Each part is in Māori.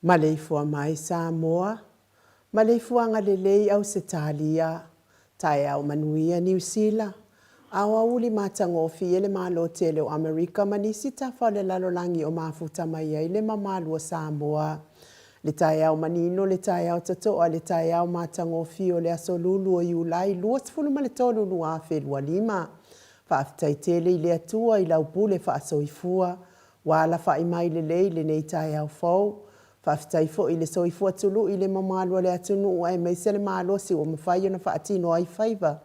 Maleifua mai Samoa, Maleifua ngalelei au Setalia, tai au manuia New Zealand, awa uli matangofi ele malo tele o Amerika manisi tafa le lalolangi o mafuta mai ele mamalu o Samoa. Le tai au manino, le tai au tatoa, le tai au matangofi o le asolulu o Iulai, luas fulu maletolu lua fe lua lima. Whaafitai tele i le atua i lau pule whaasoifua, wala whaimai le leile nei tai au fau. Whaafitai fo i le soifua tulu i le mamalu le atunu ua e meise le malosi o mawhai o na whaatino ai whaiva.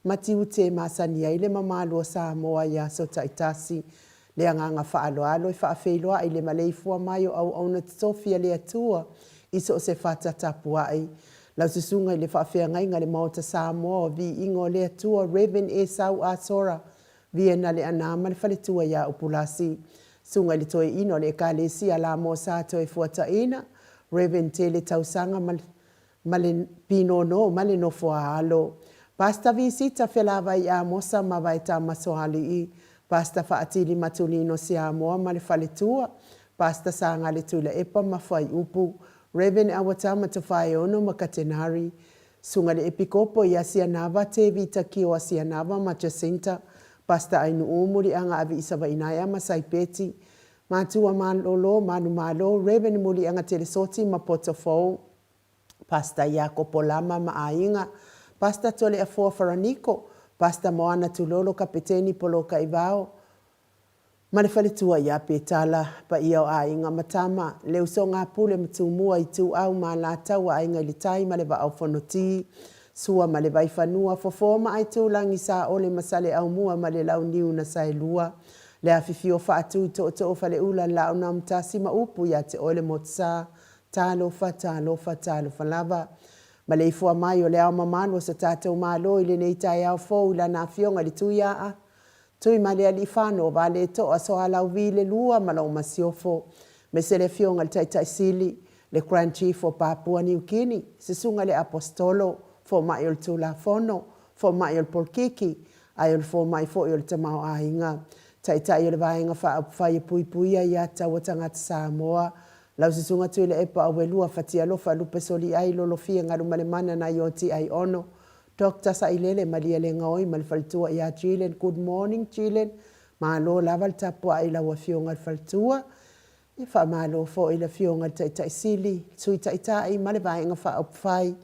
Matiu te masani ai le mamalu o Samoa ia so taitasi. Le anganga whaaloalo i whaafeiloa i le Maleifua mai o au na tofia le atua i so se whata tapuai. Lau susunga i le whaafeangai ngale maota Samoa o vi ingo le atua Reven e sau a sora. Vi na le anama le whaletua ia upulasi. Sunga le toe ino le kalesi ala mo sa toe fuata ina. Reven te le tausanga male pino no, male no fua alo. Pasta visita felava i a mosa mawai ta masohali i. Pasta faatili matulino si a moa male faletua. Pasta sanga le tula epa mawhai upu. Reven awatama tawhai ono makatenari. Sunga le epikopo i asianava te vita ki o asianava ma Jacinta. Pasta ainu umuri anga avi isawa inaya masai peti. Matua malolo, manu malo, Reven muli anga telesoti ma potofou. Pasta yako polama ma ainga. Pasta tole a fua faraniko. Pasta moana tulolo kapiteni polo kaivao. Manefaletua ya petala pa ia o ainga matama. Leo so ngā pule matumua i tu au ma la tau a ainga ilitai ma lewa au fonoti. Sua ma lewa ifanua fofoma ai tu langi sa ole masale au mua ma le lau niu na sailua. Le afifio faatu to fale ula lau na mtasi ma upu ya te ole motsa. Talo fa lava. Maleifua mai o le au mamalo sa tātou malo i le nei tai au fōu la na fionga li tuia a. Tui male ali whano vale to a so alau vi le lua malau masiofo. me se le fionga le taitaisili le Grand Chief o Papua New Guinea, se sunga le apostolo fo mai o le tulafono, fo mai o le polkiki, ai o le fo mai fo o le tamau ainga, taitai o le vaenga whai pui pui a ia tau tangata Samoa, lau se sunga tui le epa awe lua fatia lofa lupe soli ai lolo fia ngaru male mana na ioti ai ono, Dr. Sailele malia le ngaoi mal faltua ia Chilen, good morning Chilen, ma lo laval tapua ai lawa fionga faltua, i wha malo fo i la fionga tai sili, sui tai male vaenga wha upwhai,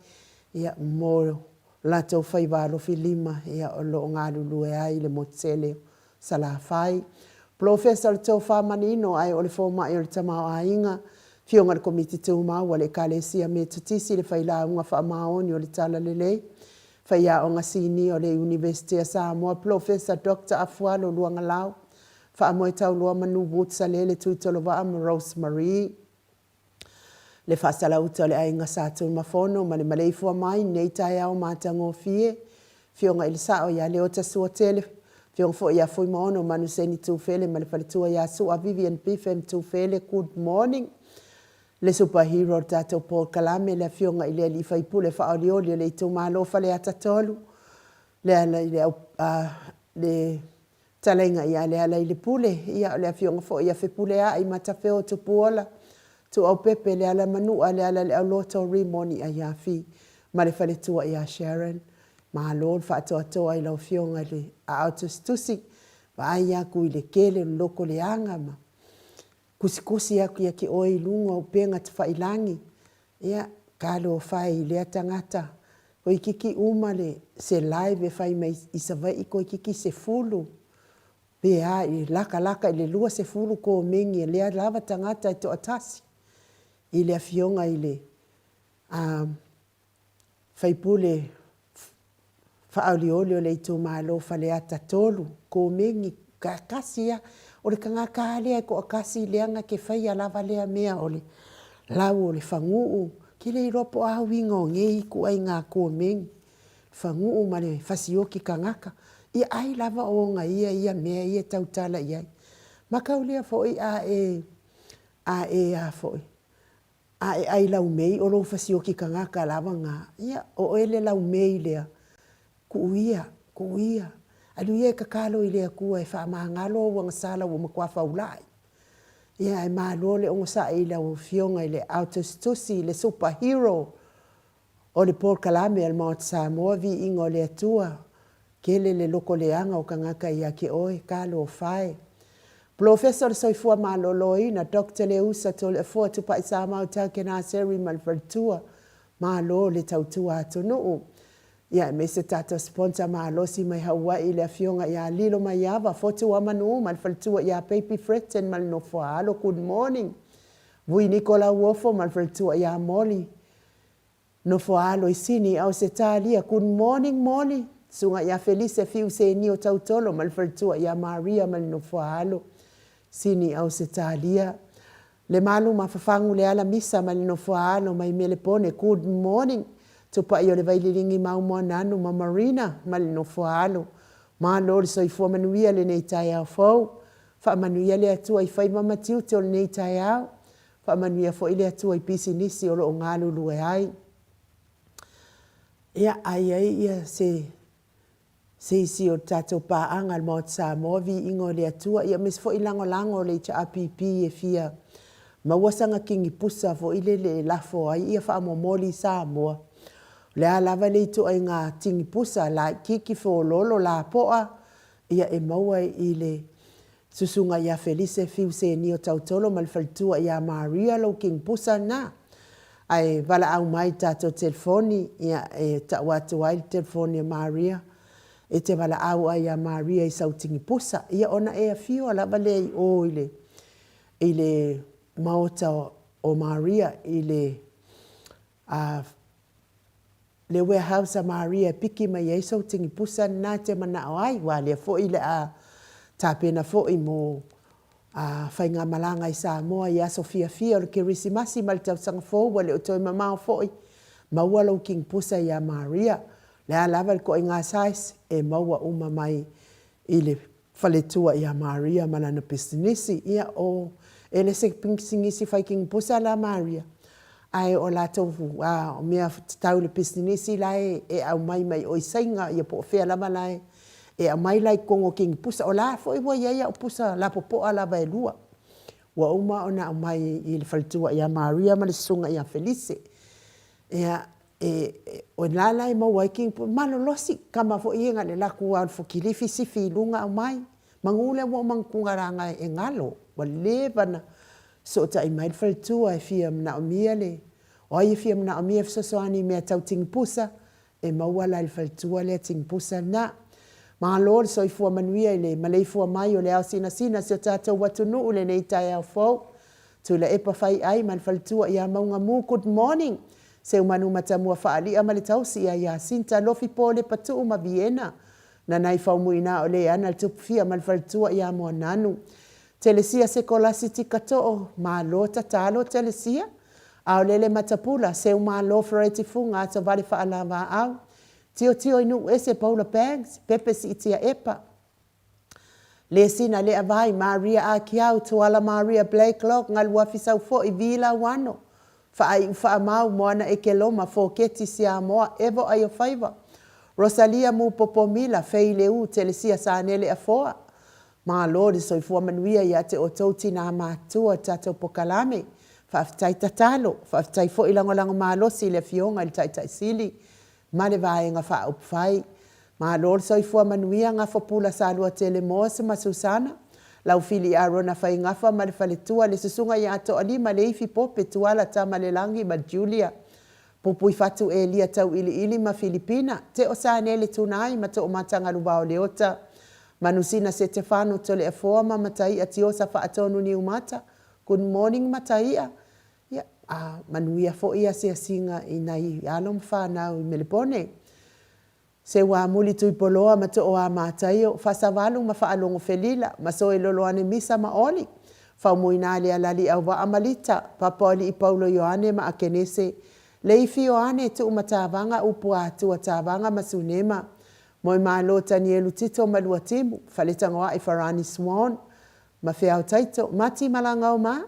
ia mo lato whai walo fi lima, ia o lo ngaru lue ai le motele sala whai. Professor le tau wha manino ai o le fo mai o le tamau ainga, fionga le komiti te umau le kalesia me tutisi le whai la unga wha maoni o le tala lelei, whai a o ngasini o le University of Samoa, Professor Dr. Afualo luanga lau, wha amoe tau lua manu wutsa le tuitolo wa am Rosemary. Le whasala uta le ainga sātou mafono, ma le Maleifua mai, nei tai au mātango fie, fionga ili sao ia le ota sua tele, fionga fo ia fui maono manu seni tūwhele, ma le whaletua ia sua Vivian Biffem tūwhele, good morning. Le superhero tātou Paul Kalame, le fionga ili li whaipule whaolioli, le itu mālofa le atatolu, le talenga ia le ala ile pule ia le afionga fo ia fe pule a i matafeo tu puola tu au pepe le ala manu ale ala le loto remoni a ia fi ma le fale tua ia Sharon ma lol fa to ai lo fionga le a autostusi va ia ku ile kele loko le anga ma kusikusi ya ki oi lunga o penga te failangi ia kalo fai le tangata ko ikiki umale se live fai mai isavai ko ikiki se fulu Pea i laka i le lua se fulu ko mengi lea lava tangata i to atasi. I le afionga i le whaipule whaolioli o le i tō mālo whale ata tolu ko mengi ka kasia o le kangaka alea ko akasi leanga ke whai a lava lea mea o le lau o le whanguu ki le ropo a winga o ngei ku ai ngā ko mengi. Whanguu ma le whasioki kangaka. Ia ai lava o nga ia mea ia tautala ia. Makaulia foi a foi. Ai lau mei o lo fasioki kangaka lava nga. Ia o ele lau mei lea. Kuia. Alu ia kakalo i lea kua e wha maangalo wang sala o makua faulai. Ia e malo le ongo sa i lau fionga i le autostusi le superhero o le Paul Kalame al Mount Samoa vi ingo le atua. Kele le loko leanga o kangaka ia ke oe, kalo o whae. Professor soifua maloloi na Dr. Leusa tole fua tupa isama o tau kena seri malfartua. Malo le tautua atonu. Ia me se tata sponsor malo si mai Hawaii le afionga ia lilo mai ava fotu amanu malfartua ia Baby Fretten malnofua alo good morning. Vui Nicola Wofo malfartua ia Molly. Nofua alo isini au se talia good morning Molly. Sunga ia Felice fiu se ni o tautolo malfartua ia Maria malnofualo sini au se talia le malu mafafangu le ala misa malnofualo mai melepone good morning tupa io le vaililingi mau monanu ma Marina malnofualo ma lor soifua manuia le nei tai au fou fa manuia le atua i fai mama tiuti o le nei tai au fa manuia fo ile atua i pisi nisi o lo ngalu lue ai ia ai ia se o tatou paanga al Mount Samoa vi ingo le atua ia mes fo ilango le APP e fia mawasanga kingi pusa fo ile le lafo ai ia fa momoli Samoa le alava le to ai nga tingi pusa la kiki fo lolo la poa ia e maua ile susunga ia Felice fiu se ni o tautolo malfaltua ia Maria lo king pusa na ai vala au mai tatou telefoni ia e tawatu ai telefoni Maria e te wala au ai a Maria i sautingi pusa. Ia ona e a fio ala wale i le maota o Maria i le warehouse a Maria piki mai e sautingi pusa na te mana o ai wale fo i le a tapena fo i mo whainga malanga i Samoa i a Sofia Fia o ke risimasi mal tau sanga fo wale o toi mamao fo i mawala o king pusa i a Maria. Le alava ko inga sais e maua uma mai i le whaletua i a Maria malana pisinisi ia o e le se singisi fai king pusa la Maria. Ai o la tau o mea tau le pisinisi lai e au mai o isainga ia po fea lama lai e au mai lai kongo king pusa o la fo i wa ia o pusa la popo ala vai lua. Wa uma ona au mai i le faltua ia Maria ma le sunga ia Felice. O la lai ma wai king malo losi kama fo i nga le laku al fo kilifi sifi lunga au mai. Mangule wa mangkungaranga e ngalo wa lebana so ta i mai faltua e fia mna o mia le o i fia mna o mia fsosoani mea tau ting pusa e mawala i faltua le ting pusa na ma lor so i fua manuia i le Maleifua mai o le au sina sina so tātou watunu ule nei tai au fau tu le epa fai ai man faltua ia maunga mu good morning se umanu matamua faali ama le tausi ia sinta lofi po le patu ma Vienna na nai fau muina o le ana tupu fia man faltua ia mo nanu Telesia se kolasi tika to'o, ma lo tatalo telesia. Au lele matapula, se uma lo freti funga ato vale whaalava au. Tio inu ese Paula Bags, pepe si itia epa. Le sina le avai, Maria a kiau, tuala Maria Blakelock, ngal wafisau fo i vila wano. Wha mau moana e ke loma fo keti si a moa, evo ayo faiva. Rosalia mu popomila, fei leu, telesia sa anele a foa. Ma lori so i fua manuia ia te o tauti na mātua tatou pokalame. Whaafitai tatalo, whaafitai fo ilangolango mālosi le fionga il taitai sili. Ma le vaenga wha upwhai. Ma lori so i fua manuia ngā whapula sa lua tele moa ma Susana. Lau fili a rona whai ngafa ma le whaletua le susunga ia ato alima le ifi pope tuala ta ma le langi ma Julia. Pupui fatu e lia tau ili ma Filipina. Te o sa nele tunai ma to o matanga lubao leota. Manusina se Stefano tole e forma matai atiosa fa atonu ni umata. Good morning matai. Ya manuia fo ia se singa inai alom fa na i Melbourne. Se wa muli tu poloa mato o matai fa savalu ma fa alongo felila ma so e lolo ane misa ma oli. Fa muinali alali au wa amalita papoli i Paulo Yohane ma akenese. Leifi Yohane tu umatavanga upua tu atavanga masunema. Moi malo Tanielu Tito malua timu, whaletanga i Farani Swan, ma whiau taito, mati malanga o ma,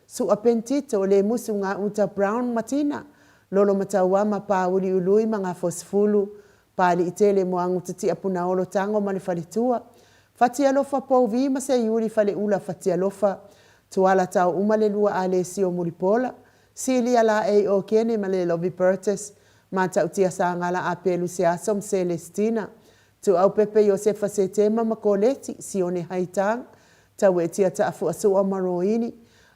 su apentito le musu ngā uta Brown Matina, lolo mataua ma pa uli ului ma ngā fosfulu, pali i tele mo angu tati apuna olo tango ma le whaletua, fati alofa pou vi ma se yuri whale ula fati alofa, tuala tau umale lua ale sio muripola, sili ala e o kene ma le Lovi Burtis, ma tau tia sa ngala apelu se asom Celestina, tu au pepe Josefa se tema ma koleti, si one haitang, tau e tia ta afu asua maroini,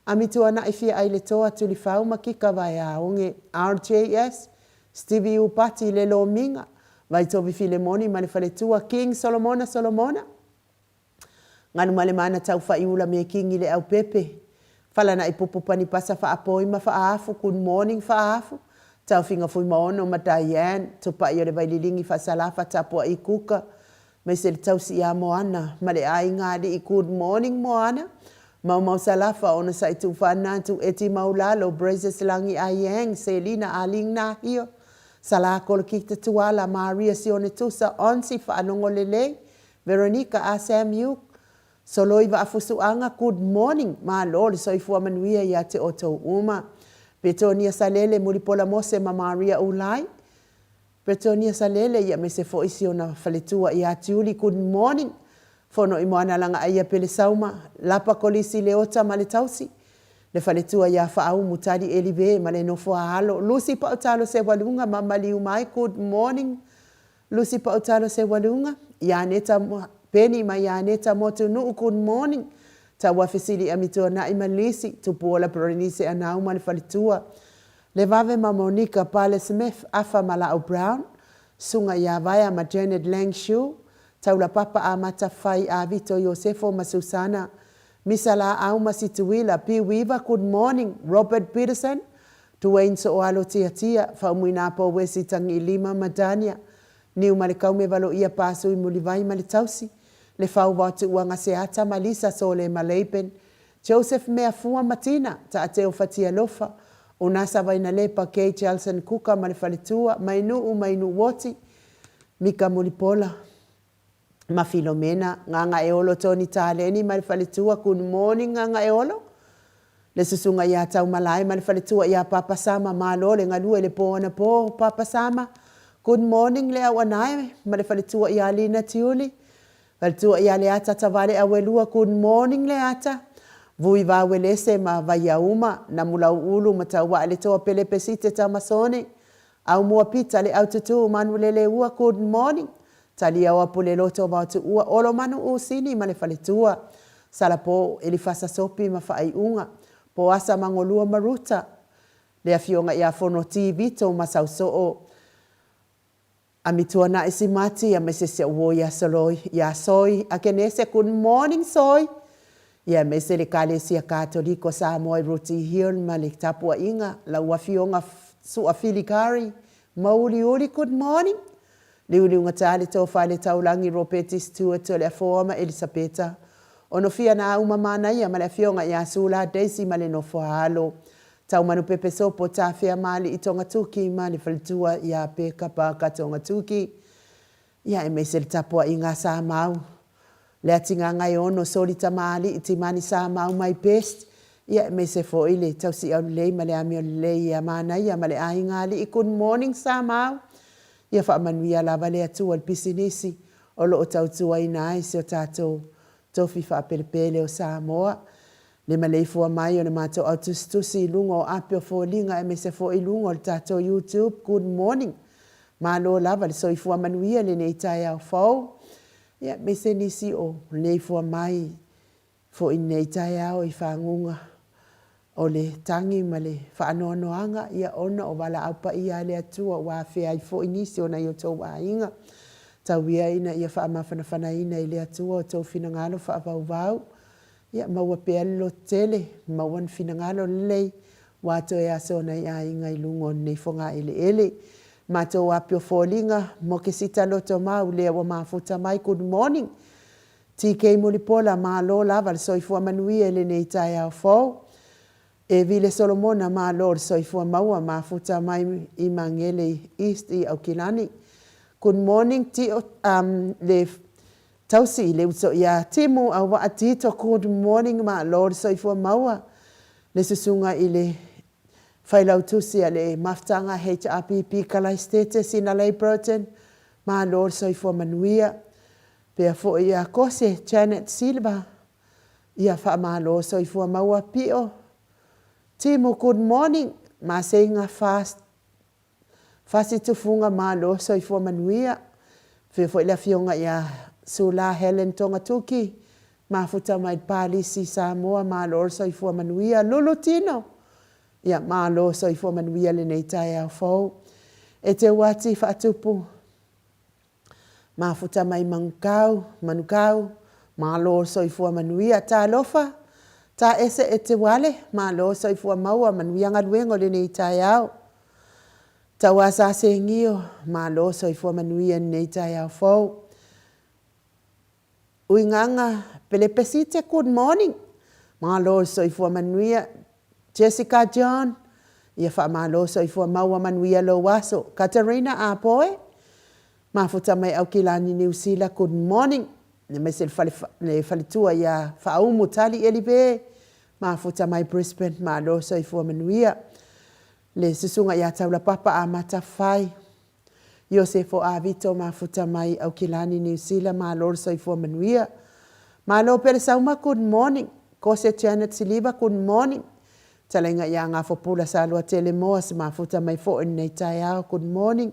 amitu ana ifia aile toa tuli fau ma kika vai aonge, RJS, Stevie Upati le lo minga, vai tovi Filemoni ma le faletua, King Solomona, nganu male mana tau fa iula me King ile au pepe, fala na ipupu pani pasa fa apoi ma fa afu, good morning fa afu, tau finga fui maono ma Diane, tupa i ole vai lilingi fa salafa tapua i kuka, me se le tau si ia moana, ma le ai ngādi i good morning moana, mau salafa ona sa i tu whana tu eti maulalo, Brazes langi aieng, Selina aling na hio, salako le kikta tuala, Maria sione tusa, onsi fa anongo lele, Veronica Asam Yuk, soloi va afusuanga, good morning, ma lori soifua manuia ia te oto uma, Betonia Salele muripola mose ma Maria Ulai. Betonia Salele ia me se fo isi ona whaletua ia tiuli good morning. Fono i moana langa aia pele sauma. Lapa kolisi leota ma le tausi. Le whaletua ia whaau mutari elive ma le nofo a halo. Lucy Pautalo se walunga ma mali umai good morning. Lucy Pautalo se walunga. Ia neta peni ma ia neta motu nuu good morning. Ta wafisili amitoa na imalisi tupuola Berenice anau ma le whaletua. Le vave ma Monica Pale Smith afa ma la Brown. Sunga ia vaya ma Janet Langshu. Taula papa a mata fai a Vito Yosefo ma Susana. Misala au ma situila P. Weaver, good morning. Robert Peterson. Tuwain so oalo tia. Faumuina po wesi tangi lima madania. Niu malikau me valo ia pasu i mulivai ma le tausi. Le fau watu uanga seata malisa so le maleipen. Joseph mea fua matina ta ateo fatia lofa. Unasa vaina lepa Kay Chelson kuka ma le faletua. Mainu woti. Mika mulipola. Ma Filomena. Nganga eolo Tony Taleni ma le faletua. Good morning nganga eolo. Le susunga ia tau malai ma le faletua ia Papa Sama malo le ngalua le pōna pō Papa Sama. Good morning le awanai ma le faletua ia Lina Tiuli. Faletua ia le ata tawale awelua good morning le ata. Vui va welese ma vaiauma na mula ulu ma tawa le toa pele pesite tamasone. Au mua pita le au tutu manuelele ua good morning. Tali au apule loto watu ua olo manu usini ma le faletua. Salapo elifasa sopi ma fai unga. Po asa mangolua maruta. Le afionga ia fono TV to masausoo. Amitua na isimati ya mesese uo ya soloi ya soi. Akenese good morning soi. Ya mese le kale sia katoliko Samoa i ruti hion ma le tapua inga. La uafionga su afilikari. Mauli uli good morning. Liuli unga tali to fale taulangi ropeti stua to le afoama Elisabeta. Ono fia na uma mana ia ma le afionga ia sula Daisy ma le nofo halo. Tau manu pepe sopo ta fia mali i tonga tuki ma le falitua ia peka pa ka tonga tuki. Ia e mese le tapua inga sa mau. Le atinga ngai ono soli tamali i timani sa mau mai pest. Ia e mese fo ile tau si au lei ma le amio lei ia mana ia ma le aingali i good morning sa mau. Ia wha manuia lava le atua al pisinisi o lo o tau tua ina ai se o tatou. Tofi wha pelepele o Samoa. Le Maleifua mai o le mātou autustusi lungo o apio fo linga e mese fo i lungo le tatou YouTube. Good morning. Malo lava le soifua manuia le nei tai au fau. Ia mese nisi o Maleifua mai fo i nei tai au i whangunga o le tangi ma le whaanoanoanga. Ia ona o wala aupa ia le atua wa whea i fo i nisi o na i o tau wa inga. Tau ia ina ia wha amawhanawhana ina i le atua o tau finangalo wha avau. Ia maua pea lo tele, maua finangalo lei, wato e aso na ia inga i lungo nei fonga ele ele. Mato wapio fōlinga, mo ke sita loto mau lea wa mafuta mai, good morning. TK Mulipola maa lo lava le soifua manuia ele nei tai au fōu. E vile Solomona maa lo le soifua maua mafuta mai i mangele east i Aukilani. Good morning, le tausi le uso ia timu au wa atito good morning ma Lord soifua maua. Le susunga i le whailautusi a le maftanga HRPP kalai stete sina lei Burton ma Lord soifua manuia. Pea fo ia kose Janet Silva ia wha ma Lord soifua maua pio. Timu good morning ma seinga fast. Fasi tufunga ma lo soifua manuia. Fefo ila fionga ia sula Helen tonga tuki. Ma futa mai palisi Samoa ma lo soifua manuia. Lulu tino. Ia ma lo soifua manuia le nei tai au fau. E te wati whaatupu. Ma futa mai manukau. Ma lo soifua manuia. Ta lofa. Ta ese e te wale. Ma lo soifua maua manuia ngaluengo le nei tai au. Tawa sa se ngio ma lo soifua manuia nei tai au fau. Uinganga pelepesite good morning. Ma lo soifua manuia Jessica John. Ia wha ma lo soifua maua manuia lo waso. Katarina Apoe. Ma futa mai Aukilani New Zealand good morning. Ne mese le falitua ia whaumu tali elibe. Ma futa mai Brisbane ma lo soifua manuia. Le susunga ia taula papa a matawhai. Iosefo a vito ma futa mai Aukilani New Zealand ma lor soifua manuia. Ma lo pere sauma good morning. Kose Janet Siliva good morning. Talenga ia ngā fopula sa lua tele moas ma futa mai fo nei tai au good morning.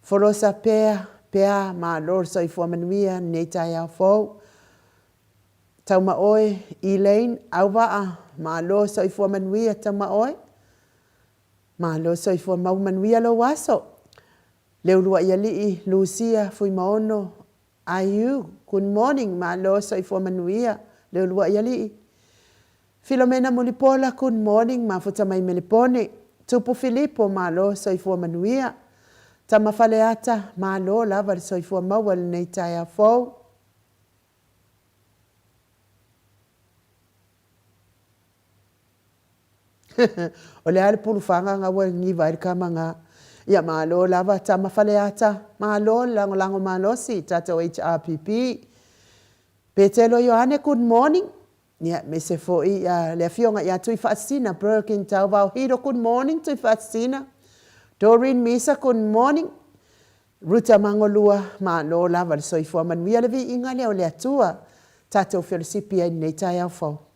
Forosa pea ma lor soifua manuia nei tai au fo. Tauma oe Elaine auwaa ma lor soifua manuia tauma oe. Ma lo soifua mau manuia lo waso. Leo lua ia lii Lucia fui maono. Ayu, good morning ma lo soifua manuia. Leo lua ia lii. Filomena Mulipola, good morning ma futa mai Melipone. Tupu Filippo ma lo soifua manuia. Tama faleata ma lo lava soifua mau al nei tai a fau. O le ale pulu whanga ngā wai ngi vai kama ngā. Ia maa lo lava tama whaleata. Maa lo lango maa losi tato HRPP. Petelo Ioane, good morning. Nia, me se foi le fionga ia tui whaasina, Birkin tau wau hiro, good morning tui whaasina. Doreen Misa, good morning. Ruta Mangolua, ma no lava le soifua manuia le vi inga leo le atua. Tatou whiorisipi ai nei tai au fau.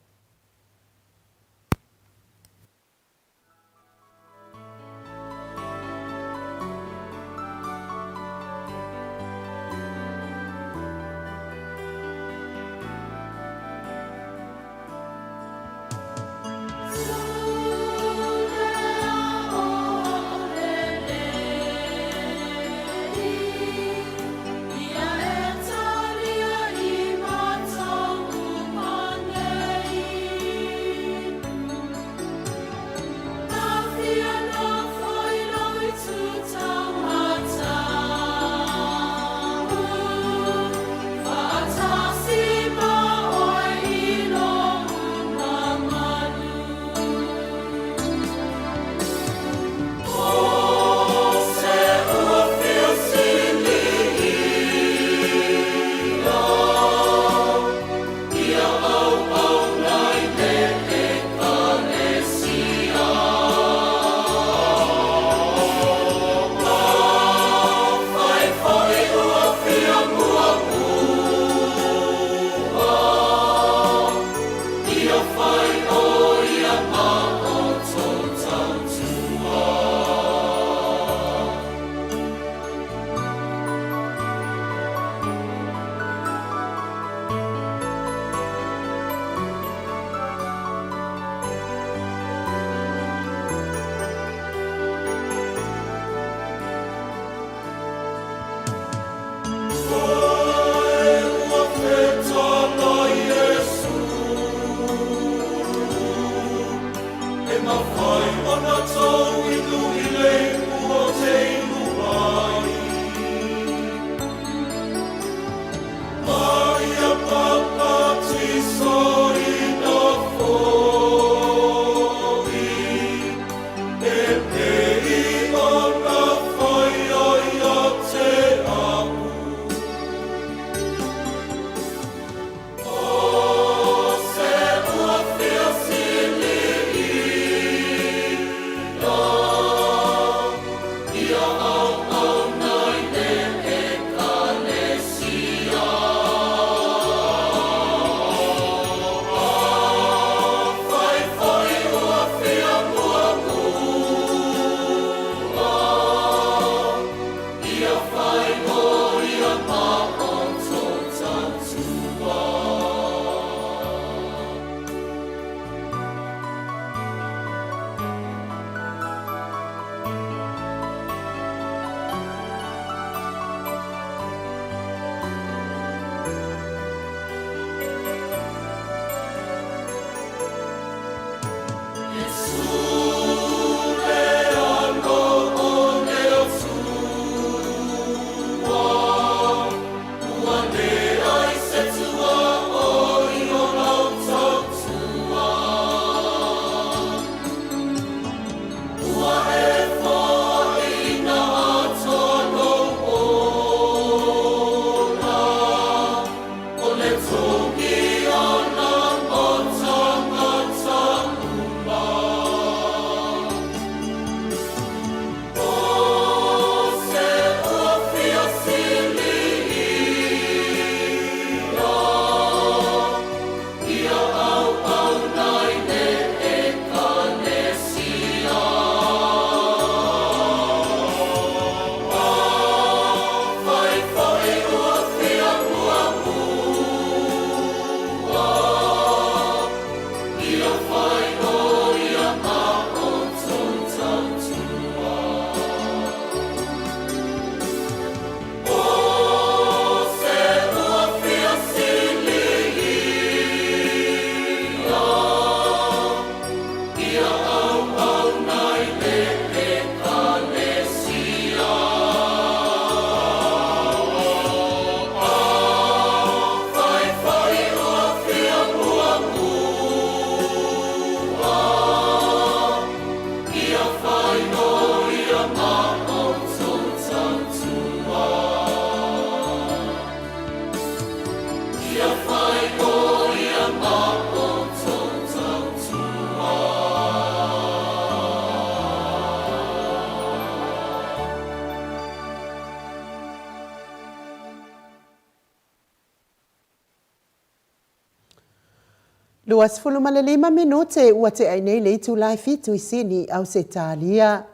2:25 minute ua te ai nei le tu lai fitu isini au se talia.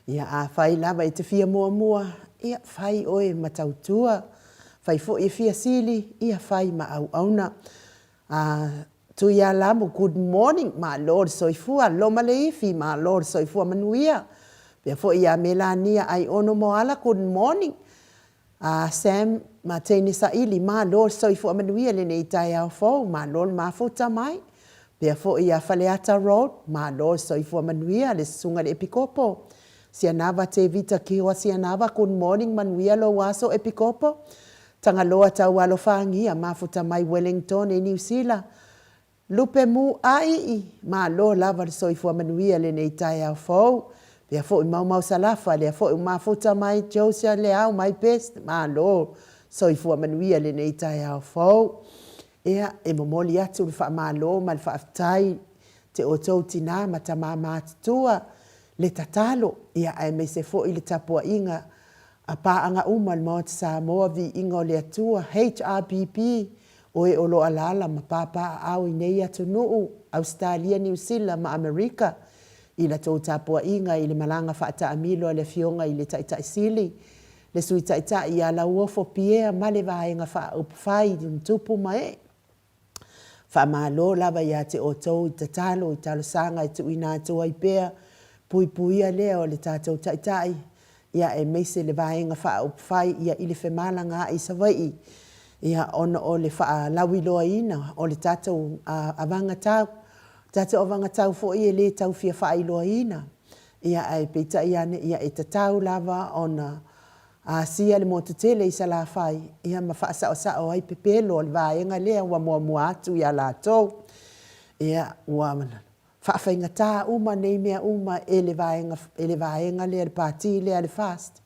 Ia a whai lava i te fia mua. Ia whai oe matautua. Whai fo i fia sili. Ia whai ma au auna. Tu ia lamu, good morning, ma Lord soifua. Lo Maleifi, ma Lord soifua manuia. Pia fo ia melania ai ono moala, good morning. Sam, ma teini sa ili, ma Lord soifua manuia le nei tai au fau, ma Lord ma futa mai. Pia fo ia Faleata Road, ma Lord soifua manuia le sunga le epikopo. Sia nava te vita kiwa sia nava, good morning manuia lo waso epikopo. Tanga loa tau alo whangia, ma futa mai Wellington e New Zealand. Lupe mu ai ma lo lava le soifua manuia le nei tai au fau. Pia fo i mau salafa, lea fo i mafuta mai Josia le au mai pest, ma lo soifua manuia le nei tai au fau. Ea e momoli atu le wha ma lo ma le wha aftai te o tau tina ma ta mama tua le tatalo. Ia ai me se fo i le tapua inga a paanga uma le maot Samoa vi inga o le atua HRPP o e olo alala ma papa au i nei atu nuu Australia, New Zealand ma Amerika. I la tau tapua inga i le malanga whaata amilo le fionga i le taitai sili. Le sui taitai i ala uofo piea ma le vaenga wha upwhai di mtupu mae. Wha malo lava ia te o tau i tatalo i talo sanga i tu ina atua i pea. Puia lea o le tātou taitai. Ia e meise le vaenga wha upwhai ia i le whemalanga i sawai. Ia ona o le wha lawiloa ina o le tātou avanga tau. Tātou avanga tau fo i le tau fia wha iloa ina. Ia ai peita iane ia e tatau lava ona sia le motatele i sa la whai. Ia ma wha sao ai pepelo o le vaenga lea ua mua atu ia la tau. Ia ua whaafenga tā uma nei mea uma e le vaenga lea le pāti lea le fast.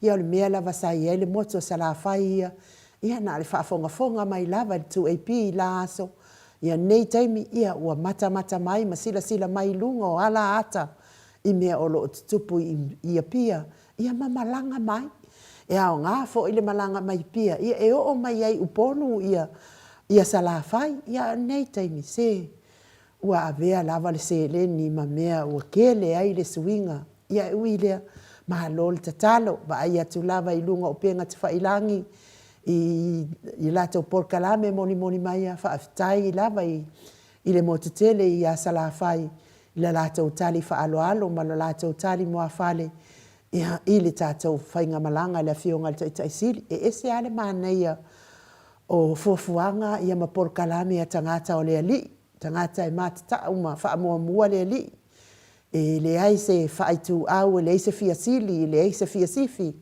Ia o le mea lava sa ia le moto sa la whai ia. Ia na le whaafonga mai lava le 2AP la aso. Ia nei taimi ia ua mata mai ma sila mai lunga o ala ata. I mea o lo tutupu ia pia. Ia malanga mai. Ia o ngā fo i le malanga mai pia. Ia e o mai ai uponu ia sa la whai. Ia nei taimi se. Ua avea lava le se leni ma mea ua kele ai le suinga. Ia ui lea ma lo le tatalo. Va ai atu lava i lunga o penga te whailangi. I lato porkalame moni mai a whaafitai lava i le motetele i a salawhai. I la lato tali whaaloalo ma la lato tali moa whale. I le tātou whainga malanga le fionga le taisili. E ese ale māneia o fuafuanga i a ma porkalame a tangata o le ali. Tangata e matata uma whaamua le ali. E le aise whaaitu au le aise fia sili, le aise fia sifi.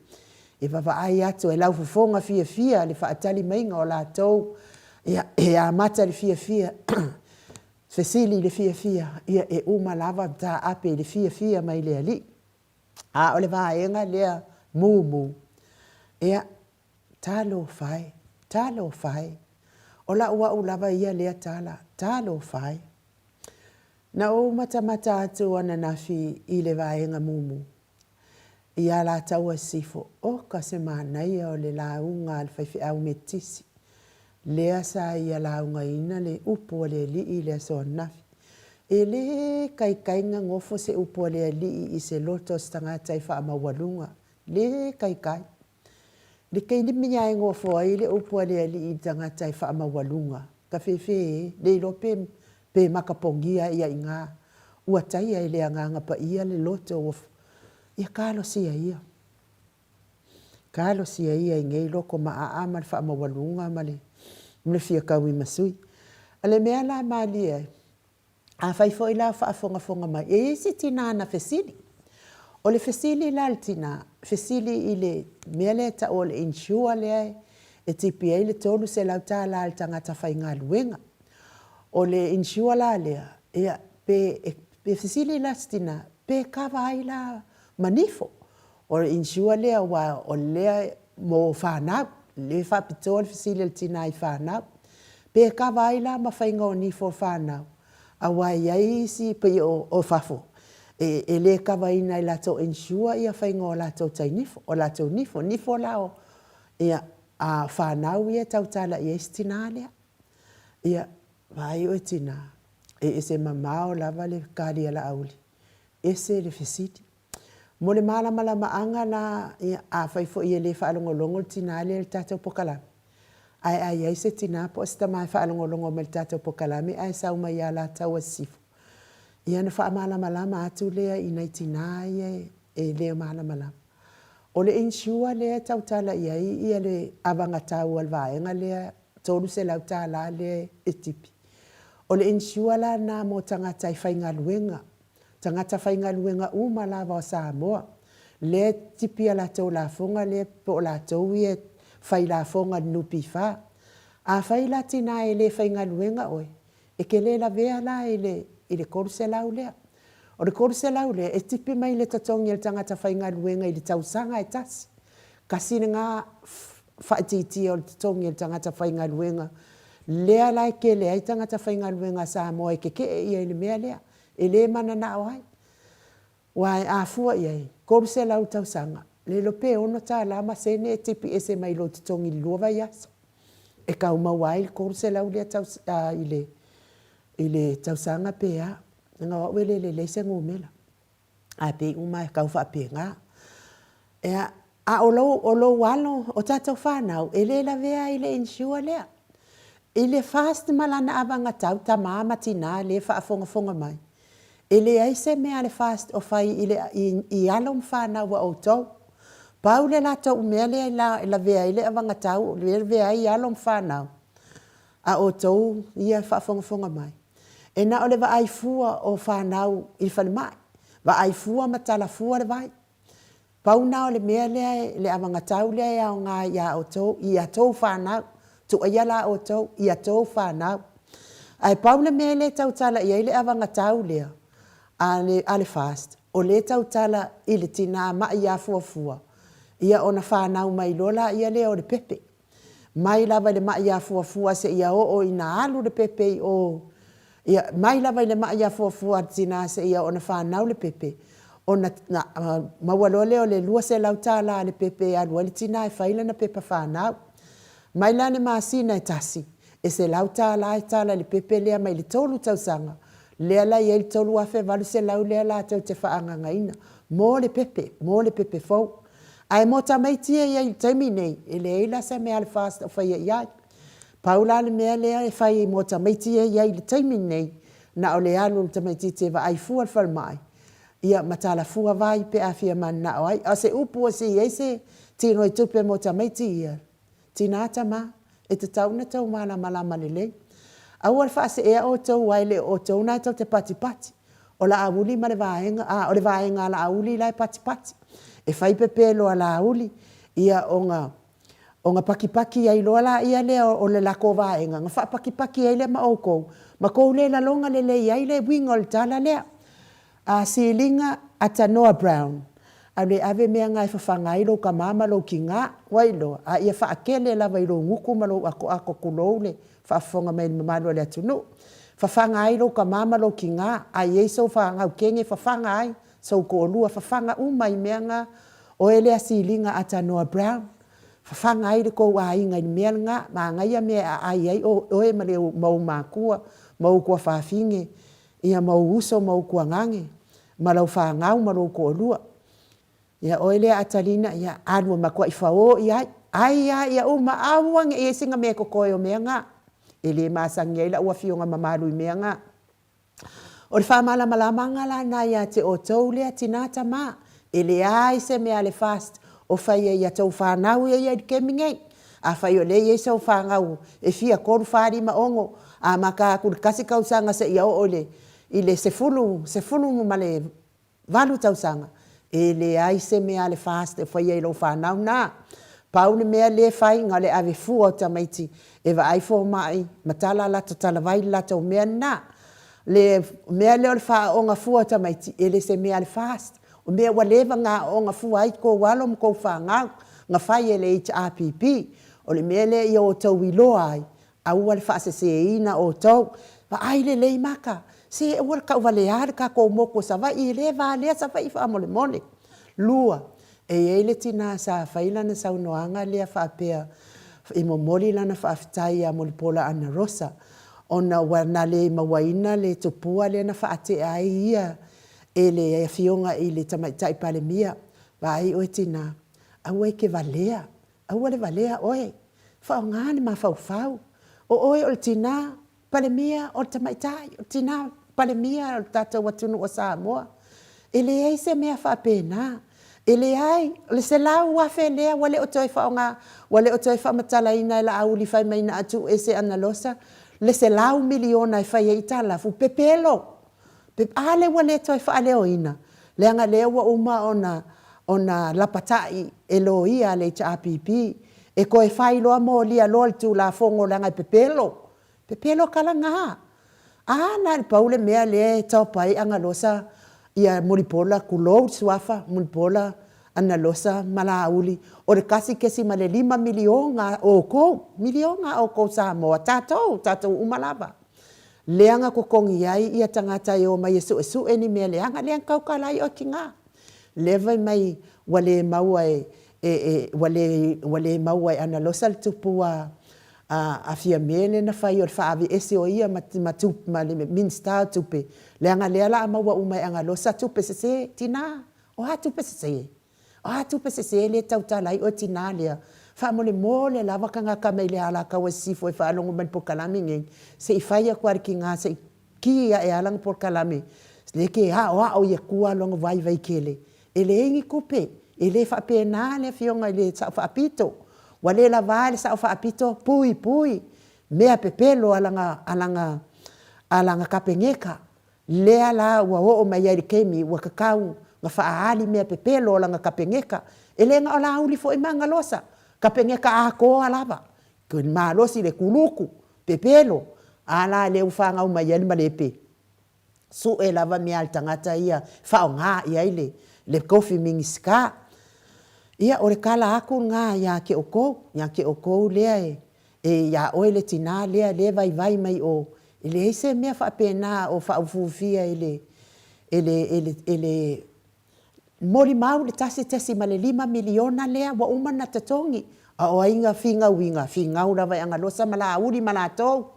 E wawa ai atu e lau fufonga fia le whaatali mainga o la tau. E a mata le fia. Fesili le fia. Ia e uma lava ta ape le fia mai le ali. A o le vaenga lea mumu. Ia talo fai. O la ua ulava ia lea talo fai. Na o mata atu ana nafi i le vaenga mumu. Ia la taua sifo o ka se manai o le launga al whaiwhi au metisi. Lea sa ia launga ina le upo le li le so nafi. E le kainga ngofo se upo le li i se loto stangata i wha mawalunga. Le kai. Le kei ni minya e ngofo ai le upo le li i tangata i wha mawalunga. Ka fefe le lope pe makapongia ia inga. Uatai ai le anganga pa ia le loto of. Ia kalo sia ia i ngei loko maa ma le wha mawalunga ma le fia kawi masui. Ale mea la mali ai. A whai fo i la wha fonga mai. E isi tina na fesili. O le fesili la le tina. Fesili i le mea le ta o le insua le ai. E tipi ai le tonu se lau ta la le tangata whai ngā luenga. O le insua la lea. Ia pe fesili la tina. Pe kawa ai la manifo. O le insua lea wa o lea mo whanau. Le whapitoa le fesili le tina i whanau. Pe kawa ai la ma whainga o nifo whanau. A wai ai si pe o fafo. E le kawa ina i lato insua ia whainga o lato tai nifo. O lato nifo lao. Ia a whanau ia tautala ia istina lea. Ia vai o tina. e se mamao lava le kari ala auli. E se le fesiti. Mo le malama anga na a faifo i le whaalongolongo tina le tātou pokalami. Ai se tina po sta mai whaalongolongo me tātou pokalami ai sau mai ala tau sifu. Ia na whaamalama atu lea i nei tina e lea malama. O le insua lea tau tala ia le avanga tau alvaenga lea tolu se lau tala le e tipi. O le insua la na mo tangata i whaingaluenga. Tangata whaingaluenga uma lava o Samoa. Le tipi ala tau la fonga le po la tau i e whai la fonga nupi wha. A whai la tina e le whaingaluenga oe. E ke le la vea la e le koruse lau lea. O le koruse lau lea e tipi mai le tatongi le tangata whaingaluenga i le tausanga e tasi. Kasine ngā whaititi o le tatongi le tangata whaingaluenga. Lea lai ke lea i tangata whaingaluenga Samoa e ke ia i le mea lea. E le mana na oai. Wai a fua iai. Koruse lau tausanga. Le lope ono tā lama sene e tipi e se mai lo tatongi luova iaso. E kau mawai koruse lau lea i le tausanga pea. Nga wawele le leise ngumela. A pe umai kau wha pe ngā. A olo walo o tātou whanau. E le la vea i le insua lea. I le fast malana abanga tau ta mama tina le whaafonga mai. E le aise mea le fast o whai i alom whanau wa o tau. Pau le la tau mea le la vea i le abanga tau. Le vea i alom whanau. A o tau ia whaafonga mai. E na o le wa ai fua o whanau i whale mai. Wa ai fua matala fua le vai. Pau na o le mea le abanga tau le au ngā ia o tau. Ia tau whanau. Tu a yala o tau, ia tau whanau. Ai pau le mea le tau tala ia le awanga tau lea. A le fast. O le tau tala i le tina ma ia fuafua. Ia ona whanau mai lola ia le o le pepe. Mai lava le ma ia fuafua se ia o ina alu le pepe o. Ia mai lava le ma ia fuafua tina se ia ona whanau le pepe. Ona mawalole o le lua se lau tala le pepe alu le tina e whaila na pepe whanau. Mai lane maasina e tasi. E se lau tala e tala le pepe lea mai le tolu tausanga. Lea la ia le tolu afe valu se lau lea la tau te whaanga ngaina. Mo le pepe fau. Ai mo tamaitia ia i taimi nei. E le eila se mea le fast o whaia iai. Paula le mea lea e whai mo tamaitia ia i le taimi nei. Na o le alu le tamaitia te wa ai fua whal mai. Ia matala fua vai pe afia man na o ai. A se upu o se iei se tino i tupe mo tamaitia. Tina tama, e te tauna tau malama lelei. Awal whaase ea o tau waile o tau nai tau te pati. O la auli ma le vaenga, o le vaenga la auli lai pati. E whai pepe loa la auli, ia o ngā paki ai loa la ia lea o le lako vaenga. Ngā wha paki ai le ma o kou. Ma kou le la longa lelei ai le wingo le tala lea. A silinga ata Noah Brown. Ale ave mea ngai whawhangai lo ka mama lo ki ngā wailo. A ia whaakele la wailo nguku malo ako kulou le whaafonga mai mamalo le atunu. Whawhangai lo ka mama lo ki ngā. A iei so whangau kenge whawhangai. So ko olua whawhanga umai mea ngā. O ele a silinga ata Noah Brown. Whawhangai le kou a inga ni mea ngā. Ma ngai a mea a iei o e male mau mākua. Mau kua whaafinge. Ia mau uso mau kua ngange. Malau whangau malau ko olua. Ia oile atalina ia alua makua i whao ia ia uma awang e singa me kokoe o mea ngā. E le maasangi ai la ua fionga mamalu i mea ngā. O le whamala malamanga la na ia te o tau lea tinata mā. E le ai se mea le fast o whai ia tau whanau ia i kemingei. A whai o le ia sau whangau e fia koru whari maongo. A maka kuri kasi kausanga se ia o le. I le se fulu ma le valu tausanga. E le ai se mea le fast e whai e lo whanau nā. Paune mea le whai ngā le ave fua o tamaiti. E wa ai fo mai, matala lata tala vai lata o mea nā. Le mea leo le wha o ngā fua o tamaiti. E le se mea le fast. O mea walewa ngā o ngā fua ai ko walo mko whangau. Ngā whai e le HRPP. O le mea le i o tau i loa ai. A ua le wha se ina o tau. Wa ai le lei maka. Se e wala ka wale are ka ko moko sa vai i le va le sa vai fa mole mole lua e ele tina sa faila na sa unoanga le fa pea e mo moli lana fa aftai a mole pola ana rosa ona wana le mawaina le tupua le na whaate ai ia e le fionga i le tamaitai pale mia vai o tina au e ke valea au le valea oe whaongane ma whau o oe o le tina pale mia o tamaitai o tina pale mia o tata watunu o Samoa e le ai se mea whapena e le ai le se lau wafe lea wale o toi whaonga wale o toi whamatala ina la au li whai maina atu e se analosa le se lau miliona e whai e itala fu pepelo ale wale toi whaale o ina le anga lea wa uma ona lapatai e lo ia le HRPP e ko e whai loa mo lia loa tu la fongo langa pepelo kala ngā na paule mea le tau pai anga losa ia muripola kulou suafa muripola ana losa malauli o le kasi kesi ma le 5 miliona o ko Samoa tatou umalava leanga ko kongi ai ia tangata e o mai esu eni mea leanga leanga kaukalai o kinga leva mai wale maua wale maua ana losa tupua a fia mele na fai o faavi ese o ia matup ma le minsta tupe leanga leala maua umai anga losa tupe se tina o ha tupe se le tautalai o tina lea fa mole lava kanga kamele ala ka wasi foi fa longo men pokalami nge se ifai kwa kinga se ki e alang pokalami le ke o ye kua longo vai kele ele ngi kupe ele fa pena le fionga le sa fa apito wale la vale sa fa apito pui mea pepelo alanga kapengeka le ala wa o mai kemi wa kakau nga fa ali mea pepelo alanga kapengeka ele nga ola uli fo imanga losa kapengeka ako alava kun malosi le kuluku pepelo ala le ufanga o mai malepe su e lava mea tangata ia fa nga ia ile le kofi mingiska ia o le kala aku nga ya ke oko lea e ya oile tina lea le vai mai o ele se mea fa pena o fa ufufia ele mori mau le tasi ma le 5 miliona lea wa uma na tatongi o ainga finga ura vai anga losa mala uri mala to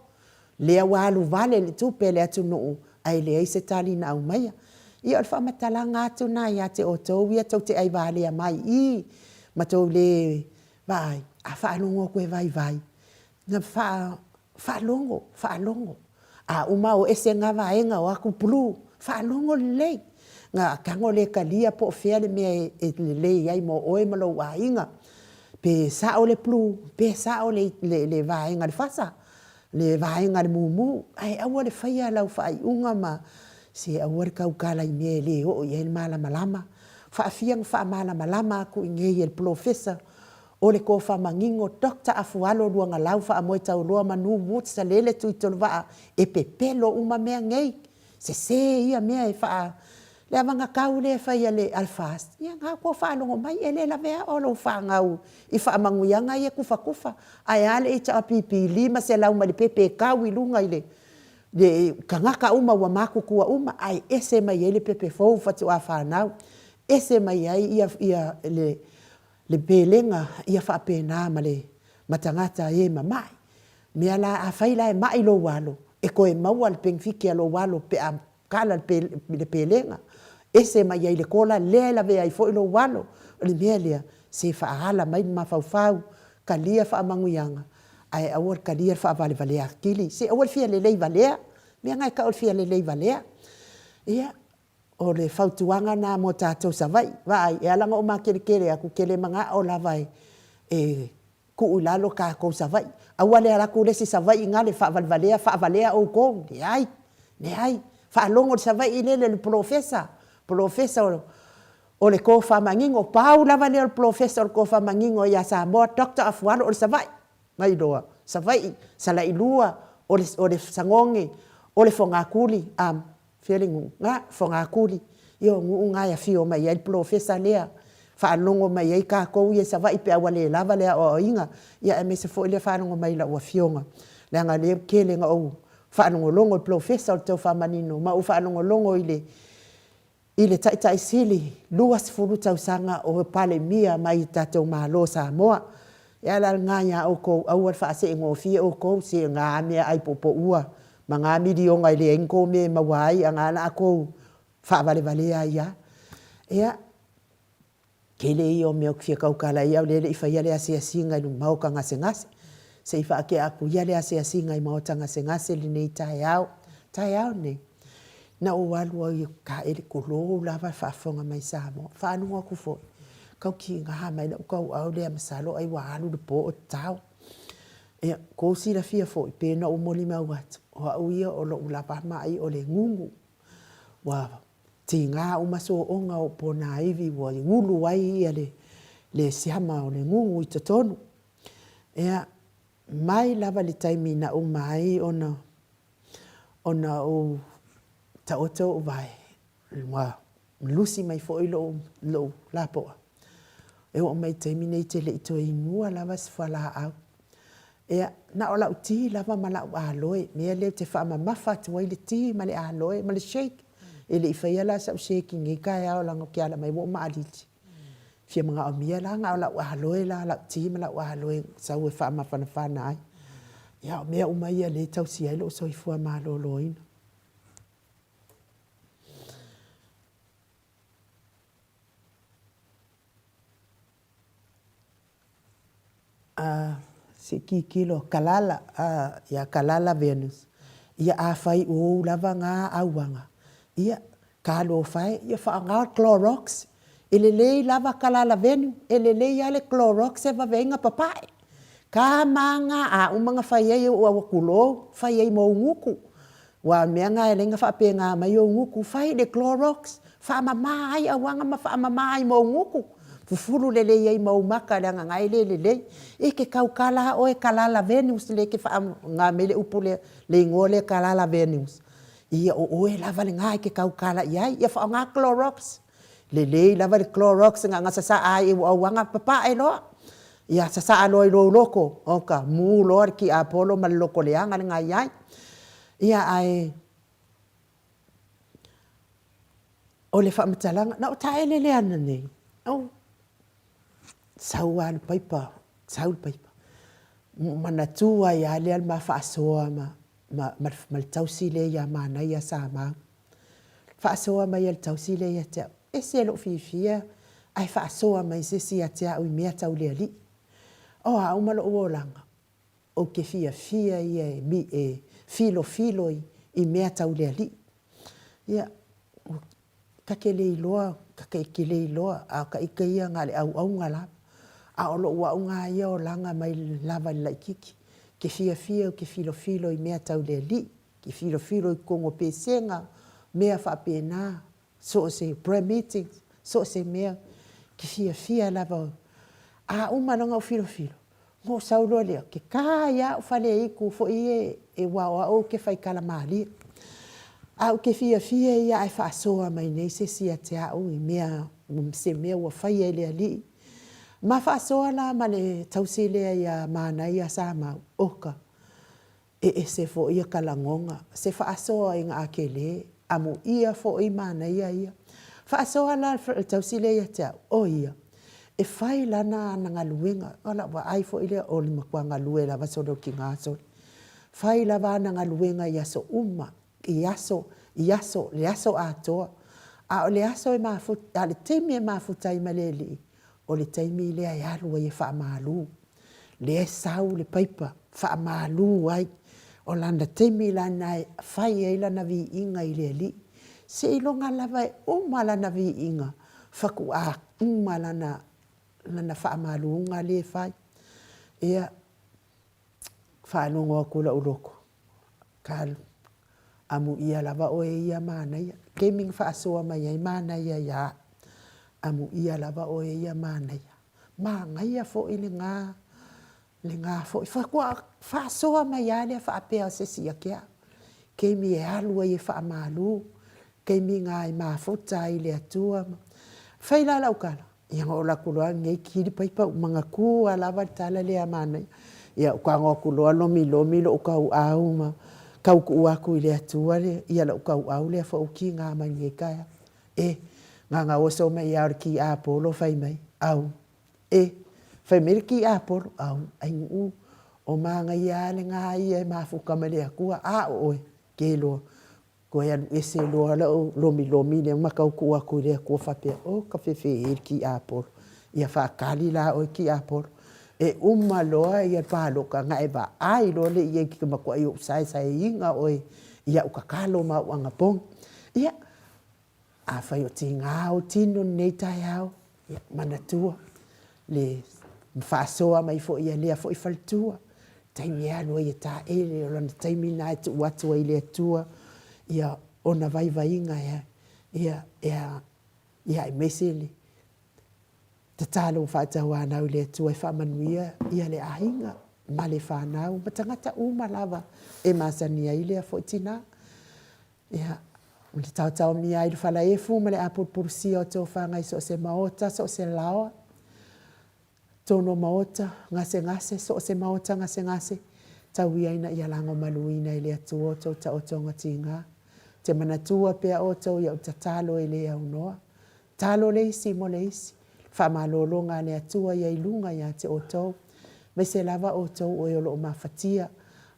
lea walu vale le tupe le atu no ai le se tali na umaya ia o fa matala ngatu na ya te oto ia to te ai vale mai I matou le vai a fa longo ko vai na fa longo a uma o ese nga vaenga o aku pulu fa longo le nga kango le kalia po fele me le ai mo oi malo wainga pe sa o le plu pe sa o le vaenga le fasa le vaenga le mumu ai awa le faia lau fai unga ma se awar kau kala I me le o ye malama fa fiang fa malama ku nge el professor o le ko fa mangingo doctor afualo luanga lau fa mo tau lo manu mut sa lele tu tolva e pepelo uma me nge se ia me fa le avanga kau le fa ia le alfast ia nga ko fa no mai ele la vea o lo fa ngau I fa manguyanga ia kufa ai ale cha pipi lima se lau mali pepe kau I lunga ile de kangaka uma wa maku kua uma ai ese mai ele pepe fou fatu afa nau ese mai ai ia le belenga ia fa pena male matangata e mai me ala a faila e mai lo walo e ko e mawal pengfiki lo walo pe a kala le belenga ese mai ai le kola lela ve ai fo lo walo le melia se fa hala mai ma fau kalia fa manguyanga ai awor kalia fa vale akili se awor fia le valea me ngai ka fia le valea ia o le fautuanga na mo tatou savai vai e alanga o makere aku kele manga o lavai e ku ulalo ka ko savai awale ala ku le savai ngale fa valea o ko ne ai fa longo savai ile le professor o le ko fa mangingo paula vale o professor ko fa mangingo ya Samoa doctor afualo o savai mai doa savai sala ilua o le sangonge o le fongakuli feeling nga fonga kuli yo nga ya fio mai el professor lea fa longo mai ai ka ko ye sa vai pe wale lava le o inga ya me se fo le fa longo mai la o fionga le nga le kele nga o fa longo professor to fa manino ma o fa longo ile tai sili luas fulu tau sanga o pale mia mai tato malo Samoa ya la nga ya o ko au fa se ngo fi o ko se nga me ai popo ua Mga milionga ile inko me mawai angana ako whaavale vale ia. Ea, kele i o mea kufia kaukala ia lele i whaia le ase asinga i mauka ngase ngase. Se i whaake aku ia le ase asinga i mauta ngase ngase li nei tae au. Tae au nei. Na o walu au i ka ele kolo lava whaafonga mai Samoa. Whaanua ku fo. Kau ki ngaha mai na ukau au lea masalo ai walu le po o tau. Ea, kousi la fia fo i pena o moli mau atu. O au ia o lo ulapa mai o le ngungu. Wa ti ngā umaso o ngā o pona iwi wa i ulu wai ia le siama o le ngungu i tatonu. Ea, mai lava le taimi na o mai ona o taoto o vai. Wa lusi mai fo i lo lapoa. E o mai taimi nei te le ito i nua lava si whala au. Ea, na o lau ti lava ma lau aloe. Mea leo te wha mafa te wai le ti ma le aloe, ma le shake. E le iwhaia la sa useki ngai kai au lango ki ala mai wo maaliti. Fia mga o mia la nga o lau aloe la lau ti ma lau aloe sau e wha mawhana whana ai. Ia o mea umai a le tau si ai lo so i fua maa lo loina. Se ki kilo kalala, ia kalala Venus. Ia a whai o lava ngā auanga. Ia kalo whai, ia wha ngā Clorox. Ele lei lava kalala Venus, ele lei ale Clorox e wawenga papai. Ka manga a umanga whai ei o awakulo, whai ei mo nguku. Wa mea ngā elenga wha pe ngā mai o nguku, whai le Clorox, wha mamai awanga ma wha mamai mo nguku. Fufuru lele yei mau maka le ngai lele e ke kau kala o e kalala Venus le ke fa nga mele upule le ngole kalala Venus ia o e lava le ngai ke kau kala ia fa nga Clorox lele lava le Clorox nga sasa ai o wanga papa e lo ia sasa alo lo loko oka mu lor ki Apollo mal loko le nga ngai ia ai o le fa mtalanga na o taele le ana nei o sauan paipa, saul paipa. Mana tua ia le al mawhaasoa ma tausi le ia mana ia Samoa. Whaasoa mai al tausi le ia te e se lo fifia ai whaasoa mai se si a te au i mea tau le ali. O a umalo o langa. O ke fia ia e filo i mea tau le ali. Ia, kake le iloa, kake ke le iloa, a ka ika ia ngale au ngala. A olo ua unga ia o langa mai lava lai kiki. Ke fia o ke filo i mea tau le li. Ke filo i kongo pesenga. Mea wha pena. So se pre-meetings. So se mea. Ke fia lava. A umananga o filo. Ngo saulo lea. Ke kaya o fale iku fo i e wawa o ke fai kalamali. A o ke fia ia ai wha soa mai nei se si a te au i mea. Se mea ua fai e lea li. Ma whaasoa la ma le tausilea ia mana ia Samoa oka. E se fo ia kalangonga. Se whaasoa i ngā akele. Amu ia fo i mana ia. Whaasoa la tausilea ia te o ia. E whai lana nga luenga. Ola wa ai fo ilea o lima kua ngā lue la wasodo ki ngā sori. Whai la wana ngā luenga i aso uma. I aso le aso atoa. A o le aso e mafuta. A le teimi e mafuta i maleli. O le taimi lea e alu ai e wha maalu. Le e sau le paipa, wha maalu ai. O landa taimi lana e whai e lana vi inga i le li. Se ilonga lava e uma lana vi inga. Whaku a uma lana wha maalu unga le whai. Ea, whanongo a kula uroko. Kalu, amu ia lava o e ia mana ia. Gaming wha asoa mai ai mana ia ia. Amu ia lava o e ia mana ia. Ma ngaia fo i le ngā fo i whakua whaasoa mai a lea whaapea se si a kia. Kei mi e alu ai e whaamalu. Kei mi ngā i mafuta i le atua. Whaila lau kala. Ia ngā ola kuloa ngei kiri paipa mga kua lava tala lea mana ia. Ia uka ngā kuloa lomi lo ukau au ma. Kau ku uaku i le atua le. Ia la ukau au lea wha uki ngā mai ngei kaya. Ngā oso mai aur ki Apollo whai mai, au. Whai meri ki Apollo, au. Ai ngu, o manga i ale ngā ia e mafuka mai lea kua, a oe. kelo ko ya ese lo lomi le makau ku aku le ku fa pe o ka fe ki apple ia fa kali la o ki apple e uma loa ia pa lo ka ngai ba ai lo le ia ki ma ko ai sai inga o ia u ka kalo ma wanga pong ia a fa yo tinga o tino nei tai au ia manatua le fa soa mai fo ia le fo i faltua taimi ia lo ia ta ele o lana taimi na tu watu ai le tua ia ona vai ia i mesili te talo whaatawa nau le tua i whamanuia ia le ahinga ma le whanau ma tangata lava e masani ai le a fōtina ia le tau mi ai le whala e fu ma le apur purusia o tō whangai so se maota so se lawa tono maota ngase so se maota ngase tau iaina ia lango maluina i le atua tō ta o tonga tinga te manatua pea o tau ia uta talo e le au noa talo leisi mo leisi whamalolonga le atua ia ilunga ia te o tau me se lava o tau o iolo o mawhatia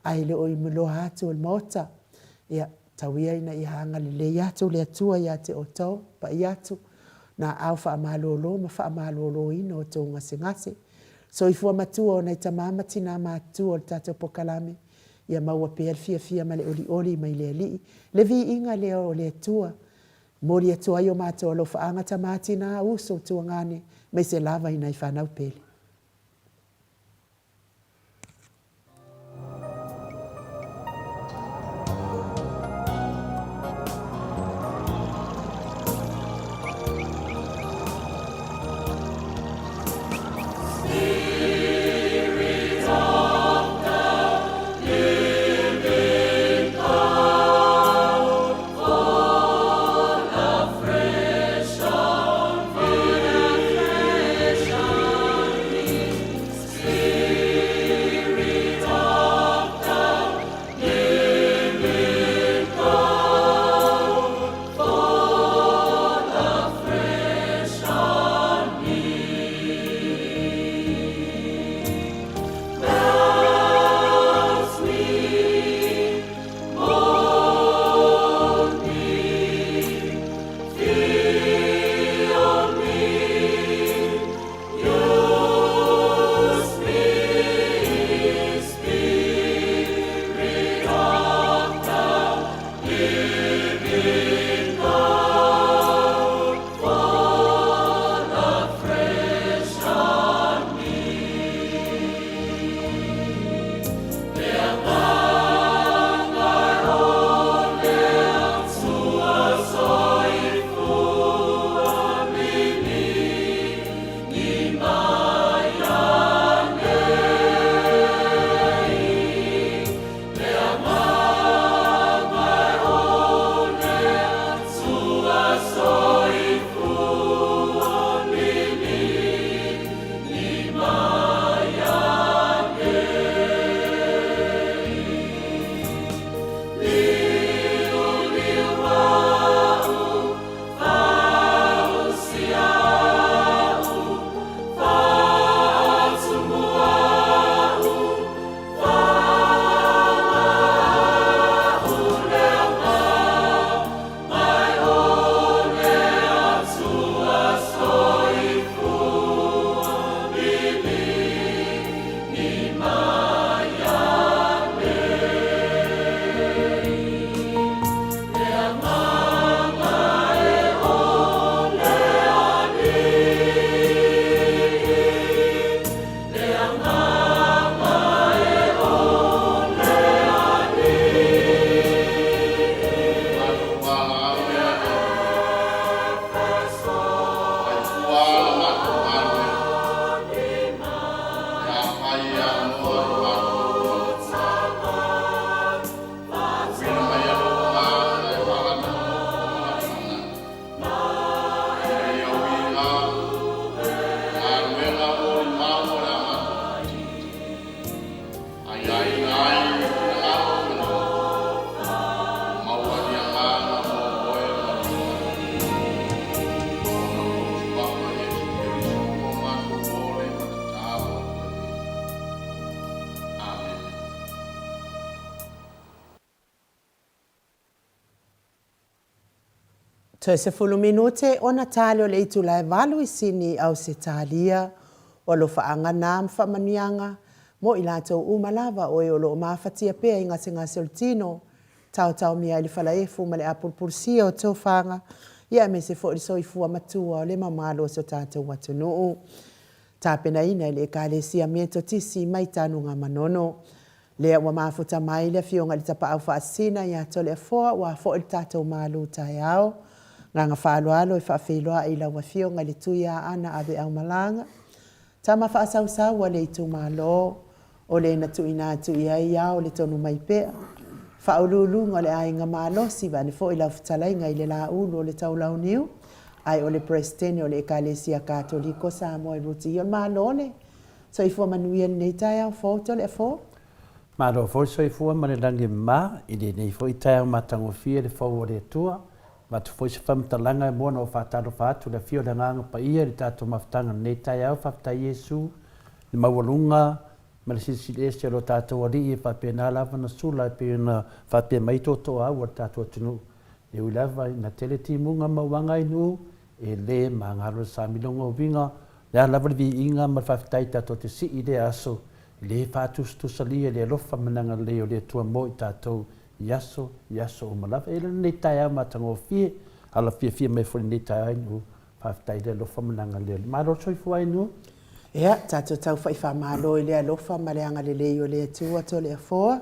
ai le o i muloa atu o mota ia tau iaina ia hanga le iatu le atua ia te o tau pa iatu na au whamalolo ma whamalolo ino o tau ngase so i fua matua o nei tamama tina matua o tato pokalame ia maua pēr fia ma le oli mai le li le vi inga le o le atua mori atua i o mātua lo whaanga tamati nā uso tua ngane me se lava i nei whanau pele. Toe se fulu minute ona tali o le itu lai valu I sini au se talia o lo faanga nam whamanianga mo I lato umalava o e o lo mafatia pea I ngase o tino tau mia ili falaefu ma le apulpulsia o tau whanga ia me se fo I so I fua matua o le mamalo so tātou watunuu. Tāpena ina le kālesia mieto tisi mai tānunga manono. Lea wa mafuta mai le fionga li tapa au whaasina ia tole foa wa fo il tātou malu tai au. Nganga whaaloalo I whaafeiloa I la wa fionga li tuia ana ave au malanga. Tama whaasau wa le itu malo o le na tuina tuia ia o le tonu mai pea. Whaolulunga le ainga malo si vane fo I la futalainga I le la ulu o le taulau niu. Ai o le presidente o le ekalesia katoliko Samoa I ruti o malole. So I fua manuia nei tai au foto le fo. Malo fo so I fua mane langi ma I le nei fo I tai au matango fia le fo o le tua. Matu fo I se whamtalanga e moana o whaataro whaatu le fio le nganga pa ia le tato maftanga nei tai au whaftai Yesu. Le mawalunga ma le sisi ese lo tato wali I whapena lava na sula I pena whapea maitoto au o tato atunu. E ulava I na tele timunga mawanga inu. E le mangalo sa milongo vinga le lava vi inga ma whaftai tato te si I le aso le fatus tu salia le lofa mananga le o le tua mo I tato yaso o malava e le nei tai au matango fie ala fie mai fo nei tai inu whaftai le lofa mananga le maro soi fuai nu Ea tato tau whaifa malo I le lofa ma le anga le o le tua to le foa.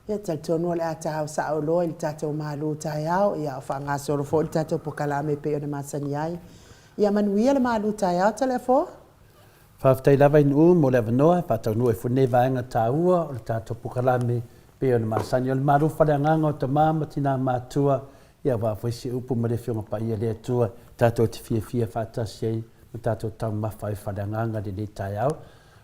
Ia talitono le atau sa o loa I tato malu tai au ia o whangaso lo fo I tato pokalame pe o na masani ai. Ia manuia le malu tai au tale fo? Whaftai lava inu mo le avanoa, whatau nua I fune vaenga tāua o le tato pokalame pe o na masani. O le maru whareanganga o ta mama tina mātua ia wafuisi upu ma le fionga pa ia le atua tato te fia whatasi ei o tato tau mawhai whareanganga le ne tai au.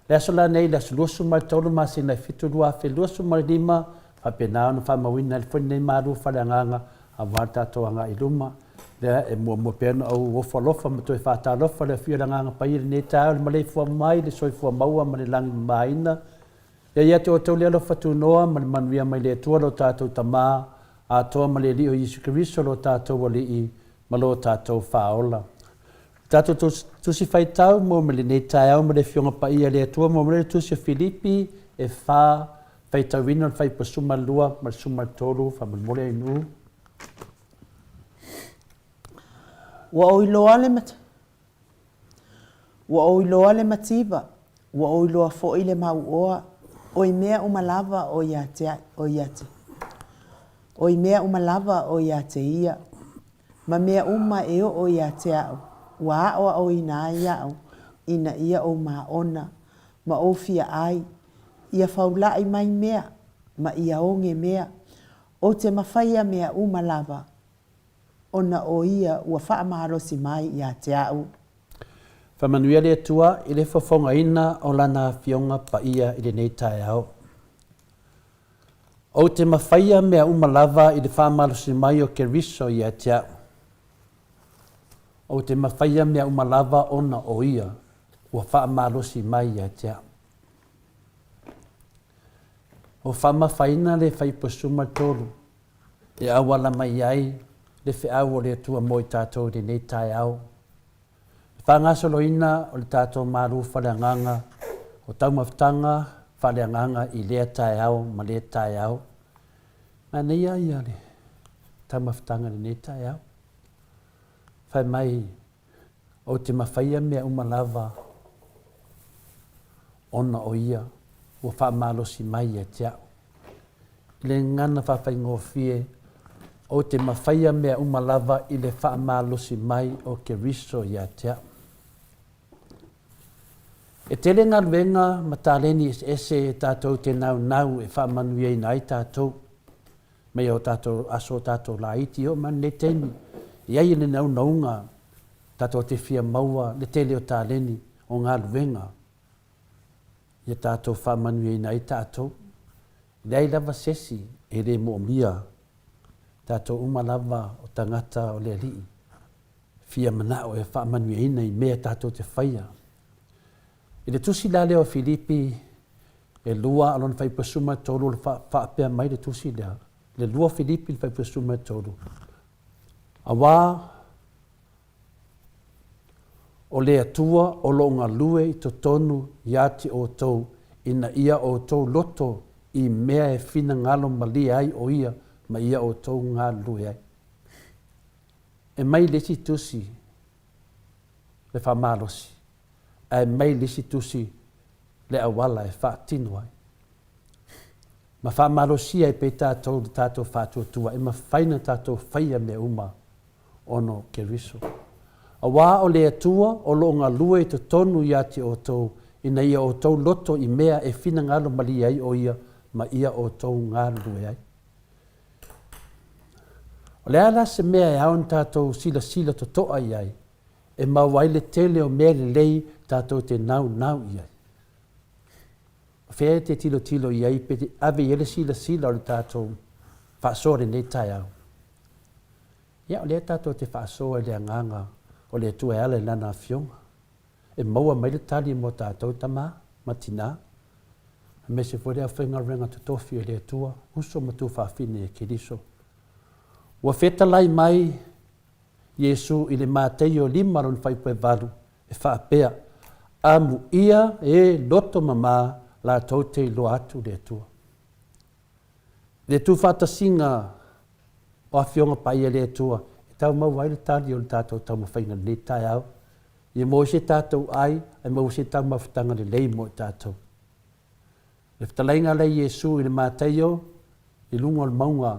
Le aso la nei le aso luasu mai tolu masi nai fitu lua fe luasu mai lima whapenao na whamawina le fune maru whareanganga a watato anga I luma. Le e mua pēno au wofalofa ma toi whatalofa le whioranganga pa iri ne tau le Maleifua mai le soifua maua ma le langi maina. Le ia te o tau le alofa tu noa ma le manuia mai le tua lo tātou tamā a toa ma le li o Yesu Kiriso lo tātou wali I ma lo tātou whaola. Tātou tusi whaitau mo ma le ne tau ma le whionga pa ia le tua mo ma le tusi o Filipi e wha whaitau wina le whaipa suma lua ma le suma tolu whamalmole inu. Wa o iloa le matiba, wa o iloa fo I le mauoa, o I mea umalava o iate. O I mea umalava o iate ia, ma mea uma e o iate au, wa o ina iau, ina ia o maona, ma o fia ai, ia faulai mai mea, ma ia onge mea, o te mawhaia mea umalava, ona o ia ua whaamarosi mai ia te au. Whamanuia le atua I le whawhonga ina o lana fionga pa ia I le nei tai au. O te mawhaia mea umalava I le whaamarosi mai o Keriso ia te au. O te mawhaia mea umalava ona o ia ua whaamarosi mai ia te au. O whamawhaina le whaipasuma tolu e awala mai ai le whiau o le atua mo I tātou le nei tai au. Whangasolo ina o le tātou maru whareanganga o taumawhtanga whareanganga I lea tai au ma lea tai au. Nga neia ia le taumawhtanga le nei tai au. Whai mai o te mawhaia mea umalava ona o ia ua whaamalosi mai ia te au. Le ngana whawhai ngofie o te mawhaia mea umalava I le whaamalosi mai o Keriso ia te au. E tele ngā ruenga ma tāleni ese e tātou te nau e whaamanuia I nai tātou. Mei o tātou aso tātou la iti o man le teni. Iai le nau naunga tātou te fia maua le tele o tāleni o ngā ruenga. Ia tātou whaamanuia I nai tātou. Lei lava sesi e re mo mia. Tātou umalava o tangata o le alii. Fia manao e whaamanuia I nei mea tātou te whaia. I le tusi la leo Filipi e lua alon whaipasuma tolu le whaapea mai le tusi lea. Le lua Filipi le whaipasuma tolu. A wā O le atua o lo ngā lue i to tonu i ati o tau ina ia o tau loto i mea e whina ngalo malia ai o ia ma ia o tau ngā lue ai. E mai lesi tusi le whamalosi. E mai lesi tusi le awala e whaatino ai. Ma whamalosi ai pe tātou whātua tua e ma whaina tātou whaia me uma ono ke riso. A wā o le atua o lo ngā lue i to tonu i ati o tau ina ia o tau loto i mea e whina ngalo malia ai o ia ma ia o tau ngā lue ai. O le ala se mea e aon tātou sila to toa i ai e mawaile tele o mea le lei tātou te nau i ai. Whea te tilo i ai pe te ave ele sila o le tātou whaasore nei tai au. Ia o le tātou te whaasore le anganga o le tua ala e lana fionga. E maua mai le tali mo tātou tama, matina. Me se fwere a whenga renga tutofi o le tua, uso matu whawhine e kiriso. Ua wheta lai mai, Yesu i le mātei o 5 ron whaipoe valu, e whaapea, amu ia e loto mama la tau te ilo atu le tua. Le tu whatasinga o a fionga pai e le tua, e tau mau ai le tali o le tātou tau mawhainga le tai au. I mo se tātou ai, e mo se tau mawhitanga le lei mo tātou. Le whtalainga lei Yesu i le māteio, i lunga o le maunga,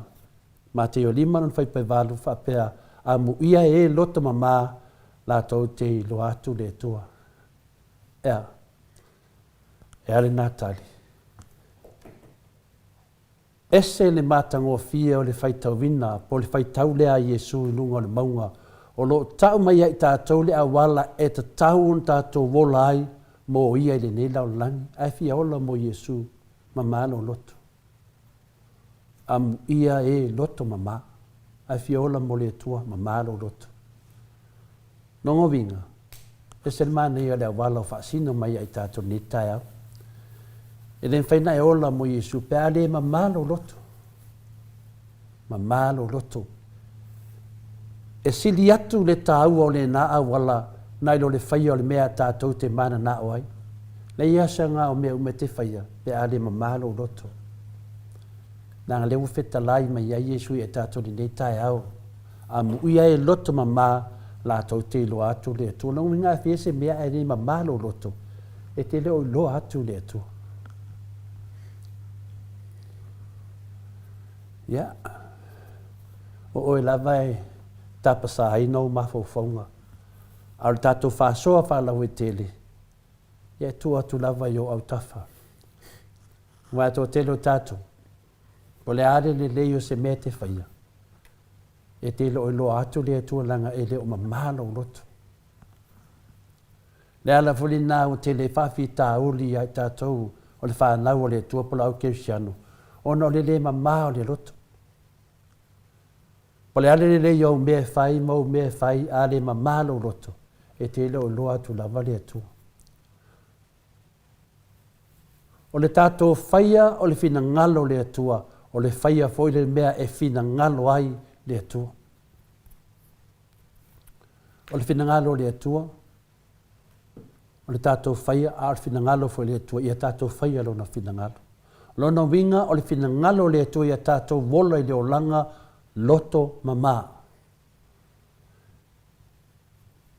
māteio 5 ron whaipoe valu whaapea, amu ia e loto mama la tau te ilo atu le tua. Ea, e ale nā tali. Ese le mātango fia o le whaitau vina, po le whaitau lea Yesu i lunga o le maunga, o lo tau mai ai tātou le awala e ta tau un tātou wola ai mo ia i le nela o langi, ai fia ola mo Yesu mamalo loto. Amu ia e loto mama, ai fia ola mo le tua mamalo loto. Nongo vinga, e se le mana ia le awala o whaasino mai ai tātou ni tai au. E le whaina e ola mo Yesu, pe ale mamalo loto. Mamalo loto. E sili atu le tāua o le nā awala, nai lo le whaia o le mea tātou te mana nā oai. Le iasa ngā o mea ume te whaia, pe ale mamalo loto. Nanga lewu wheta lai mai ia Yesu e tātou ni nei tai au. Amu ia e loto mama la tau te ilo atu le atua. Nau ngā whiese mea e ni mamalo loto, e te leo ilo atu le atua. Ia. O oe lawai tapasa hainau mawhauwhaunga. Ar tātou whāsoa whālau e tele. Ia tu atu lawai o au tafa. Ngā tō tele o tātou. Po le are le leo se mea te whaia. E te lo ilo atu le atua langa e leo mamalo loto. Le ala fuli nā o te le whawhi tā uli ai tātou o le whanau o le atua pola au kersiano. Ona o le mamao le loto. Po le ale le leo mea whai, mau mea whai, a le mamalo loto. E te leo ilo atu lava le atua. O le tātou whaia o le whina ngalo le atua. O le whaia foi le mea e whina ngalo ai le atua. O le whina ngalo le atua. O le tātou whaia a le whina ngalo foi le atua. Ia tātou whaia lo na whina ngalo. Lona winga o le whina ngalo le atua ia tātou wola i le olanga loto mama.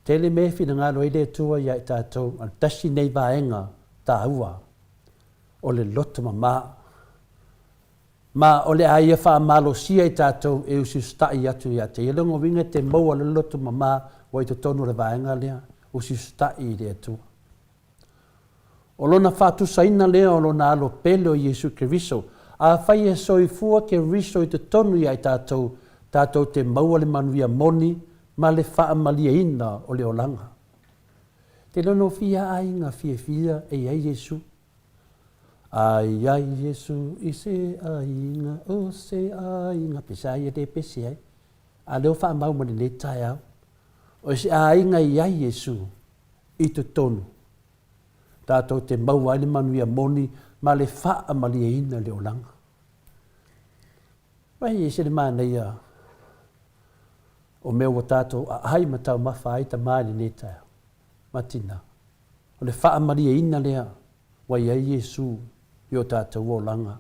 Tele me whina ngalo i le atua ia tātou al tasi nei vaenga tā ua. O le loto mama. Ma o le aia wha malo sia i tātou e usi stai atu i ate. Ia longo winga te maua le loto mama wa i to tonu le vaenga lea. Usi stai i le atu. O lona whātu saina lea o lona alo pele o Yesu Keriso. A whai e soifua ke riso i te tonu i ai tātou. Tātou te maua le manuia moni ma le wha malia ina o le olanga. Te lono fia ainga fia e ai Yesu. Ai Yesu i se ainga, o se ainga, pesa ia te pese ai. A leo wha mau mani le tai au. O se ainga i ai Yesu i te tonu. Tātou te mau ai le manuia moni ma le wha malia ina le olanga. Vai e se le mana ia o mea o tātou a hai matau mawha ai ta maani le tai au. matina. O le wha maria ina lea, wa iai Yesu, i o tātou o langa.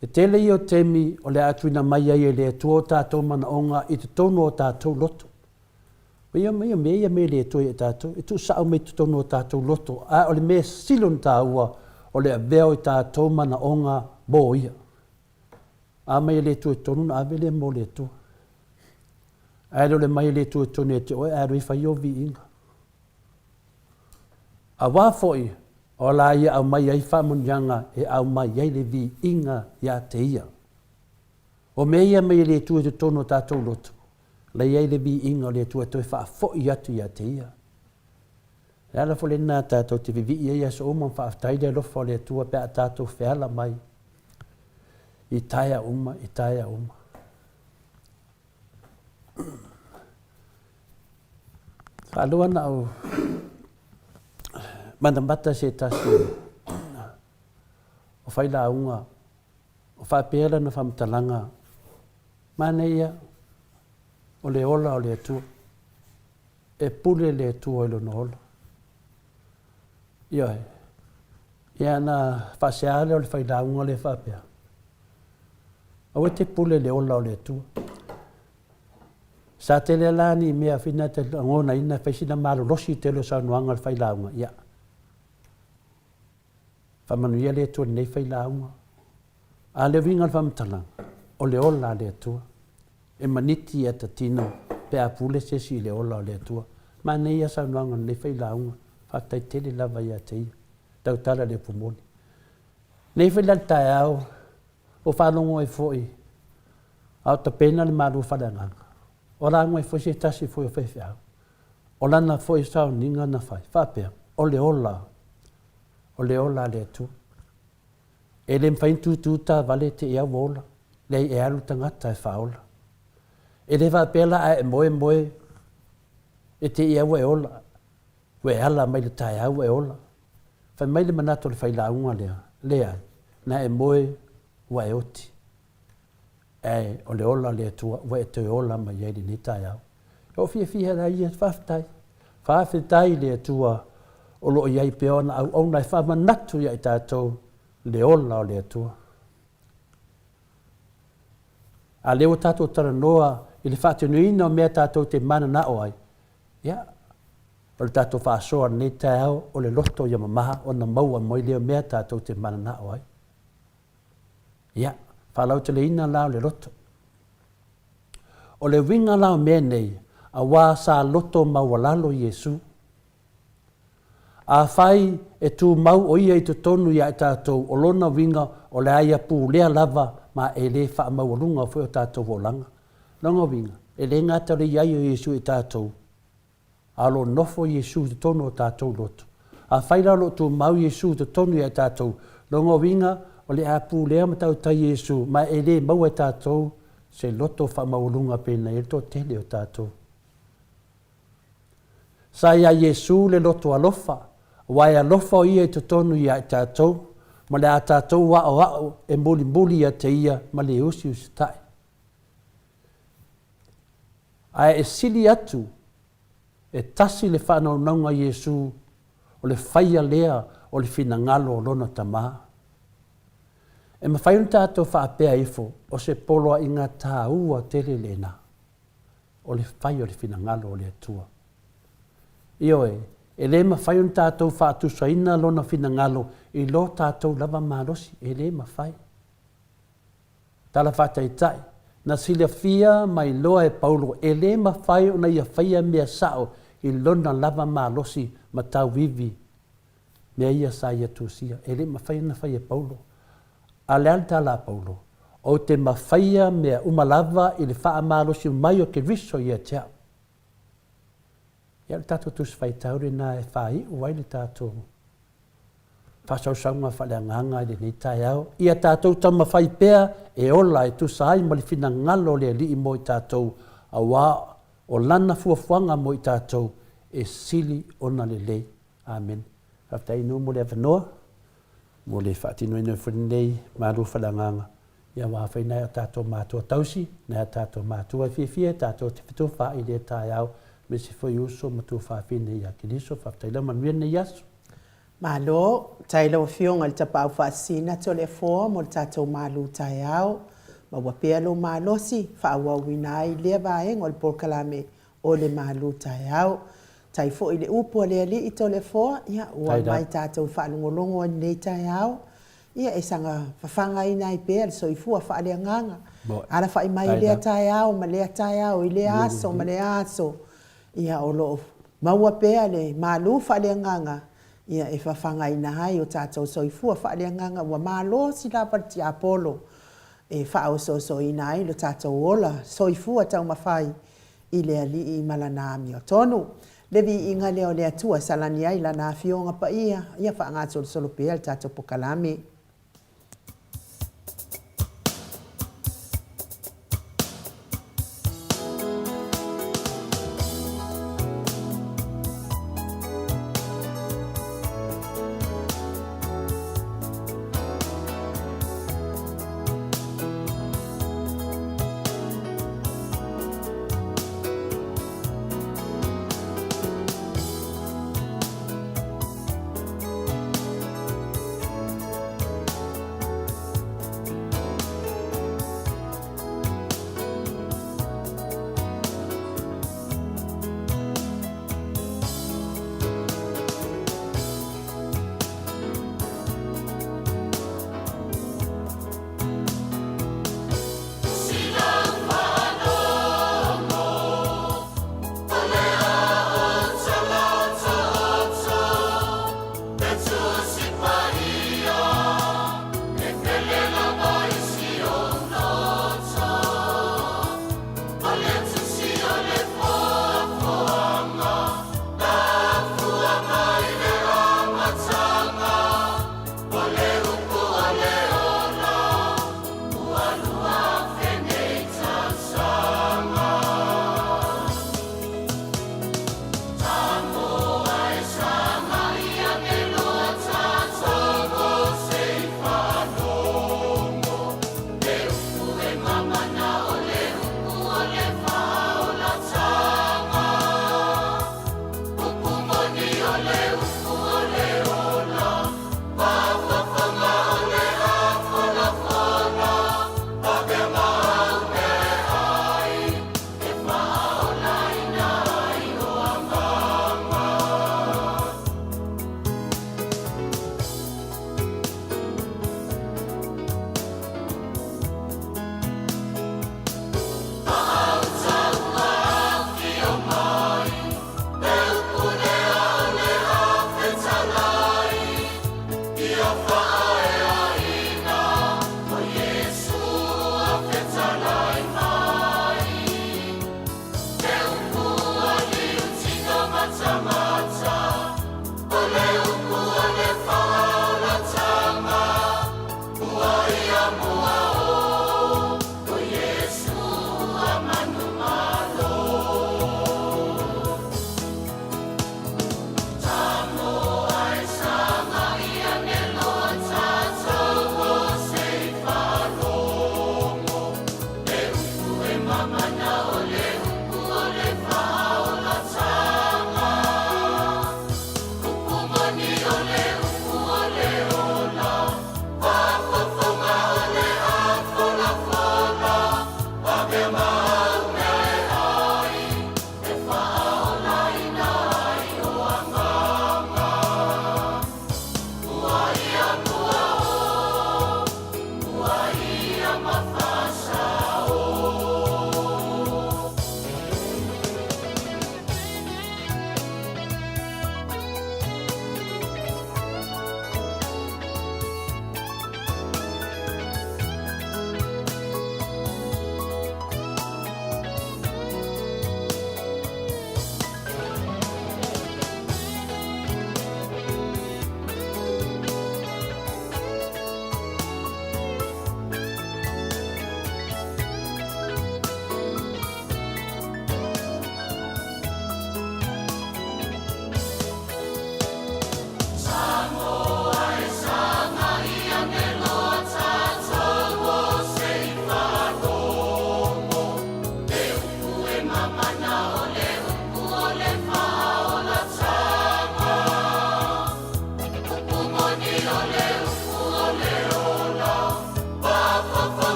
E tele i o temi, o le atuina mai ai e le atua o tātou mana onga, i te tono o tātou loto. Ia me le atua i tātou, i tu sao me te tono o tātou loto, a o le mea silon tāua, o le aveo i tātou mana onga bo ia. A mai le atua i tono na avele mo le atua. A le mai le atua i tono e te oe, a roi whai o vi inga. A wāfoi, o la ia au mai ai whamunjanga e au mai ai le vi inga ia te ia. O me ia mai le atua i te tono o tātou loto. La iai le bi inga le tua toi wha fo i atu ia te ia. E ala fo le nā tātou te vivi ia so oma wha aftaide alo fo le tua pe a tātou whiala mai. I taia uma, i taia uma. Whalua na au mandambata se tasi o whaila unga o whapera na whamtalanga mana ia o le ola o le atua, e pule le atua o ilo ola. Ioe, ia na whaseale o le whailaunga le whapea. Au e te pule le ola o le atua. Sa te le lani mea whina te ngona ina whaisina malo losi te lo sa nuanga le whailaunga, ia. Whamanuia le atua nei whailaunga. A le winga le whamtalanga, o le ola le atua. E maniti e ta tino pe a pule se si le ola o le atua. Ma nei asa nuanga nei whailaunga, whaktai tele lava ia te ia, tau tala le pumoni. Nei whailal tae au, o whanongo e fwoi, au ta pena le maru whananganga. O rango e fwoi se tasi fwoi o whewhi au. O lana fwoi sao ninga na whai, whapea, o le ola le atua. E le mwhaintu tūta vale te ea wola, le e alu tangata e whaola. E le whapela a e moe, e te ia ua e ola, ua e ala mai le tae au e ola. Whai mai le manato le whailaunga lea, na e moe ua e oti. E o le ola le atua, ua e te ola mai e ni tae au. O fia la ia whaftai, whawhetai le atua, o lo iai peona au ona e whamanatu ia i tātou le ola o le atua. A leo tātou tara noa, i le whātenuina o mea tātou te mana na o ai. Ia, o le tātou whāsoa nei tae au o le loto ia mamaha o na maua moi leo mea tātou te mana na o ai. Ia, whalau te le ina lao le loto. O le winga lao mea nei, a wā sa loto maualalo Iesu. A whai e tū mau o ia i te tonu ia i tātou o lona winga o le aia pū lea lava ma e le wha maualunga o whai o tātou o langa. Longa winga, e le ngata le iai o Iesu i tātou. A lo nofo Iesu te tonu o tātou loto. A whaila lo tū mau Iesu te tonu ia i tātou. Longa winga, o le a pū lea matau tai Iesu ma e le mau e tātou se loto wha maualunga pena e to tele o tātou. Sa ia Iesu le loto alofa. Wai alofa o ia i te tonu ia i tātou, ma le a tātou wao e mbuli ia te ia ma le usi tai. Ai e sili atu, e tasi le whanaunanga Iesu o le whaia lea o le finangalo o lona tamaa. E mawhaiun tātou whaapea ifo o se poloa i ngā tāua tele lena o le whaia o le finangalo o le atua. Ioe, e le mawhaiun tātou whaatusaina lona finangalo i lo tātou lava mārosi, e le mawhai. Tala whataitai, na sila fia mai loa e Paulo, e le mawhai o na ia whaia mea sao i lona lava mārosi ma tau vivi. Mea ia sa ia tūsia, e le mawhai na whaia Paulo. A le altala Paulo, o te mawhaia mea umalava i le wha mārosi mai o ke riso ia tea. Ia le tātou tus whai taure nā e whai uai le tātou. Whasausaunga whaleanganga i le nei tai au. Ia tātou tama whai pēa e ola e tusai ma le whina ngalo le li i mo i tātou. A wā o lana fuafuanga mo i tātou e sili ona le lei. Amen. Haftai inu mo le awanoa. Mo le whaatino inu whanei maru whaleanganga. Ia wā whai nai o tātou mātua tausi. Nai o tātou mātua fia tātou te whitu wha i le tai au. me se foi uso ma tu whawhine ia ki niso whaftaila manuia nei aso. Malo, tailo fionga le tapau whaasina to le foa mo le tatou malu tai au. Ma wapea lo malosi, whaawawina ai lea vaenga o le porkalame o le malu tai au. Tai fo i le upo le ali i to le foa, ia ua mai tatou whaalongolongo nei tai au. Ia e sanga whawhanga ina i pēr, so i fua whaale nganga. Ara wha i mai lea tai au, ma lea tai au, i lea aso, ma lea aso. Ia o lo maua pēr le malu whaale nganga. Ia e whawhanga ina hai o tātou soifua whaale nganga ua mālo si la parti apolo. E whao so ina ai lo tātou ola soifua tau mawhai i lea li i malanami o tonu. Levi inga leo lea tua salani ai la na fionga pa ia whaangato solo pēr tātou pokalami.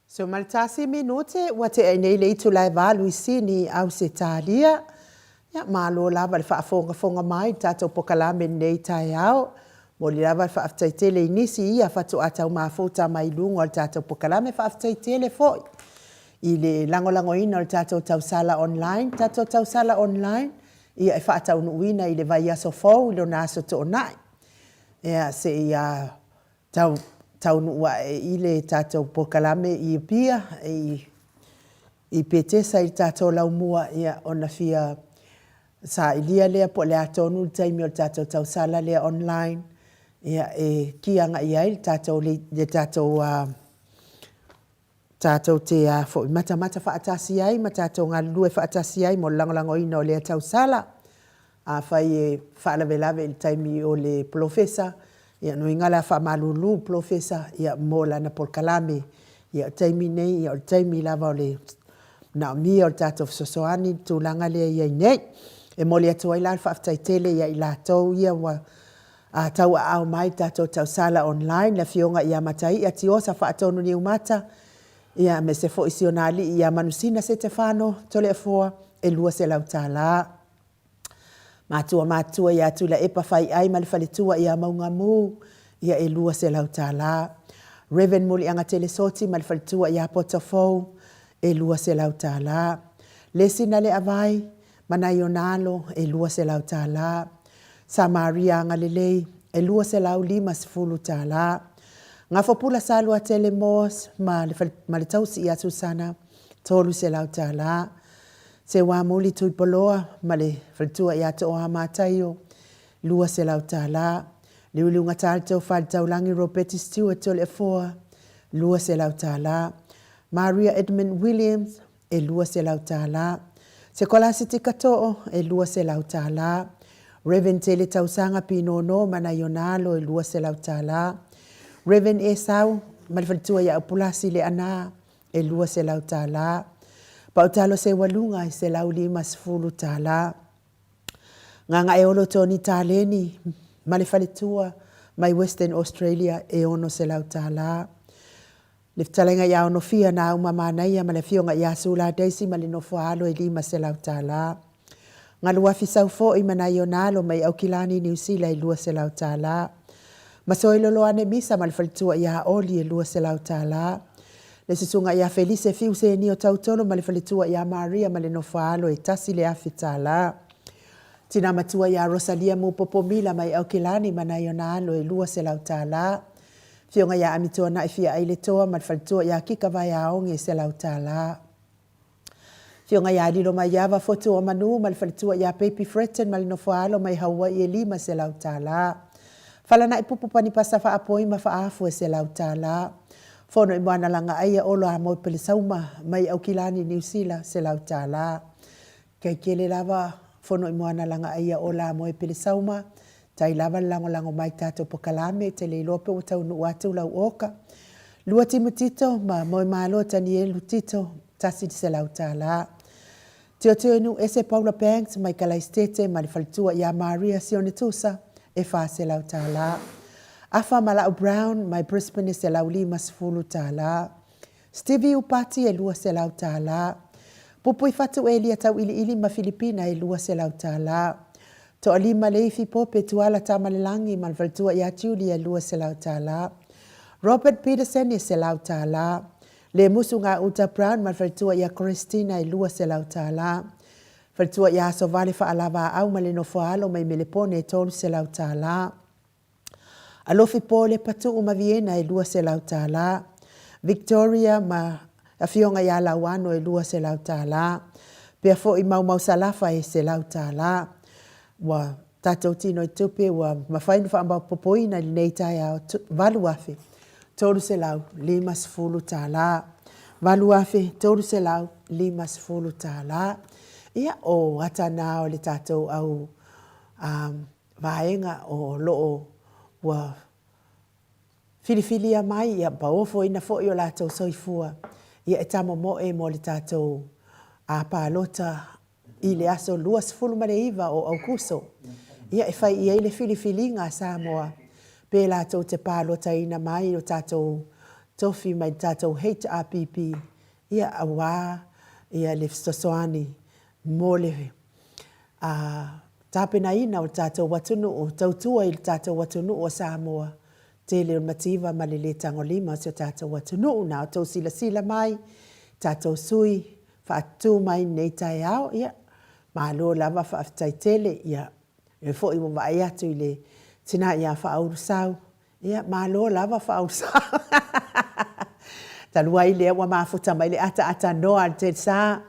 So maltasi minute wate ai nei le itu lai valu isini au se talia. Ya malo lava le whaafonga mai tato pokalame nei tai au. Mo li lava whaaftaitele inisi ia whatu atau mawhota mai lungo al tato pokalame whaaftaitele foi. I le lango ina al tato tausala online. Tato tausala online ia e whaatau nuina i le vai aso fau i lo naso to onai. Ia se ia tau nua i le tato pokalame i pia i petesa i tato laumua ia ona fia sa ilia lea po le atonu taimi o tato tausala lea online ia e kianga ia i tato le tato te fo mata whaatasi ai ma tato ngā lue whaatasi ai mo langolango ina o lea tausala a fai e whaalavelave i taimi o le profesa ia no ingala fa malulu profesa ia mola na polkalame ia taimi nei ia taimi lava le na mi o tato sosoani tu langa le ia nei e moli atu ai la fa taitele ia ila tau ia wa a tau au mai tato tau sala online la fionga ia matai ati osa fa atonu ni umata ia me se fo isionali ia manusina se tefano tole foa e lua se lautala matua ia tula e pafai ai malifaletua ia maungamu ia e lua se lautala. Reven muli anga telesoti malifaletua ia potafou e lua se lautala. Lesina le avai manayonalo e lua se lautala. Samaria anga lelei e lua se lau lima sifulu tala. Ngafopula salua telemos malitausi ia susana tolu se lautala. Se wa muli tui poloa male fritua ia to o mataio lua se lautala liulunga talto faltau langi Roberti Stewart tole foa lua se lautala Maria Edmund Williams e lua se lautala se kolasiti kato e lua se lautala Reverend Tele Tausanga Pinono manayonalo e lua se lautala Reverend Esau male fritua ia opulasi le ana e lua se lautala Pautalo se walunga i se lauli masfulu tala. Nganga e olo toni taleni, malefaletua, mai Western Australia e ono se lau tala. Liftalenga ia ono fia na umamana ia malefionga ia sula daisi malinofo alo e lima se lau tala. Ngalua fisau fo i manayonalo mai aukilani New Zealand i lua se lau tala. Masoilo loane misa malefaletua ia oli e lua se lau tala. Le susunga ia Felice fiuse ni o tautolo ma le faletua ia Maria ma le nofaalo e tasi le afitala. Tina matua ia Rosalia mu popomila mai au kilani mana ionalo e lua se lautala. Fionga ia amitoa na ifia aile toa ma le faletua ia kika vai aonge se lautala. Fionga ia lilo mai iava foto o manu ma le faletua ia Pepi Fretten ma le nofaalo mai Hawaii e lima se lautala. Fala na ipupu pani pasa fa apoi ma fa afu e se lautala. Fono i moana langa aia olo a moi pele sauma mai au kilani New Zealand se lautala. Kai kele lava fono i moana langa aia ola a moi pele sauma. Tai lava lango mai tato pokalame te le lope o tau nu atu lau oka. Lua timu tito ma moi malo tani elu tito tasi se lautala. Teo nu ese Paula Banks mai kalai stete ma li falitua ia Maria Sionetusa e fa se lautala. Afa Malao Brown, mai Brisbane se lau lima sifulu tala. Stevie Upati e lua se lau tala. Pupui fatu e lia tau ili ma Filipina e lua se lau tala. To alima leifi pope tuala tamalelangi malvaltua ia Julia e lua se lau tala. Robert Peterson e se lau tala. Le musunga Uta Brown malvaltua ia Christina e lua se lau tala. Faltua ia Sovale fa alava au maleno foalo mai melepone e tolu se lau tala. Alofi pole patu uma Viena e lua se lautala. Victoria ma afionga ia lauano e lua se lautala. Pea fo i mau salafa e se lautala. Wa tatou tino i tupe wa mawhainu wha ambao popoina li neitai au valuafe. Toru se lau lima sifulu tala. Valuafe toru se lau lima sifulu tala. Ia o hata nao le tatou au vaenga o loo ua filifilia mai ia paofo ina fo'i o lātou soifua ia e tamomo'e mo le tātou a pālota i le aso 25 o Aukuso ia e fai ia i le filifiliga a Samoa pe lātou te pālota ina mai o tātou tofi mai tātou HRPP ia awa ia le sosoani mo le tāpena ina o tātou watunu o tautua i tātou watunu o Samoa te leo mativa ma le tangolima o tātou watunu na o tau sila mai tātou sui whaatu mai nei tai au ia ma lo lava whaafitai tele ia e fo i mo vai atu i le tina ia whaauru sau ia ma lo lava whaauru sau talua i le wa mafuta mai le ata noa te sa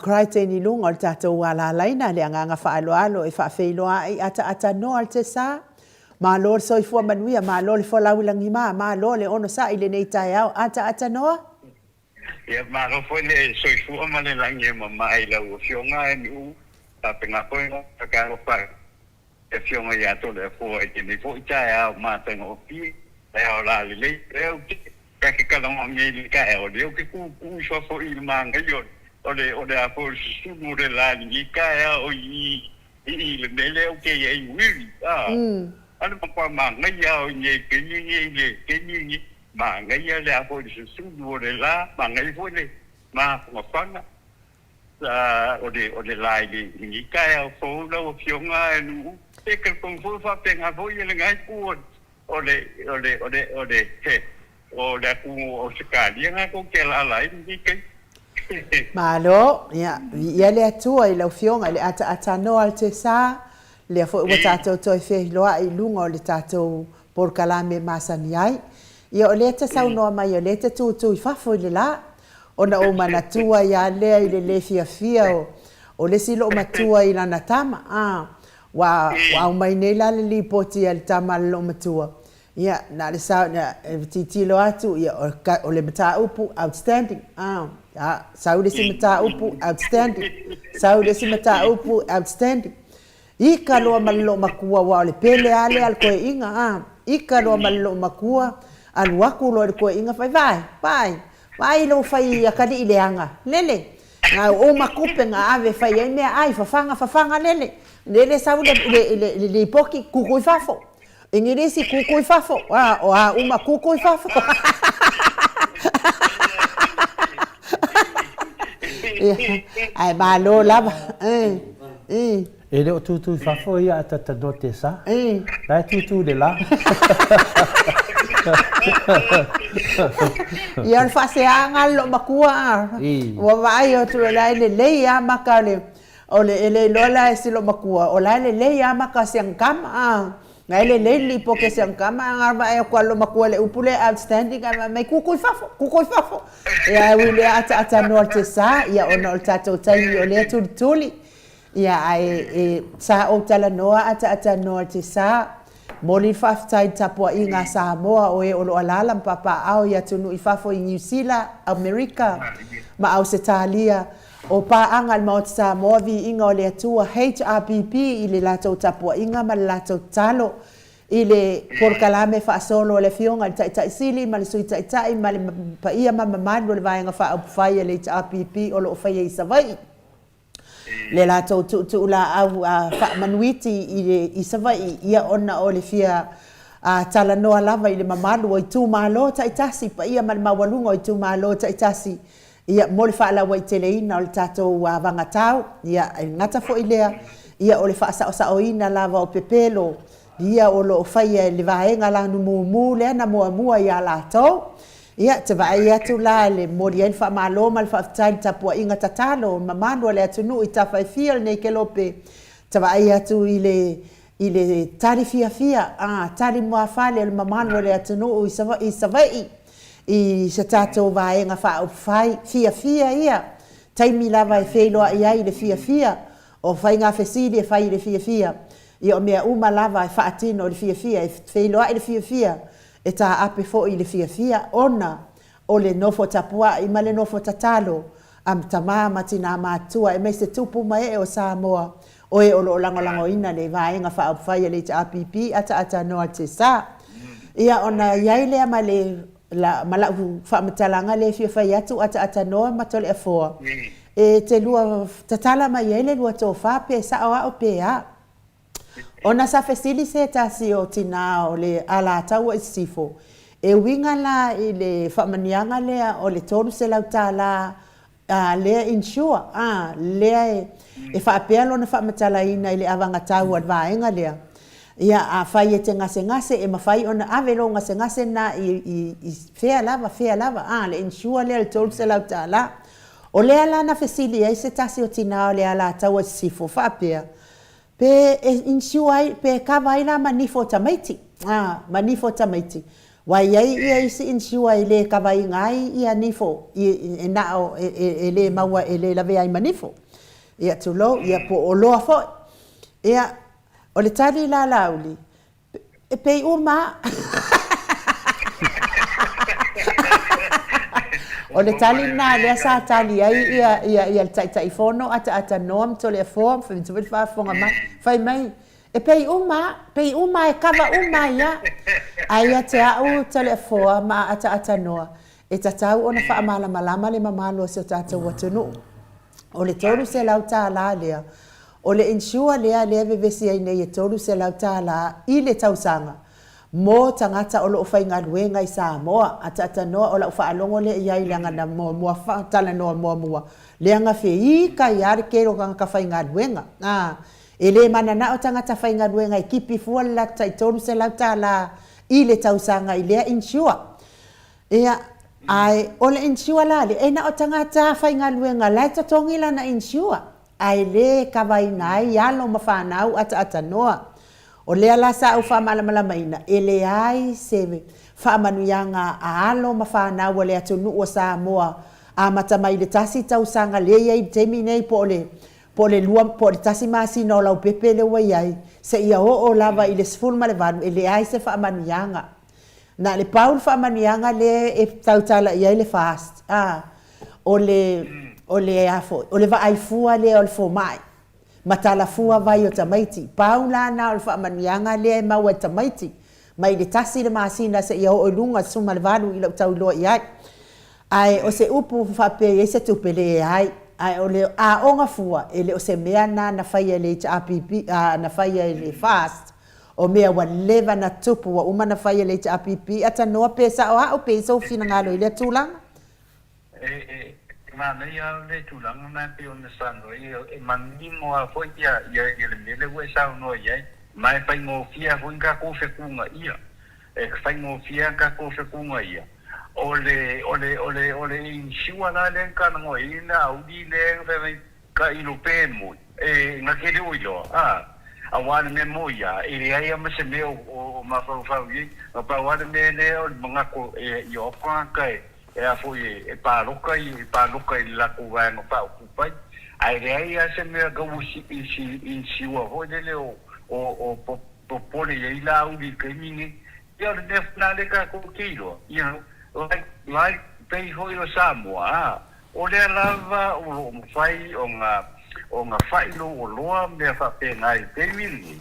cry te ni lunga o tātou wala laina le anganga whaaloalo e whaafeiloa i ata noa te sa ma lo soifua manuia ma lo le folaulangi ma lo le ono sa i le nei tai au ata noa ia maro foi le soifua ma le langi ma mai la u fionga e u ta penga foi no ka ro pa e fionga ia to le fo e ni fo tai au ma tenga o pi e o la le o ka ke ka no ngi li ka e o le ke ku so fo i manga yo o le a fo su mo de la ni ka e o i le o ke e wi ana pa ma ngai ya o ni ke ni ma ngai ya le a fo su mo de la ma ngai fo le ma pana o de la ni ka e o fo lo fionga nu e ke kung fu fa penga fo ye le ngai ku o de ke o le ku o sekali nga ko ke la lai ni ke malo ia le atua i lau fionga le ata no al te sa le fo o tātou toi fe loa i lunga o le tātou por kalame masani ai ia o le te sau noa mai o le te tu i fafo i le la ona o manatua ia lea i le fia o le silo matua i lana tama wa mai nei la le lipoti al tama lo matua ia na le sa na titilo atu ia o le mata upu outstanding sau le si mata upu outstanding sau le si mata upu outstanding ika loa malo makua wa le pele ale al koe inga ika loa malo makua al waku lo le koe inga vai lo fai akadi ileanga lele nga o makupe nga ave fai ai me ai fafanga lele sau le poki kukui fafo ingirisi kukui fafo uma kukui fafo ai malo lava e le o tutu i fafo ia ata no te sa lai tutu le la ia le faaseaga lo makua ua vaai o tu lai lelei a maka le o le lola e silo makua o lai lelei a maka seagakama ngai lelei lipo ke seagakama agavae o kua lo makua le upu le outstanding mai kukui fafo ia ui le ata no te sa ia ona o le tatou taimi o lea tulituli ia ai sa o tala noa ata noa te sa moli faftai tapua i ngā Samoa o e olo alala mpapa au ia tunu i fafo i New Zealand, Amerika ma Australia o paanga al maot Samoa vi inga o le atua HRPP i le latou tapua inga ma le latou talo i le porkalame faasolo o le fionga i tai sili ma le sui tai ma le paia ma mamadu le vaenga fa au fai le HRPP o lo fai i savai le latou tu la au fa manuiti i savai ia ona o le fia tala noa lava i le mamalu o i tu malo taitasi pa ia mal mawalunga o i tu malo taitasi ia mo le fa la wai teleina o le tatou vangatau ia ngata fo ilea ia o le fa sa oina lava o pepelo ia o lo fai le vaenga la nu mu le na mua ia latou ia te vai atu la le morian fa malo mal fa tai tapua inga tatalo mamano le atu nu i tafai fia nei ke lope te vai atu i le tari fia tari mua fale le mamano le atu nu i savai i se tatou vaenga fa au fai fia ia taimi lava e feiloa ia i le fia o fai ngā fesili e fai i le fia ia o mea uma lava e faatino o le fia e feiloa i le fia e tā ape fo i le fia ona o le nofo tapua i ma le nofo tatalo am tamā matina mātua e mai se tupu mai e o Samoa o e olo lango ina le vaenga fa fai le APP ata no te sa ia ona iai le ma le la mala fa matalanga le fai atu ata no matole afo e te lua tatala mai ele lua to fa pe sa o pe a ona sa fesili se tasi o tina o le ala tau e sifo e winga la i le fa manianga le o le tolu se lau tala le insure le e fa pe lo na fa matala ina ile avanga tau at vaenga le ia a fai e te ngase e mawhai ona avelo ngase na i fea lava le insure le tolu se lau tala o le ala na fesili ai se tasi o tina o le ala tau e sifo fa pea pe insure pe kava ila manifo tamaiti manifo tamaiti wai ai ia isi insure le kava ngai ia nifo e nao e le maua e le lave ai manifo ia tulo ia po o loa fo ia o le tali la lauli e pe uma o le tali na le sa tali ai ia tai fono ata nom to le form fa tu fa fonga mai fai mai e pe uma e kava uma ia ai te au to le fo ma ata no e tatau ona fa malama le mamalo se tata watunu o le tolu se lauta la lea o le insure le vevesi ai nei e tolu se lauta la i le tausanga mo tangata o lo fainga luenga i Samoa ata no o la fa alongo le ia ilanga na mo fa tala no mo le nga fe i ka yar ke ro ka fainga luenga ele manana o tangata fainga luenga i kipi fu la tai tolu se lauta la i le tausanga i le insure ia ai o le insure la le ena o tangata fainga luenga la ta tongila na insure ai le ka vai nai ya lo mafana ata noa o le ala sa u fa mala maina ele ai se fa manuanga a alo mafana o le atu nu o Samoa a mata mai le tasi tausanga le ia i temi nei po le luam po le tasi masi no la pepe le wai ai se ia o lava i le sful male vanu ele ai se fa manuanga na le paul fa manuanga le e tautala ia le fast o le afo o le va ai fua le o le fo mai matala fua vai o tamaiti paula na o fa manianga le ma o tamaiti mai le tasi le masina se ia o lunga suma le valu i lo tau lo ia ai o se upu fa pe se tu pele ai o le a onga fua ele o se mea na fai le APP na fai le fast o mea wa leva na tupu wa uma na fai le APP ata no pesa o pe so fina ngalo ile tulanga na ia le tulang na pe on san ro e mani mo a foi ia le mele we sa no ia mai pai mo fia foi ka ko fe kunga ia e fai mo fia ka ko fe kunga ia ole insua na le ka no ina au di le fe ka i lo pe mo e na ke le uilo awan me mo ia e ia ma se me o ma fa wi pa wa me le o mga ko yo pa kai e a foi e pa loka i la kuwa no pa okupai ai rei a se me ga usi si wa ho de le o pole i la u di kemini ia le na le ka ko kilo ia like pei ho i Samoa o le lava o fai o nga fai lo o loa me fa pe nai pe mini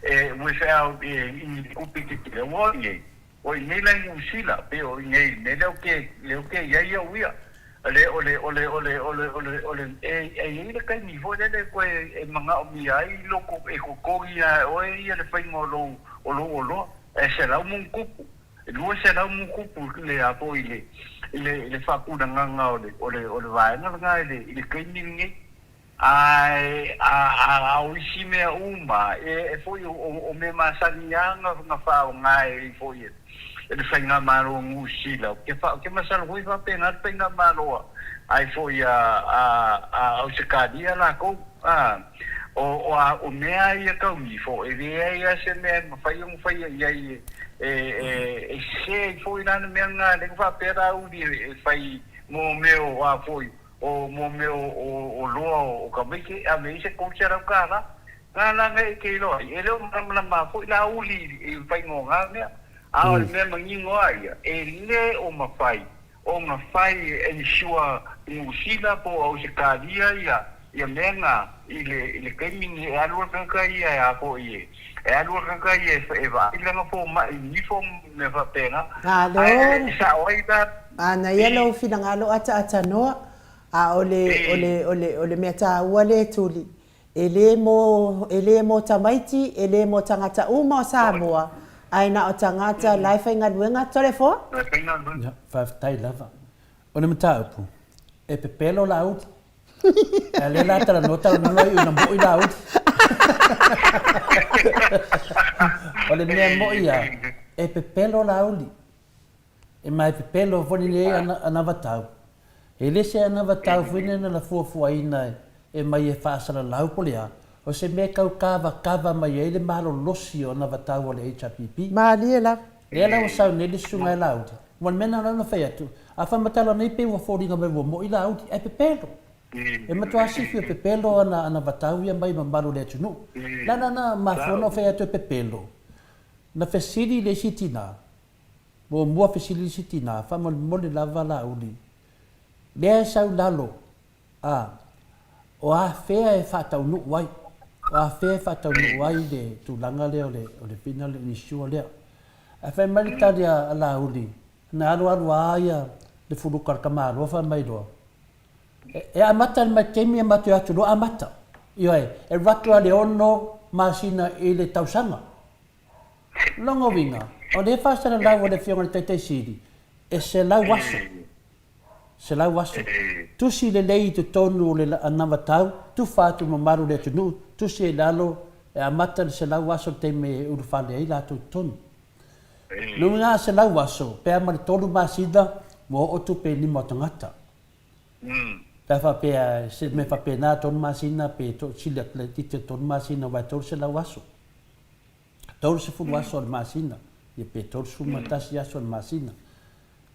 e without in kupiki le woni o nei la usila pe o nei le ke ya ya uia ole e le kai ni fo le ko e manga o mi ai loko e ko ia o ia le fai ngolo o e se la mun kupu lu se la mun kupu le apo le fa ku nganga ole vai nga le kai ni ai a ushime uma e foi o me masanianga nga fa ngai foi ele fai nga maro ngusila que masal hui fa pena pena maro ai foi a o sekadia la ko o me ai ka mi fo e ia se me fai ia se foi na me nga le fa pera u di fai mo meu a foi o mo meu o lo o kamiki a me se coachera kala na ngai ke lo ele o ma foi la uli e fai ngonga me a me mangingo ai ele o ma fai ensure usila po o se kadia ia ia menga ile kaimini e alua kankai e apo ie e alua kankai e va ilanga po ma uniform me va pena leo sa oida ana yellow finangalo ata no a ole meta wale tuli ele mo tamaiti ele mo tangata uma o Samoa aina o tangata life inga wenga telefo ya five tai lava ona mata upu e pepelo la out ele la tala nota no una mo ila out ole me mo ia e pepelo la uli e mai pepelo foni le ana vatau ele se ana vatau fini na la fu ina e mai e fasala lau polia o se me kau kava mai ele malo losi o na vatau o le HPP mali ela o sau ne le sunga la out wan mena na fa tu a fa matala nei pe wa fodi nga mo ila out e pepelo e matua sifi e pepelo ana vatau ia mai mamaro le tunu na ma fono fa tu pepelo na fesili le sitina mo mua fesili sitina fa mo le lava la uli le sau lalo o a fea e whatau nu wai. O a fea e whatau nu wai le tūlanga leo le pina le nisua leo. A whai maritari a la uli. Na aru aia le furukar kamaro wha mai roa. E amata le mai kemi e matu atu roa amata. Ioe, e ratu a le ono masina e le tausanga. Longo winga. O le whasara lau o le fionga le teitei siri. E se lau waso. Se lau waso. Tusi le lei te tonu le anava tau, tu fatu mamaru le tunu, tusi e lalo e amata le se lau waso te me urufale ei la tu tonu. Lunga se lau waso, pe amari tonu masida, mo otu pe ni motangata. Pe fa pe se me fa pe na tonu masina pe to sile le tite tonu masina wa tonu se lau waso. Tonu se fu waso al masina, e pe tonu su matasi aso al masina.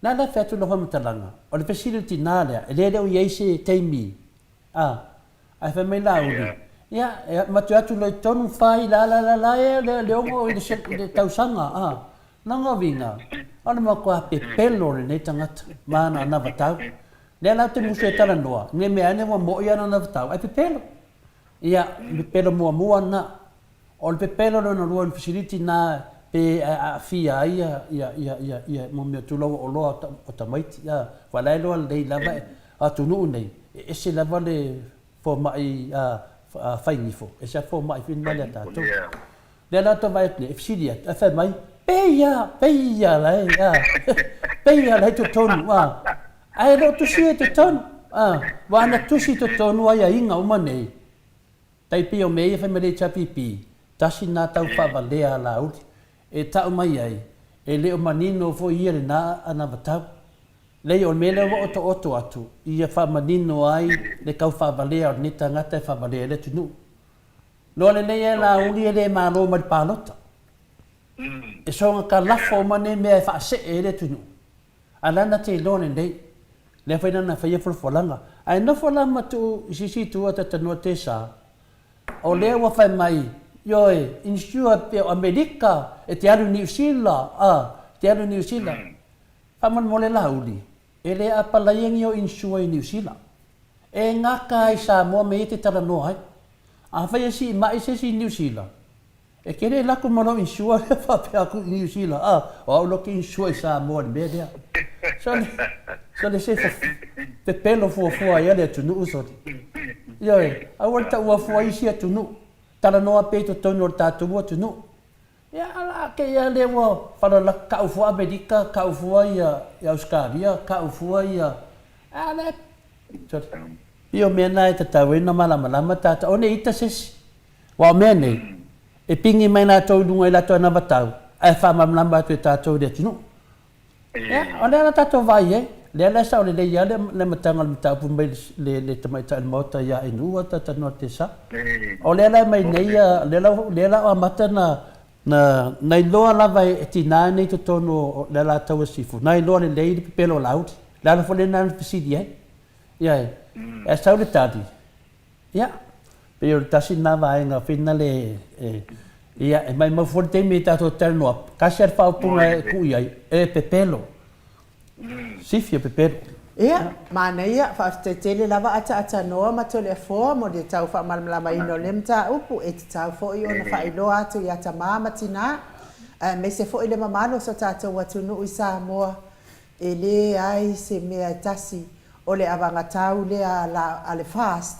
Nada fetu no vamos talanga. O le facility nada. Ele o yeise teimi. Ai fa mai laudi. Ya, ma tu atu le tonu fai la le ongo le tausanga. Nanga vinga. Ona ma ko pe pelo le tangata. Mana na vatau. Le la te musu tala noa. Ne me ane mo ia na vatau. Ai pe pelo. Ya, pe pelo mo na. O le pe pelo no no facility na pe a fia ia mo me tu lo o lo o tamaiti ia wala lo le lava a tu nu nei e se lava le fo mai a faini fo e se fo mai fin male ta to le la to vai le fsidia a fa mai peia la tu tonu wa ai lo tu si tu tonu wa na tu si tu tonu ai inga o manei tai pio me fa me le chapipi tasi na tau fa valea la uti e tau mai ai, e leo manino fo ia le na ana vatau. Leo mele o oto atu, ia wha manino ai, le kau wha valea o nita ngata e wha valea le tunu. Lo le nei e la uli e le malo ma di palota. E songa ka lafo mane mea e wha se e le tunu. Alana te lone nei, le whaina na whaia fulfolanga. Ai no folama tu sisi tu ata tanua te sa, o leo wa whai mai, Yoe, insure pe Amerika e te aru New Zealand, te aru New Zealand. Paman mole lauli, ele apalayengi o insure New Zealand. E ngaka i Samoa me te tala noa ai. A whaia si mai se si New Zealand. E kere laku mano insure e whape aku New Zealand. O au loki insure i Samoa ni mea dea. So le se te pelo fua ia le tunu usori. Yoe, awalta ua fua isi a tunu. Tala noa pe to tono tatu mo tunu. Ya ala ke ya lewo para la ka ufu Amerika, ka ufu ia Australia, ka ufu ia ala. Io mena te tawe na malama tata one ita ses. Wa mene. E pingi mai na to dunga ila to na batau. Ai fa malama te tatu de tunu. Ya, ona na tatu vai le sa le ya le matanga mata pu le tamai ta mota ya inu ta no te sa o le mai nei le la mata na loa la vai tina nei to tono le la tau sifu nai loa le pelo laut la fo le na fisidi ya e sa le tadi ya pero tasi na vai nga finale ya mai mo forte me ta to terno ka ser fa pu ku ia e pepelo Sifia pepero. Ia, mana ia, whaaftetele lava ata noa matole foa mo le tau whaamalama ino le mta upu e te tau fo i ona whailoa atu i ata mama tina. Me se fo i le mamalo so tātou atu nu i Samoa e le ai se mea tasi o le avanga tau le a le fast.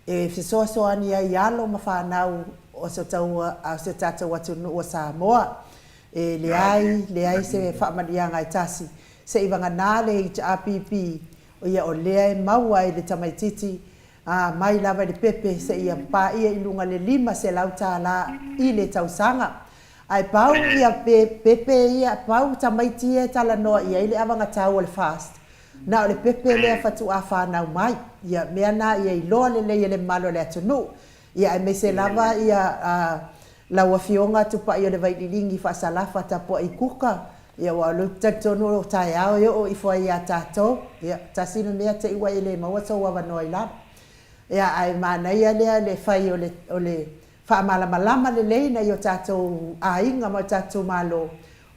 E fisoa so ani ai alo ma whanau o so tātou atu nu o Samoa. E le ai se whaamanianga i tasi. Se iwanga nāle i te APP o ia o lea e maua i le tamaititi mai lava le pepe se ia pā ia i lunga le 5 se lau tāla i le tausanga. Ai pau ia pepe ia pau tamaiti e tala noa ia i le awanga tau o le fast. Na o le pepe lea fatu a whanau mai. Ia mea na ia i loa le leia le malo le atunu. Ia e me se lava ia laua fionga tupa ia le vaililingi whaasalafa tapo i kuka. Ia wa lu tatonu o tai ao yo o ifo ia tato ia tasino mea te iwa ile maua so wa no ila ia ai mana ia le fai o le fa malama le na yo tato ainga ma tato malo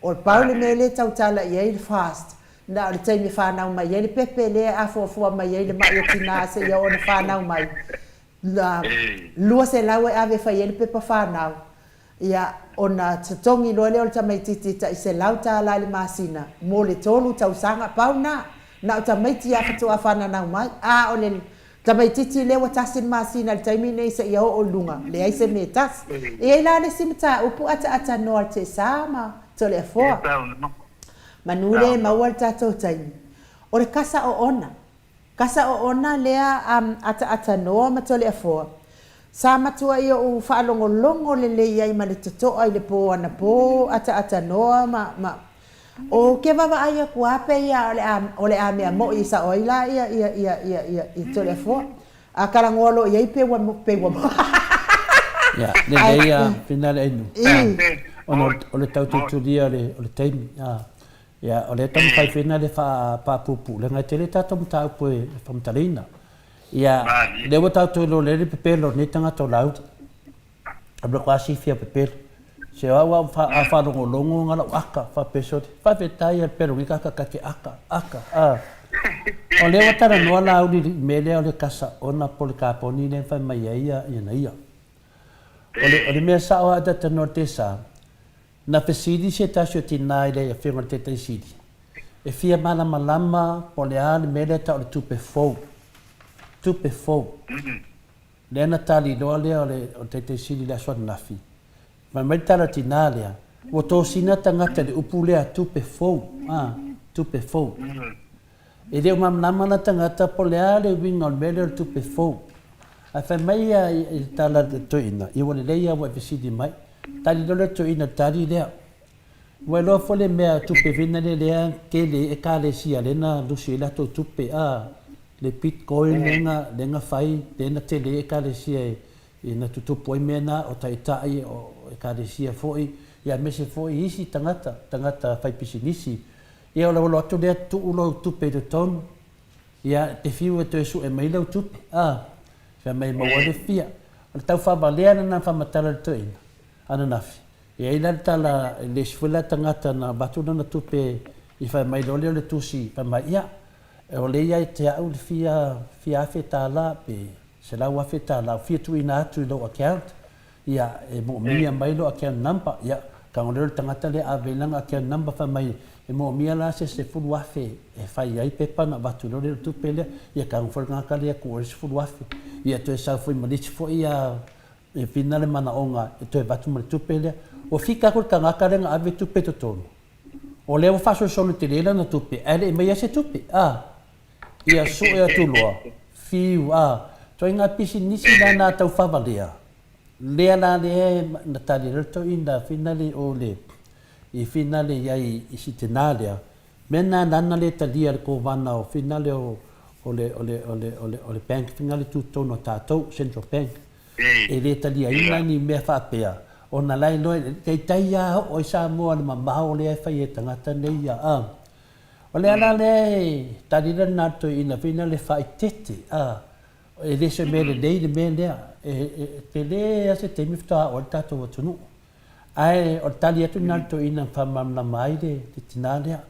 o paule mele tau tala ia il fast na le taimi fa na mai ele pepe le afo mai ele mai o tina se ia o fa na mai la lua se lawe ave fai ele pepe fa na ia ona tatongi loele o le tamaititi ta i se lauta ala le masina mo le tolu tausanga pauna na o tamaiti a fatu a whananau mai a o le tamaititi le wa tasi masina le taimi nei se ia o lunga le ai se me tas e ai la le simta upu ata noa te sama to le foa manule maua le tatou taimi o le kasa o ona lea ata noa ma to le foa sa matua ia o whaalongolongo le lei ai ma le totoa i le po ana po ata noa ma o ke wawa ai a kuape ia o le amea mo i sa oila ia tole fo a karangolo ia i pewa mo ya le lei a finale enu o le taututuria o le taimi ya o le tamu fai finale fa pupu le ngai tele tato mta upo e whamtalina ia le wa tau lo le pepelo ni tanga to lau abra quasi fia pepelo se wa fa longo ngala aka fa peso fa vetai al pero ka ke aka o le wa tara no la udi mele o le casa ona policaponi ne fa mai ia o le mesa o ata no tesa na pesidi se tasio tinai le fengo te sidi e fia malama poleal mele ta o tupe fo le na tali lo le o te sili la so nafi ma mai tala tinalea o to sina tangata le upule a tupe fo e le mam na tangata poleale winga mele tupe fo a fa mai i tala to ina i wole le ia wa visidi mai tali lo to ina tali le wa lo fo le mea tupe vina le ke le e ka le sia le na lusi la to tupe le bitcoin lenga fai lenga tele ka le sia e na tutupo i mena o taitai o ka le sia foi ia mese foi isi tangata fai pisinisi ia o lo atu le tu ulo tupe de ton ia te fiu e te su e mai lo tupe fa mai mo le fia o tau fa balena na fa matala to ina ana nafi ia ila tala le sfula tangata na batuna na tupe i fa mai lo le tusi fa mai ia o le ia te au le fia fetala pe se la wa fetala fia tu ina tu lo account ia e mo mia mai lo account number ia ka o le tangata le avelanga account number fa mai e mo mia la se fu wafe e fai ai pepa na batu lo le tu pele ia ka fo nga ka le ko se fu wafe ia to sa fu mo lich fo ia e finale mana onga e to batu mo tu pele o fika ko ka nga ka le ave tu peto tono o le fa so te le na tu pe ele mai se tu pe ia so e tuloa fiu to inga pisi nisi la na tau favalea le na le na tali roto inda finale o le i finale ia i sitenalia mena nana le talia ko vana o finale o le bank finale tu tono tato central bank e le talia ina ni me fa pea ona lai no te taia o Samoa ma mau le fai e tangata nei ia o le ala le talira nato ina fina le fai tete e le se mele dei le mele te le ase te mifta o tato watunu ai o tali atu nato ina fa mamna mai de tinalea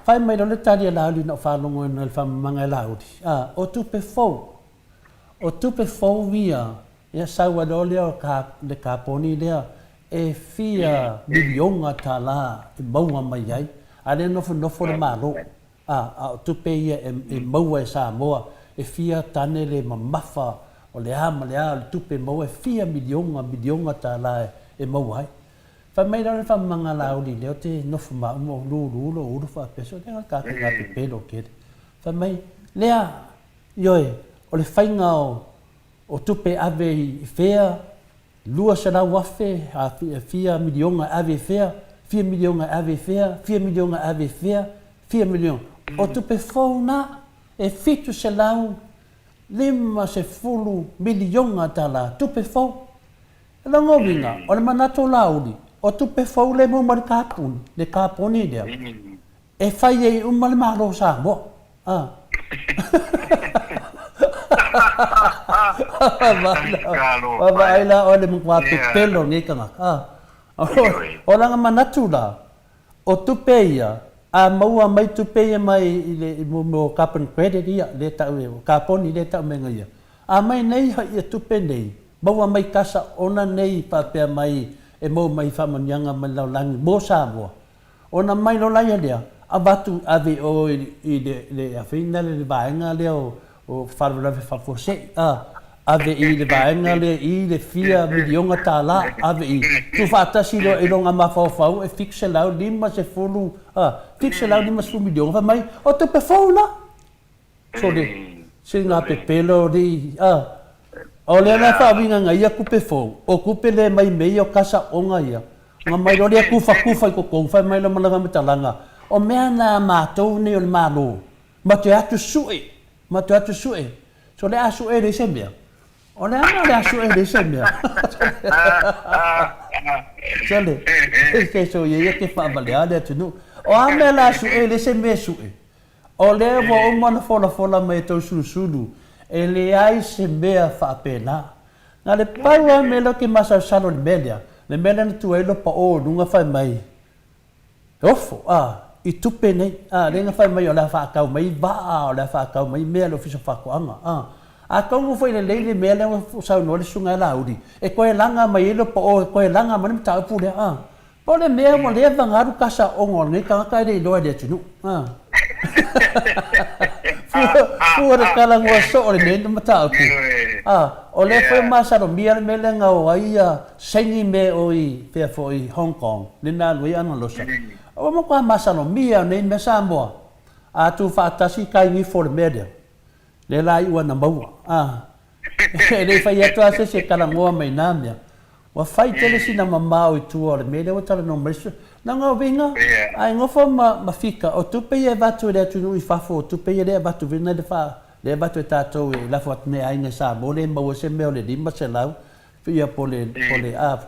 Fai mai no le tali la li no fa longo no fa manga la udi. O tupe fo. O tupe fo via. Ia saua dole o ka le kaponi lea e fia milionga ta la e maua mai ai. Ale nofo le malo. O tupe ia e maua e Samoa e fia tane le mamafa o le ama le tupe maua e fia milionga ta la e maua ai. Fa mai la fa manga la uli leo te nofo ma mo lu fa peso te ka pe pelo ke. Fa mai lea yoe o le fainga o tupe ave i fea, lua se la wafe, a fia milionga ave fea, 4 milionga ave fea, 4 milionga ave fea, 4 milionga. O tupe fauna e fitu se lau, 50 milionga tala, tupe fau. E la ngovinga, o le manato lauli, o tupe fau le mo mari kapuni, le kapuni dea. E fai e umale malo Samoa. Vai la ole mo kwa pelo ni kanga. O langa manatu la. O tupeia a maua mai tupeia mai le mo carbon credit ia le ta carbon le ta menga ia. A mai nei ha ia tupe nei. Maua mai kasa ona nei pa pe mai e mo mai fa manyanga mai la langi mo Samoa. Ona mai lo la ia dia. A batu ave o i le afina le vaenga le o farvela fa forse ave i le vaenga le i le 4 milionga tala ave i tu fata si lo ilonga ma fa e fixe la lima se fulu fixe la lima su milionga fa mai o te pe fauna so de singa pe pelo di o le na fa vinga nga ia ku pe fo o ku pe le mai mei o kasa onga ia nga mai lo le ku fa ko ko fa mai lo malanga metalanga o mea na mātou ni o le malo. Ma te atu sue. So le a sue le se mea. O le ana le a sue le se mea. Sele. Ke so ye ke whaabalea le atunu. O a mea la sue le se mea sue. O le wa o mana fola mai tau sulu. E le ai se mea whaapena. Nga le paua me lo ke masa salo le melea. Le melea na tuelo pa o nunga whai mai. Ofo, I tupe nei, renga whai mai o la whakau mai vaa, o la whakau mai mea lo fisa whakoanga. A kau mo whai le leile mea leo sau no le sunga la uri. E koe langa mai ilo po o, koe langa mani mta upu le, po le mea mo lea vangaru kasa ongo, nei kanga re loa le tunu. Fua re kala ngua so o le nei mta upu. O le whai masaro mia le mele nga o aia sengi me o i fea fo i Hong Kong, nina lui ana losa. O mo kwa masano mia nei me Samoa. A tu fatasi kai ni for media. Le lai ua na maua. Le fai atu ase se kalangoa mai namia. Wa fai tele sina mamao i tua le media o tala no mresu. Na ngau vinga. Ai ngofo ma fika. O tupe ye batu le atu nui fafo. O tupe ye le batu vina le fa. Le batu e tatou e lafo atne ainga Samoa. Le maua se meo le lima se lau. Fia po le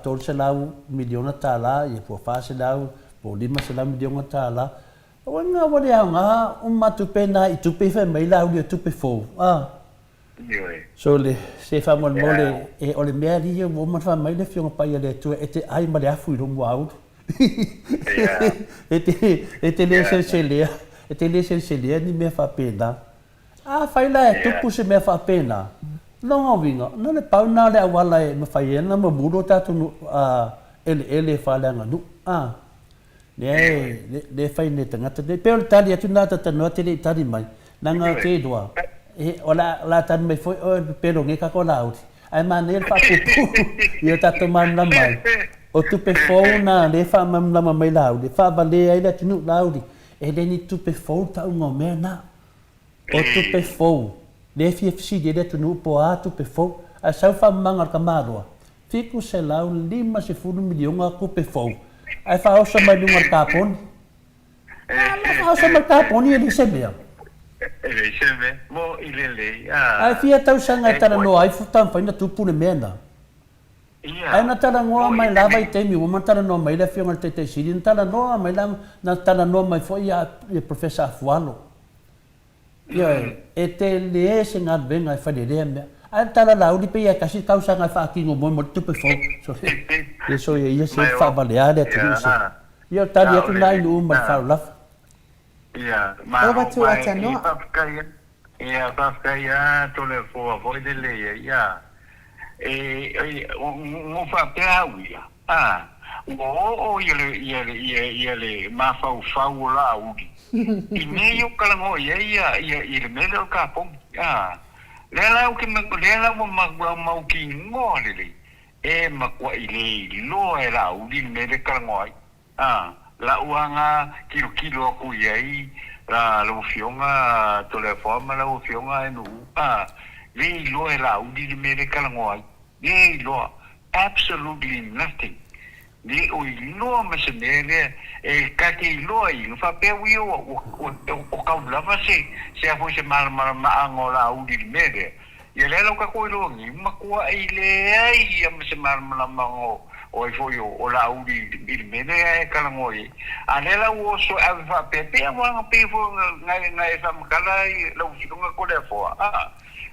tol se lau miliona tala. Ye po fa se lau. Po 5 se la milionga tala. O nga wale anga uma tupe na i tupe fe mai la uli tupe fo. So le se fa mo mole e o le mea lia mo ma fa mai le fionga pai le tu e te ai ma le afu i romo au. E te le se lea. E te le se lea ni me fa pena. Fai la e tupu se me fa pena. No vinga, no le pau na le awala e ma fai ena ma muro tatu ele fa le anga nu. Le fai ne tangata de pero tali atu na tata no te tali mai nanga te doa e ola tan me foi pero nge ka ko laut ai manel fa pupu ia tatu man na mai o tu pe fona le fa mam na mai laut fa vale ai la tinu laut e le ni tu pe fo ta un me na o tu pe fo le FFC de tunu po a tu pe fo a sa fa manga kamaro fiku se lau 5 milionga ku pe fo ai fa o sa mai nunga kapon. Fa o sa mai kapon ia dise mea. Dise me, mo ilele. Ai fia tau sanga tara no ai futam fa ina tupu ne mena. Ai na tara ngoa mai lava i temi, o tara no mai le fionga te siri, tara no mai la na tara no mai fo ia professor Fualo. Ia e te le senga venga fa de mea. Ai tara la udi pe ia kasi kau sanga fa kingo mo tupe fo. So so ia se fa baleada tu se ia tali atu nai no ma fa laf Ia, Ova tu ata noa. Ia, tole fo foi de le ia. Ngo fa pea ia. O ele ma fa la udi. I me yo kalango ia le mele o ka pom. Lela o ke lela mo ki ngo le. E ma kwa ile lo era udi mele kalango ai. La uanga kilo ku ia la lo fionga tole forma la fionga no le lo era udi mele kalango ai. Le lo absolutely nothing. Ni o ilo ma se mele ka ke ilo i fa pe wi o ka lava se a foi se mal ma angola u di mele ye le lo ka ko ilo ni ma ko ile ai ma se mal ma o foi o la u di mele ka la ngoi a le la o so a fa pe wa pe fo ngai fa ma kala lo si ko le fo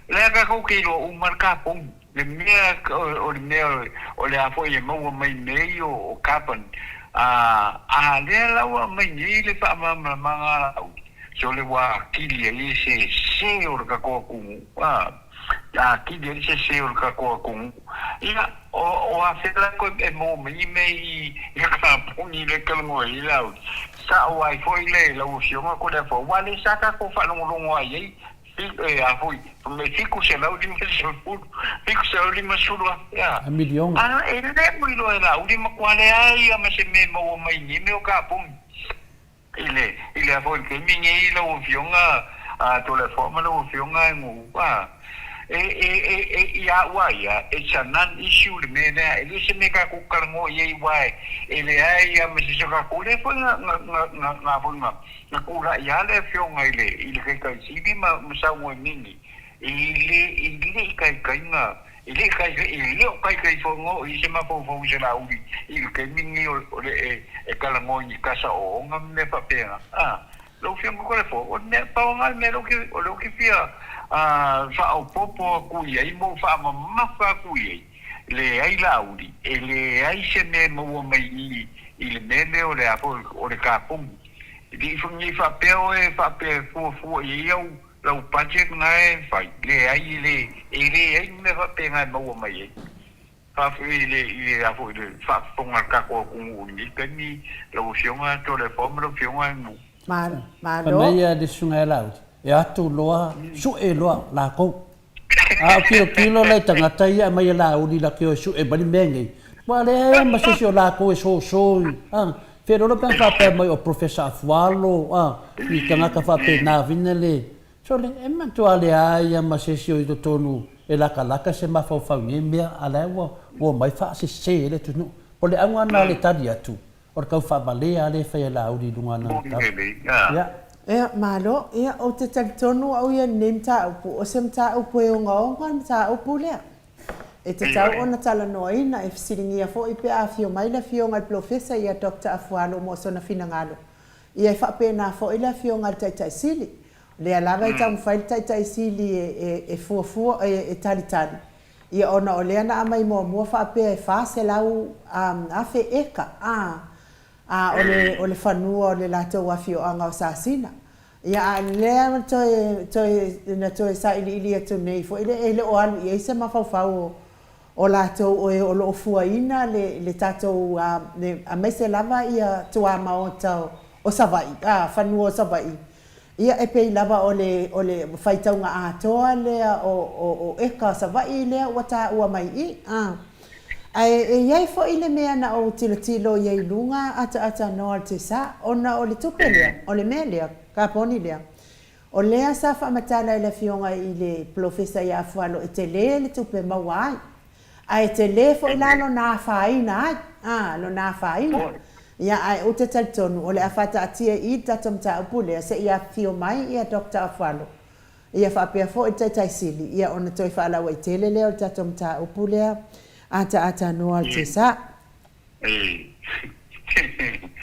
le ka ko ke ilo u marka pom le mea o le a foi mo mai nei o kapan le la wa mai nei le pa ma so le wa kili e se o ka ko ku kili se o ka ko ku ina o a se la ko e mo mai mai ka poni le ka mo i la sa o ai foi le la o sio ko le fo wa le sa ka ko fa lo ai foi me fico se la ultima fico se la ultima solo a milion e le mo lo la ultima quale ai ma se me mo mai ni me o capo ile foi che mi ngi lo fionga to le forma lo fionga ngo ya waya it's a non issue le me ele se me ka ku kalmo ye wai ele ai ya me se ka ku le foi na forma na ku la ya le fionga ile ka si di ma sa mo mini ile kai fongo i se ma fo se la uri il ke mingi o le kala mo ni kasa o ngam me pa pena lo fio ko le fo o ne pa ngal me lo ki fia fa o popo ku i mo fa ma fa ku i le ai la uri le ai se me mo mai il meme o le apo o le kapum di fungi fa pe fo i la budget ngai fai le ai me va penga mo mai fa le a fo de fa fonga ka ko ni tani lo fiona to le forma lo fiona mu ma lo ya de sunga la e atu loa su e loa la ko kilo le tanga tai mai la uli la ke su e bani mengi ma le ma se la ko so pero lo pensa pe mai o professor afualo ni tanga ka fa pe na vinele sole e mantu ale ai ma se si o to tonu e la kalaka se ma fa ni mea ala wo mai fa se le tu no o le anga na le tadi atu o ka fa bale ale fa la udi lunga na ya malo ya o te tonu au ya nemta o semta o po o ngon ta o pule e te tau ona tala noina e fisiringia fo i pe a fio mai la fio ngai professor ya Dr. Afualo mo sona finangalo ia fa pe na fo ila fio ngai tai sili le alava i tau mwhail tai sili e fuafua e tali. Ia ona o lea na amai mua whaapea e whaase lau afe eka. O le whanua o le latou awhio anga o sasina. Ia lea na toe sa ili atu nei fo ele o alu i eise mawhauwhau o latou o lo fua ina le tatou a meise lava ia tua mao tau o savai. Whanua o savai. Ia e pei lava o le whaitaunga atoa lea o eka savai lea wata ua mai i. E iai fo i le mea na o tilo iai lunga ata noa te sa, ona o le tupe lea, o le mea lea, ka poni lea. O lea sa whaamatala i le fionga i le professor ia Afualo e te le tupe maua ai. A e te le fo i la lo nā whaina ai, lo nā whaina. Ia ai o te talitonu o le awhata atia i tatom ta upule se ia fio mai ia Dr. Afualo. Ia whapea fo i tai sili, ia ona toi whaalawa i tele leo tatom ta upule ata noa te sa.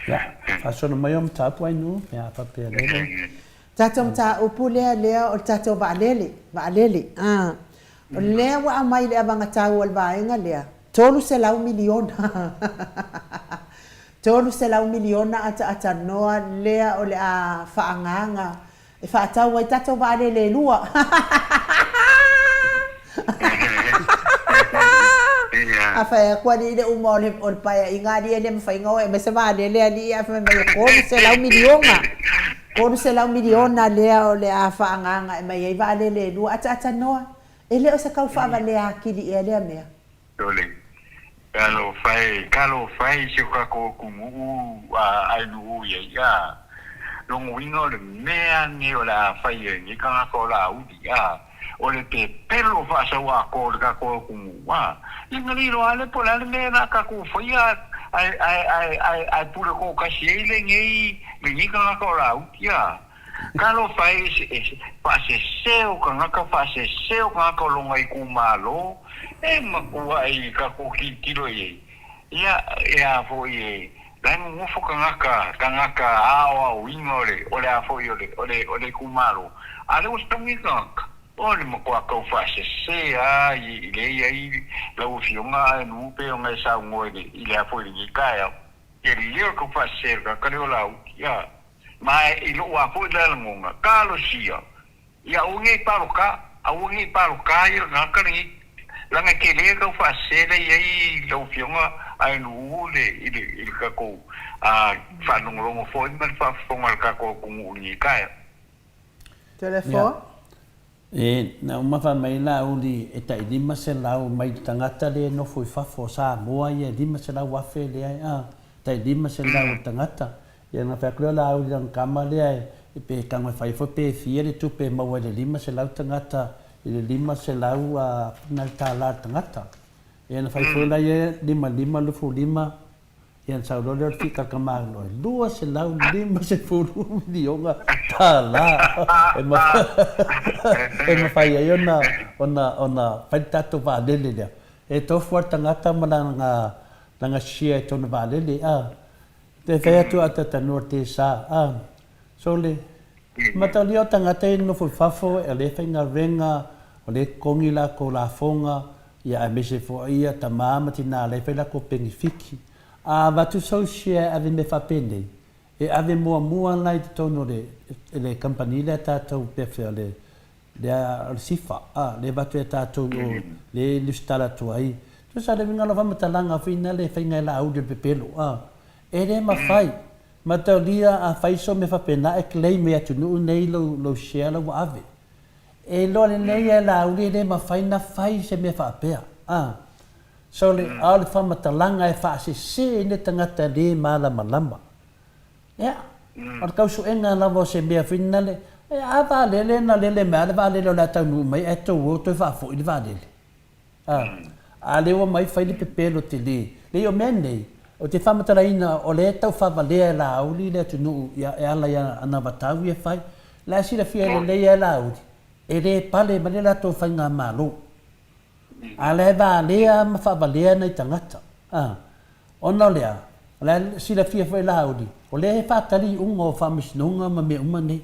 Ia, whasona mai om tapu ai nu, ia whapea lele. Tatom ta upule leo o tato vaalele. O lea wa amai lea vangatau al vaenga lea. Tolu se lau miliona. tolu se lau miliona ata noa lea o le a whaanganga. E whaatau ai tato vale le lua. A whae kua ni le uma o le paia i ngāri e le mawhainga e me se vale lea li a whae mai konu se lau miliona. Konu se lau miliona lea o le a whaanganga e mai ei vale le lua ata noa. E leo se kau whaava lea kili e lea mea. Tole. Kalau fai se kako kumu ai nu ya. Long wingo le mea ni o la fai ni ka ko la u dia. O le te pelo fa sa wa ko le ka ko kumu wa. Ingali lo ale po la le na ka ku fai ai pure ko ka shele ni ka ko la u dia. Kalau fai fa se seo ka ko lo ngai ku malo. Makua ai ka ko kilo ye ya fo ye dan mo fo kangaka awa wingole ole a fo ye ole kumalo ale o stongi ka ole makua ka fa se ai le la o fionga no pe o ngai sa ngoi ile a fo ni ka ya le ko fa se ka le ola ya mai ilo wa fo le ngonga ka lo sia ya o ngai paruka ya ka ni langa ke le ka fa se le ye lo fionga ai no le ka ko fa no lo fo man fa fonga ka ko ku ni ka telefon na uma fa mai la uli e tai di masela o mai tangata le no foi fa fo sa moa ye di masela wa fe le ai tai di masela o tangata ye na fa klo la uli dan kamale ai pe kanga fa fo pe fiere tu pe ma wa le lima se la tangata le lima se la wa na ta la tangata ye na fa fo la ye lima lu fu lima ye sa lo le fi ka kama lo dua se la lima se fu di onga ta la e ma fa ye ona fa ta to va le le e to fu tangata ma nga shia to na va le te fea tu ata norte sa sole matalio tangata no fu fafo e le fainga venga o le kongi la ko la fonga ia a mese fo ia tamama tina le fela ko pengifiki va tu socia ave me fa pende e ave mua lai to no le compagnie la ta to pe le sifa le va tu ta to le stala to ai tu sa le vinga la fama talanga fina le fainga la audio pe pelo ele ma fai matalia a fai so me fa pena e claim me atu no nei lo share lo ave e lo le nei la uri le ma fai na fai se me fa pea so le al fa matalanga e fa se ne tangata le mala malamba ya ar kau su enga la vo se me fina le e ava le na le me ava le lo la ta nu mai e to fa fo il va le ale o mai fai le pepelo te le o menei o te whamataraina o le tau whawalea la auli le tunu e ala ia ana watau e whai la sira fia le leia la auli e le pale ma le la tō whainga malo a le wa lea ma whawalea nei tangata ona lea la sira fia whai la auli o le whakari unga o whamisinunga ma me umane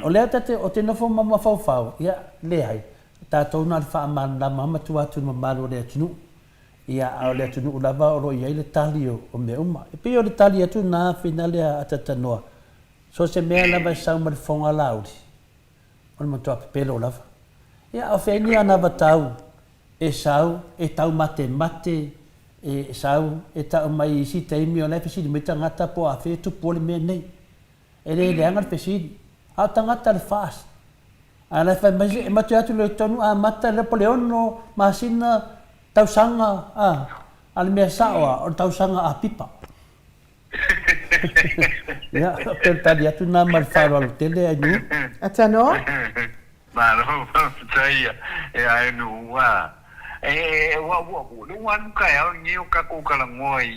o lea tate o te nofo ma whau ia le hai tātou nā whaamana la mamatua atu ma malo le tunu ia au le tunu ulava o ro ia le tali o me uma e pe o le tali atu na finale atata noa so se mea lava sa ma fonga laudi o le matua pelo lava ia o fe ni ana batau e sau e tau mate e sau e tau mai si taimi o le fesi di meta ngata po a fe tu pole me nei e le angar fesi a tangata le fast ala fa mai matua atu le tonu a mata le poleono masina tausanga al mea sawa o tausanga a pipa ya per tadi atu na mal faro al tele anu atano malo sai e ai no wa no ka ya ni o ka ko kala ngoi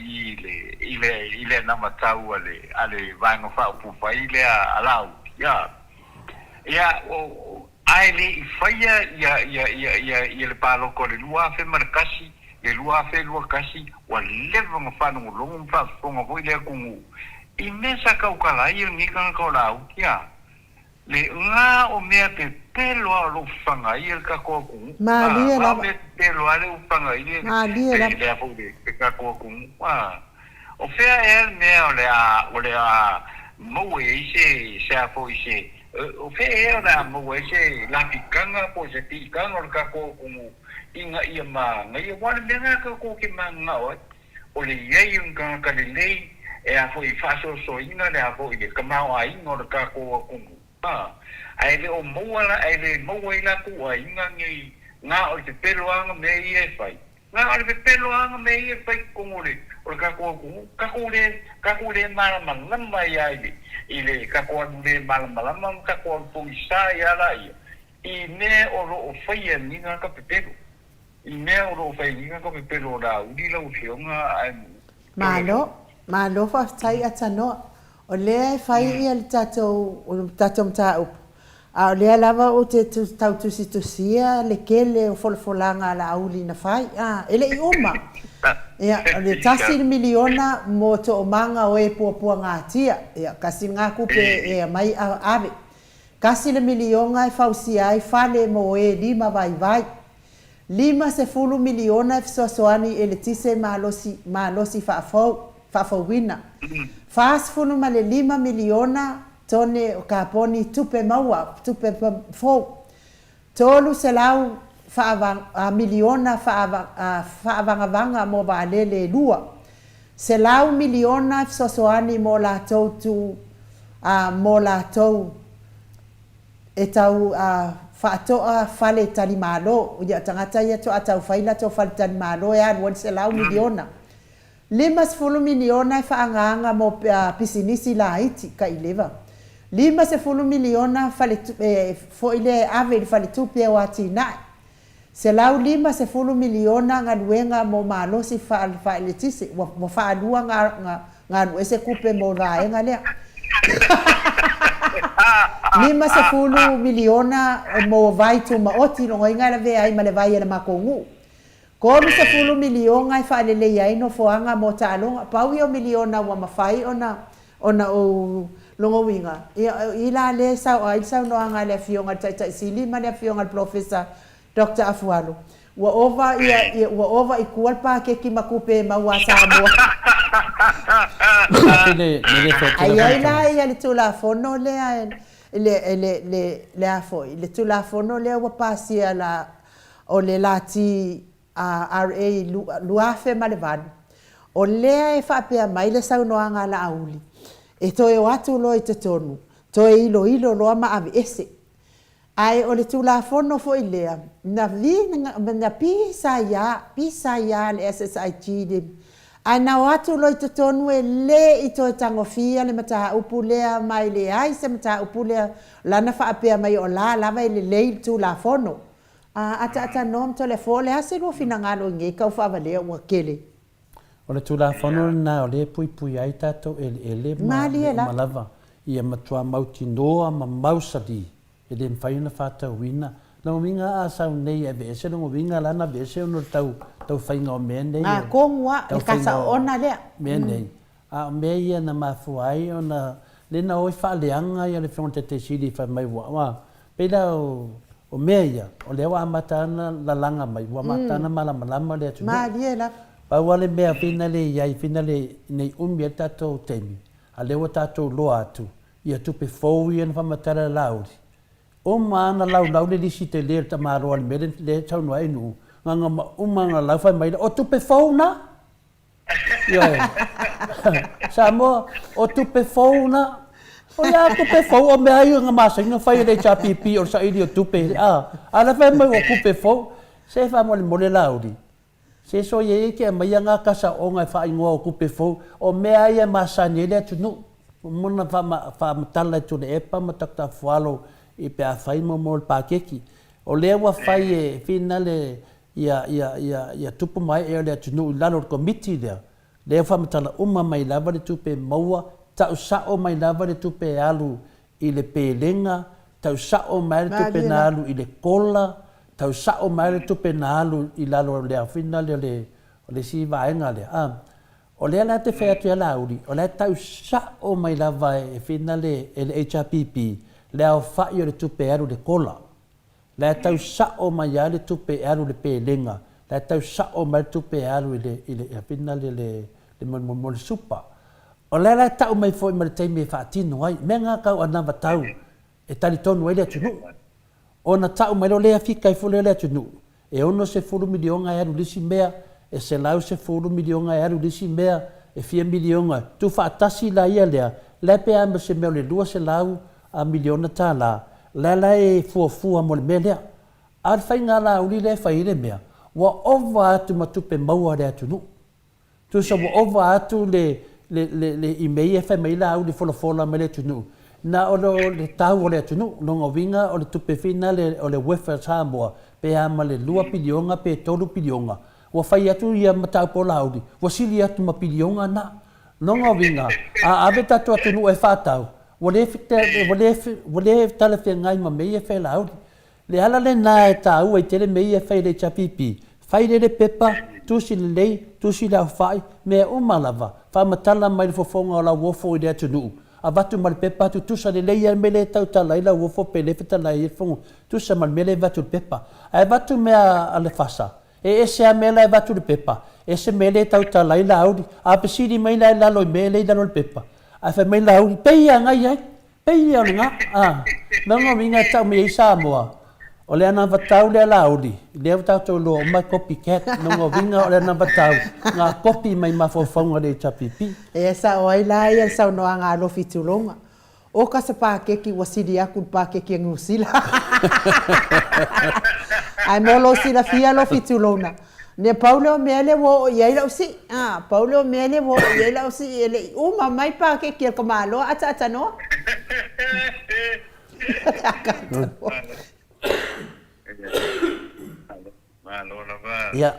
ile na matau ale vango fa pu fa ile alau ya ai le faia ia le palo ko le lua fe markasi le lua kasi wa leva ma fa no longo fa fonga vo ile ku i mesa ka ukala ia ni kan ko la ukia le nga o mea pe pelo lo fanga ia ka ko ku malia la pelo ale fanga ia malia la le vo de ka ko ku o fea me ole a mo ese sea po ese o fea na mo ese la picanga po se picanga o ka ko como inga ia ma ngai wa le nga ko ki manga o le ye yung ka le lei e a foi faso so inga le a foi ka ma ai no ka ko ai le o mo ala ai le mo ila ku ai ngai nga o te pelo anga me e fai nga o te pelo anga me e fai komore o ka ko le mala mai ai ile ka ko le mala ka ko puisa ya la i me o fai ni nga ka pelo i me o fai ni nga ka pelo la udi la u nga malo fa tai atano o le fai il tato mta a le lava o te tau tusitusia le kele o folfolanga la auli na fai ele I uma ia le tasi miliona mo to o manga o e puapua ngatia ia kasi ngā kupe e mai ave kasi le milionga e fausia ai fale mo e 5 vai 50 miliona e sosoani e le tise malosi faafauina fasfulu ma le 5 miliona tone o kaponi tupe maua tupe fo tolu selau miliona faavanga mo balele lua selau miliona sosoani mo la tu mo la tu e tau faatoa fale talimalo ia tangata ia to atau faila to fale talimalo ya wan selau miliona 50 miliona e faanganga mo pisinisi la iti ka ileva 50 miliona fale fo ile ave fale tupe wa tina selau 50 miliona ngaluenga mo malosi fa ile tisi mo fa lua nga ese kupe mo raenga le 50 miliona mo vai tu ma oti no inga la ve ai ma le vai na makongu ko 50 miliona ai fa le le ai no foanga mo talonga pau yo miliona wa mafai ona o longo winga ila le sa no anga le fionga tata sili ma le fionga professor Dr. Afualo wa over equal pa ke ki makupe ma wa Samoa ai la ia le tula fono le afo le tula fono le wa pasia la o le lati RA luafe malevan o le e fa pe mai le sa no anga la auli e to e watu lo te tonu to e ilo lo ma ave ese ai o le tula fono fo ilea na vi na pisa ya le SSIG de ana watu lo te tonu e le I to tangofia le mata upulea mai le ai se mata upulea lana fa pe mai o la vai le tula fono ata nom to le fole ase lo finangalo nge ka fa vale o kele o le tula fono na o le pui ai tato ele malava ia matua mauti noa ma mausadi e le faina fata wina no minga asa nei e vese no minga lana vese no tau fainga o mene kongwa e kasa ona le mene me ia na mafuai ona le na o fa leanga ia le fonte te sili fa mai wa pela o meia o le wa matana la langa mai wa matana malama le tu maliela pa wale mea finale nei umia tato temi a le wa tato lo atu ia tupe fou ia na famatara lauri o mana lau le lisi te le ta maro al mele le tau no ai nu nganga umanga lau fa mai o tupe fou na ia Samoa o tupe fou na o ya tupe fou o mea ia nga masa nga fai le cha pipi o sa ili o tupe ala fa mai o tupe fou se fa mo le mole lauri se so ye ke mai nga kasa o nga fa ingo o tupe fou o mea ia masa ni le tu no mona fa matala tu le epa matakta fualo I pe a fai mo pa keki o le wa fai e finale ia tupu mai e le tunu lalo committee le fa matala mai lava le tupe maua ta sa o mai lava le tupe alu I le pelenga ta sa o mai le tupe na alu I le kola ta sa o mai le tupe na alu I lalo le finale le si vaenga le o le la te fea tu la uri o le ta sa o mai lava e finale le HRPP le au fai o le tupe aru le kola. Le tau sa o mai a le tupe aru le pelenga. Le tau sa o mai tupe aru I le apina le le mo supa o le tau mai foi ma le taimi e whaatino ai me ngā kau ana watau e tali tonu ai le atunu o na tau mai lo le afika i fule le atunu e ono se fulu milionga e aru lisi mea e se lau se fulu milionga e aru lisi mea e fia milionga tu whaatasi la ia lea le pe amba se meo le lua se lau a miliona tā la e fua mo le mea lea ar fai ngā la uli le fai le mea wa ova atu matupe maua le atunu tu sa wa ova atu le imei e fai mai la uli fola me le atunu na o le tau o le atunu longa winga o le tupe fina o le wefa Samoa pe ama le lua pilionga pe tolu pilionga wa fai atu ia matau po la uli wa sili atu ma pilionga na longa winga a ave tatu atunu e whatau wale tala fia ngai ma mei e fai la uli le ala le nā e tāu ai tele mei e whai le chapipi. Whai le pepa, tusi le lei, tusi le awhai, mea umalava. Wha matala mai le fofonga o la wofo i le atunu. A watu ma le pepa tu tusa le lei ai mele tau tala i la wofo pe le fitala i fongo. Tusa ma le mele watu le pepa. Ai watu mea a le fasa. E ese a mele watu le pepa. Ese mele tau tala i la audi. A pesiri mai la lalo i mele i lalo le pepa. Ai whai mai la audi. Peia ngai ai. Peia o nga. Nanga minga tau me i Samoa. O le ana vatau le alauri, le vatau tau loa mai copycat, nongo vinga o le ana vatau, ngā kopi mai mafofonga le chapipi. E sa o ai lai e sa noa ngā lofi tulonga. O ka sa pākeki wasiri aku pākeki ngusila. Ai molo sila fia lofi tulona. Ne Paulo mele wo yela usi. Paulo mele wo yela usi ele uma mai pākeki ko malo ata no. Ia,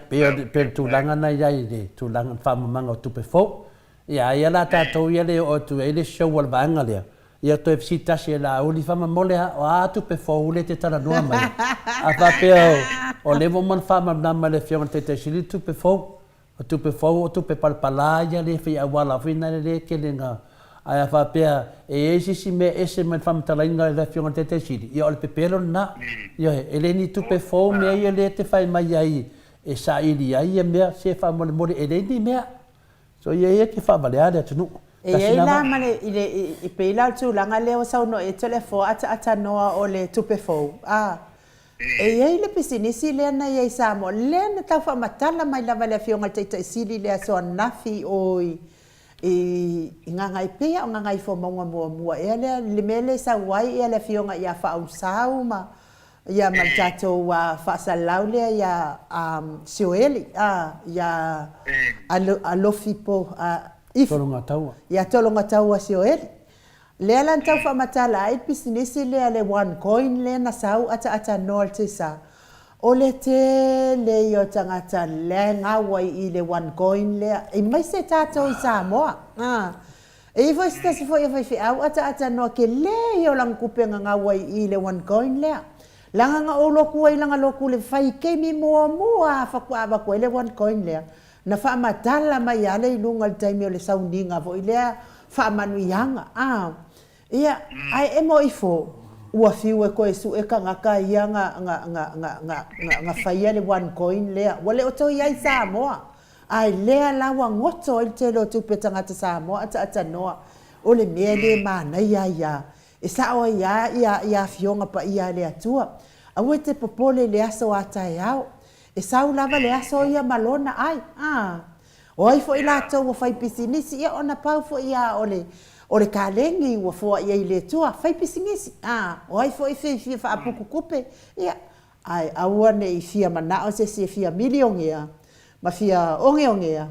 pe tulanga na iai le, tulanga whamamanga o tupe fo. Ia la tātou ia le o tu ele show wal vanga lea. Ia to FC tasi e la uli whamamole o a tupe fo ule te tala noa mai. A whapea o levo man whamamama le whionga te te siri tupe fo. O tupe palpala ia le whi awala whina le ke le ngā. Ai a whapea e si me ese man whamatalainga le whionga te te siri. Ia o le pepelo na. Ia ele ni tupe fo mea ia le te whai mai ai. E sa ili ai e mea se whamole mole ele ni mea. So ia ke whamalea le atunu. E ei la mane i peila tu langa leo sau no e tele fo ata noa o le tupe fo. E ei le pisinisi le na i Samoa. Le na tau whamatala mai lava le whionga te siri le aso nafi oi. I ngā ngai pea o ngā ngai fo maunga mua. E le mele sa wai e le whionga i a whaau sau ma. Ia ma tatou whaasalau lea ia sioeli. Ia alofi po Tolonga taua. Ia tolonga taua sioeli. Lea lan tau whamatala ai pisinisi lea le one coin lea na sau ata noa te sa. O le te le i o tangata le ngawai i le one coin lea. E mai se tātou i Samoa. E i voi stasi fo i whai au ata noa ke le i o lang kupenga ngawai i le one coin lea. Langa nga o loku ai langa loku le whai keimi mua whakua koe le one coin lea. Na whaamatala mai ale i lunga le taimi o le sauninga vo i lea whaamanuianga. Ia, ai e mo i fo. Ua fiu e koe su e ka ngaka ia nga whaia le one coin lea. Wale o to iai Samoa. Ai lea lawa ngoto i te lo tupe tangata Samoa ata noa. O le mea le mana ia. E sa o ia fionga pa ia le atua. Awe te popole le aso atai au. E sau lava le aso ia malona ai. O ai fo i lātou o whai pisinisi ia ona pau fo ia o le kālengi ua fo ia i le tua. Whai pisinisi. O ai fo i fia whaapuku kupe. Ia. Ai aua ne i fia manao se se fia milion ia. Ma fia onge ia.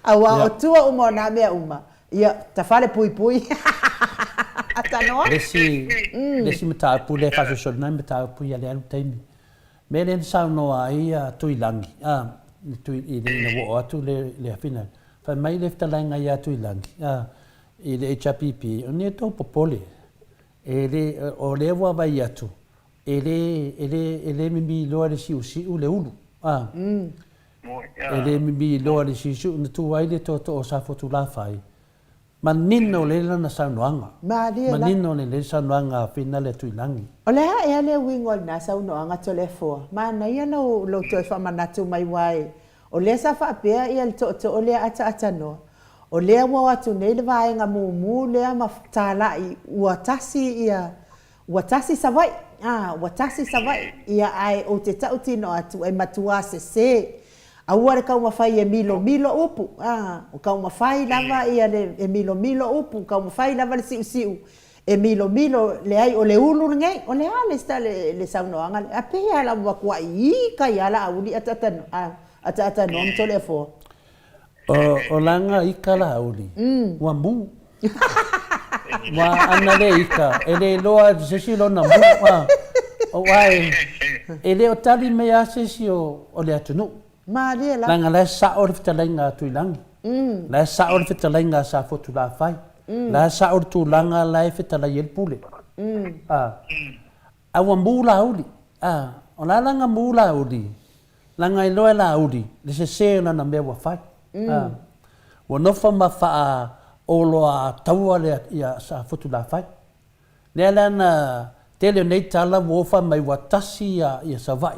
Aua o tua uma o nā mea uma. Ia, ta whale pui. Atanoa? Lesi me tāpu le whasosol nai me tāpu ia le alu taimi. Me le sao noa ai tui langi. I le ina wo atu le hawhina. Whai mai le whtalainga ia tui langi. I le HRPP. O ne tau popole. O le wa vai atu. E le mimi loa le siu le ulu. E le mimi loa le siu na tu ai le toto o safotu la whai. Manino le lana saunoanga. Manino le saunoanga fina le tuilangi. O le ha ea le wingol na saunoanga to le fua. Mana ia lo toi whamanatu mai wai O lea sa whaapea ia le to o lea ata no. O lea ua watu nei le vaenga mumu lea ma tālai ua tasi ia, ua tasi savai. Ua tasi savai ia ai o te tau tino atu e matua se. Aua le kau mawhai e milo upu. O kau mawhai lava ia le milo upu. Kau mawhai lava le siu. E milo le ai o le ulu ngai. O le ale sta le saunoanga. A pea la wakua i kai ala auli ata no mto le fo. O langa ika la auli. Wa mu. Wa ana le ika. E le loa sesi lo na mu. O wai. E le o tali mea sesi o le atunu. Maria Langa la sa o le fitalenga tuilangi. La sa o le fitalenga sa fotu la fai. La sa o le tulanga la e fitala yel pule. Awa mula uli. O la langa mula uli. Langa iloe la uli. Le se se na na mea wa fai. Wa nofa ma faa o loa taua le ia sa fotu la fai. Le lana tele nei tala wofa mai watasi ia sa vai.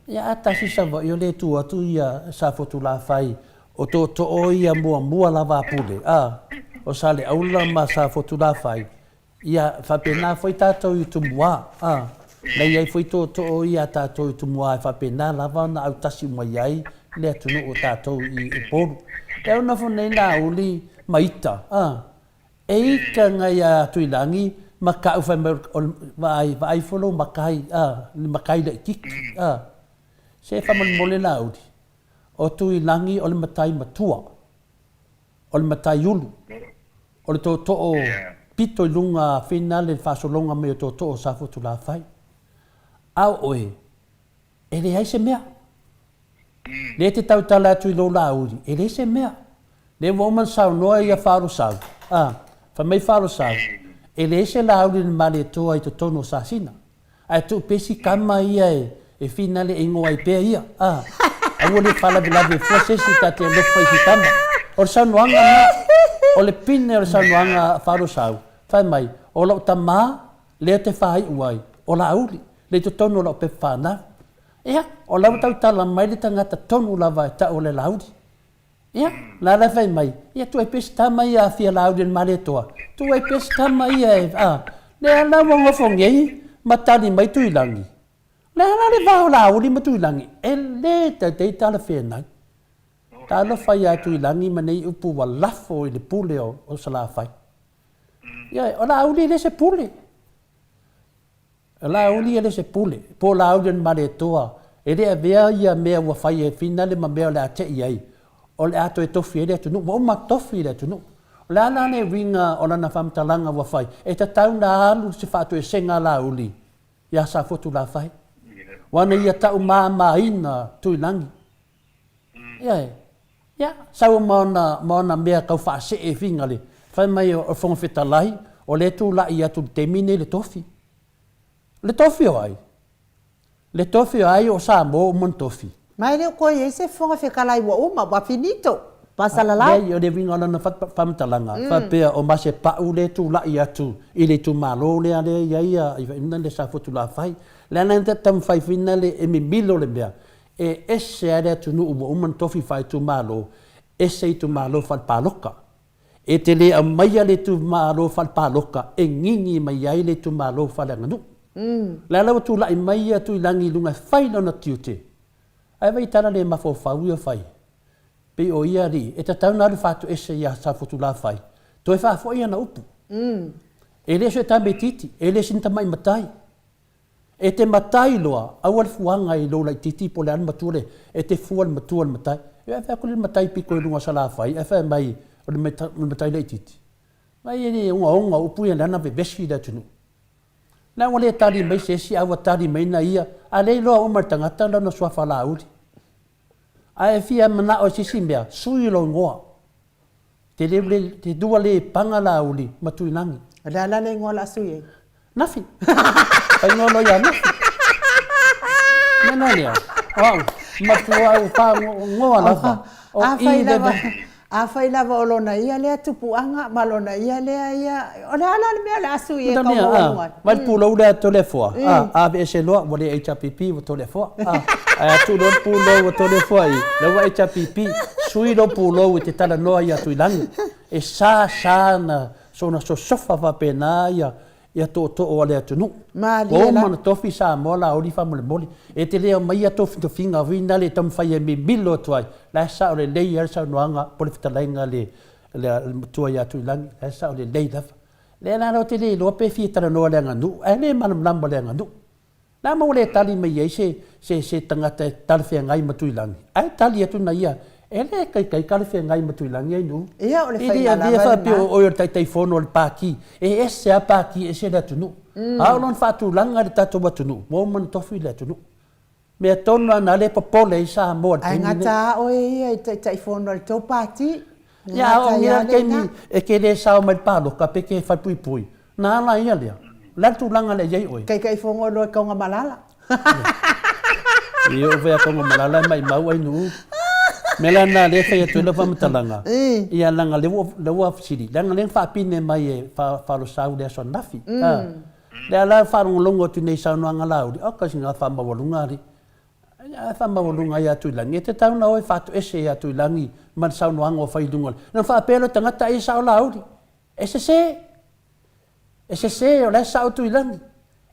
Ia atasi sa vai o le tu atu ia sa fotu la fai. O to o ia mua lava pule. O sa le aula ma sa fotu la fai. Ia whapena foi tātou i tumua. Nei ai foi to o ia tātou i tumua e whapena lava na au tasi mai ai le atunu o tātou i poru. E ona nei na uli maita. E ika ngai a tuilangi makau vai follow makai le tiki. Se whaman mole na uli. O tuilangi o le matai matua. O le matai ulu. O le to o pito i lunga whina le whasolonga me o to o sa fotu la whai. Au oe, e le haise mea. Le te tau tala atu i lo la uri, e le se mea. Le woman sau noa ia wharu sau. Whamei wharu sau. E le se la uri ni male toa i to tono sa sina. Ai tu pesi kama ia e whina le ingo ai pea ia. Aua le whala bilawe fua sesi ta te lofa i si kama. O le sau noanga na. O le pine o le saunoanga wharu sau. Whai mai, o lau ta maa, lea te whai uai. O la auli, le to tonu lau pe whana. Ia, o lau tau tala mai le tangata tonu lava e ta o le laudi. Ia, la la whai mai, ia tu e pesi tama ia a fia laudi en male toa. Tu e pesi tama ia e, lea la wanga whongei, matani mai tuilangi. Lea la le wao laudi ma tuilangi. E le te tala whenai. Talo fai atu i langi manei upu wa lafo i le pule o sala fai. Ia, o la auli le se pule. O la auli le se pule. Po la auli en mare toa. E rea vea ia mea wa fai e fina le ma mea le ate i ai. O le ato e tofi e le atunu. Wa uma tofi e le atunu. O le ala ne ringa o lana whamtalanga wa fai. E ta tau na alu se fatu e senga la auli. Ia sa fotu la fai. Wana ia tau maa ina tui langi. Ia ia, sau maona mea kau whaase e whinga le. Whai mai o whongwheta lai, o le tū lai atu te mine le tofi. Le tofi o ai. Le tofi o ai o Samoa o mon tofi. Mai leo koe e se whongwheka lai wa uma, wa finito. Pasala lai. Nei, o le winga lana whamtalanga. Whapea o mase pau le tū lai atu. I le tū malo le ale iaia, i whaimna le sa fotu la whai. Le ana te tam whai whina le e mi milo le mea. E ese are atu nu umo uman tofi whai tu malo, ese i tu malo whal paloka. E te le a maia le tu malo whal paloka, e ngingi mai ai le tu malo whal anganu. Le alawa tu lai maia tu ilangi lunga whai na tiute. Ai vai tana le mafo whau ia whai. Pe o ia ri, e ta tau naru whatu ese ia sa fotu la whai. To e whafo ia na upu. E le so e tambe titi, e le sinta mai matai. E te matai loa, awal fuanga i lo lai titi po le anu matule, e te fual matual matai. E whai kule matai piko i lunga sala whai, e whai mai o le matai lai titi. Mai e unga upu ia lana ve besi da tunu. Nā wale tari mai sesi, awa tari mai na ia, a lei loa umar tangata lana sua whala auri. A e fia mana o sisi mea, sui lo ngoa. Te dua le panga la auri, matui nangi. La la le ngoa la sui e. Nafi. Pai ngolo ia nafi. Nena lia. Wow. Matua u pa ngoa lava. A fai lava. A whai lava o lona ia lea tupuanga, ma lona ia lea ia, o le ala le mea le asu i e kaumaunga. Mai pulau lea tole fua. Ave e se loa, wale HRPP wa tole fua. Ai atu lo pulau wa tole fua i. Lewa HRPP, sui lo pulau i te tala noa i atu ilangi. E sa na, so na so sofa wa pena ia to o le atu nu. O mana tofi Samoa la ori fa mole mole. E te lea mai a tofi to finga wina le tam fai e mi bilo tuai. La sa o le lei ar sa noanga pole fitalainga le tua ia atu ilangi. La sa o le lei lafa. Le na no te le lo pe fi tala no le ngandu. E le manam lamba le ngandu. Na mo le tali mai ai se tangata tali fe ngai matu ilangi. Ai tali atu na ia. E le kai kale fe ngai matu ilangi ai nu. Ia o le fai na lava. Ia fa pe o yo tai fono le paki. E ese a paki ese da tunu. A non fa tu langa le tato matu nu. Mo man tofi le tunu. Me tonu na le popole sa mo. Ai ngata o ia tai fono le tau pati. Ya o ia ke ni e ke le sa o mai palo ka pe ke fa pui. Na la ia le. La tu langa le yai oi. Kai fongo lo ka nga malala. Io ve ko nga malala mai mau ai nu. Melana le fai tu le pamatalanga. Ia langa le wa fsiri. Langa le fa pine mai e fa lo sau de so nafi. Le ala fa un longo tu nei sa no anga laudi. O ka singa fa ma volunga ri. Ia fa ma volunga ia tu langi. Te tau na oi fa tu ese ia tu langi. Man sa no anga o fai dunga. Na fa pelo tangata e sa laudi. Ese se o le sa tu langi.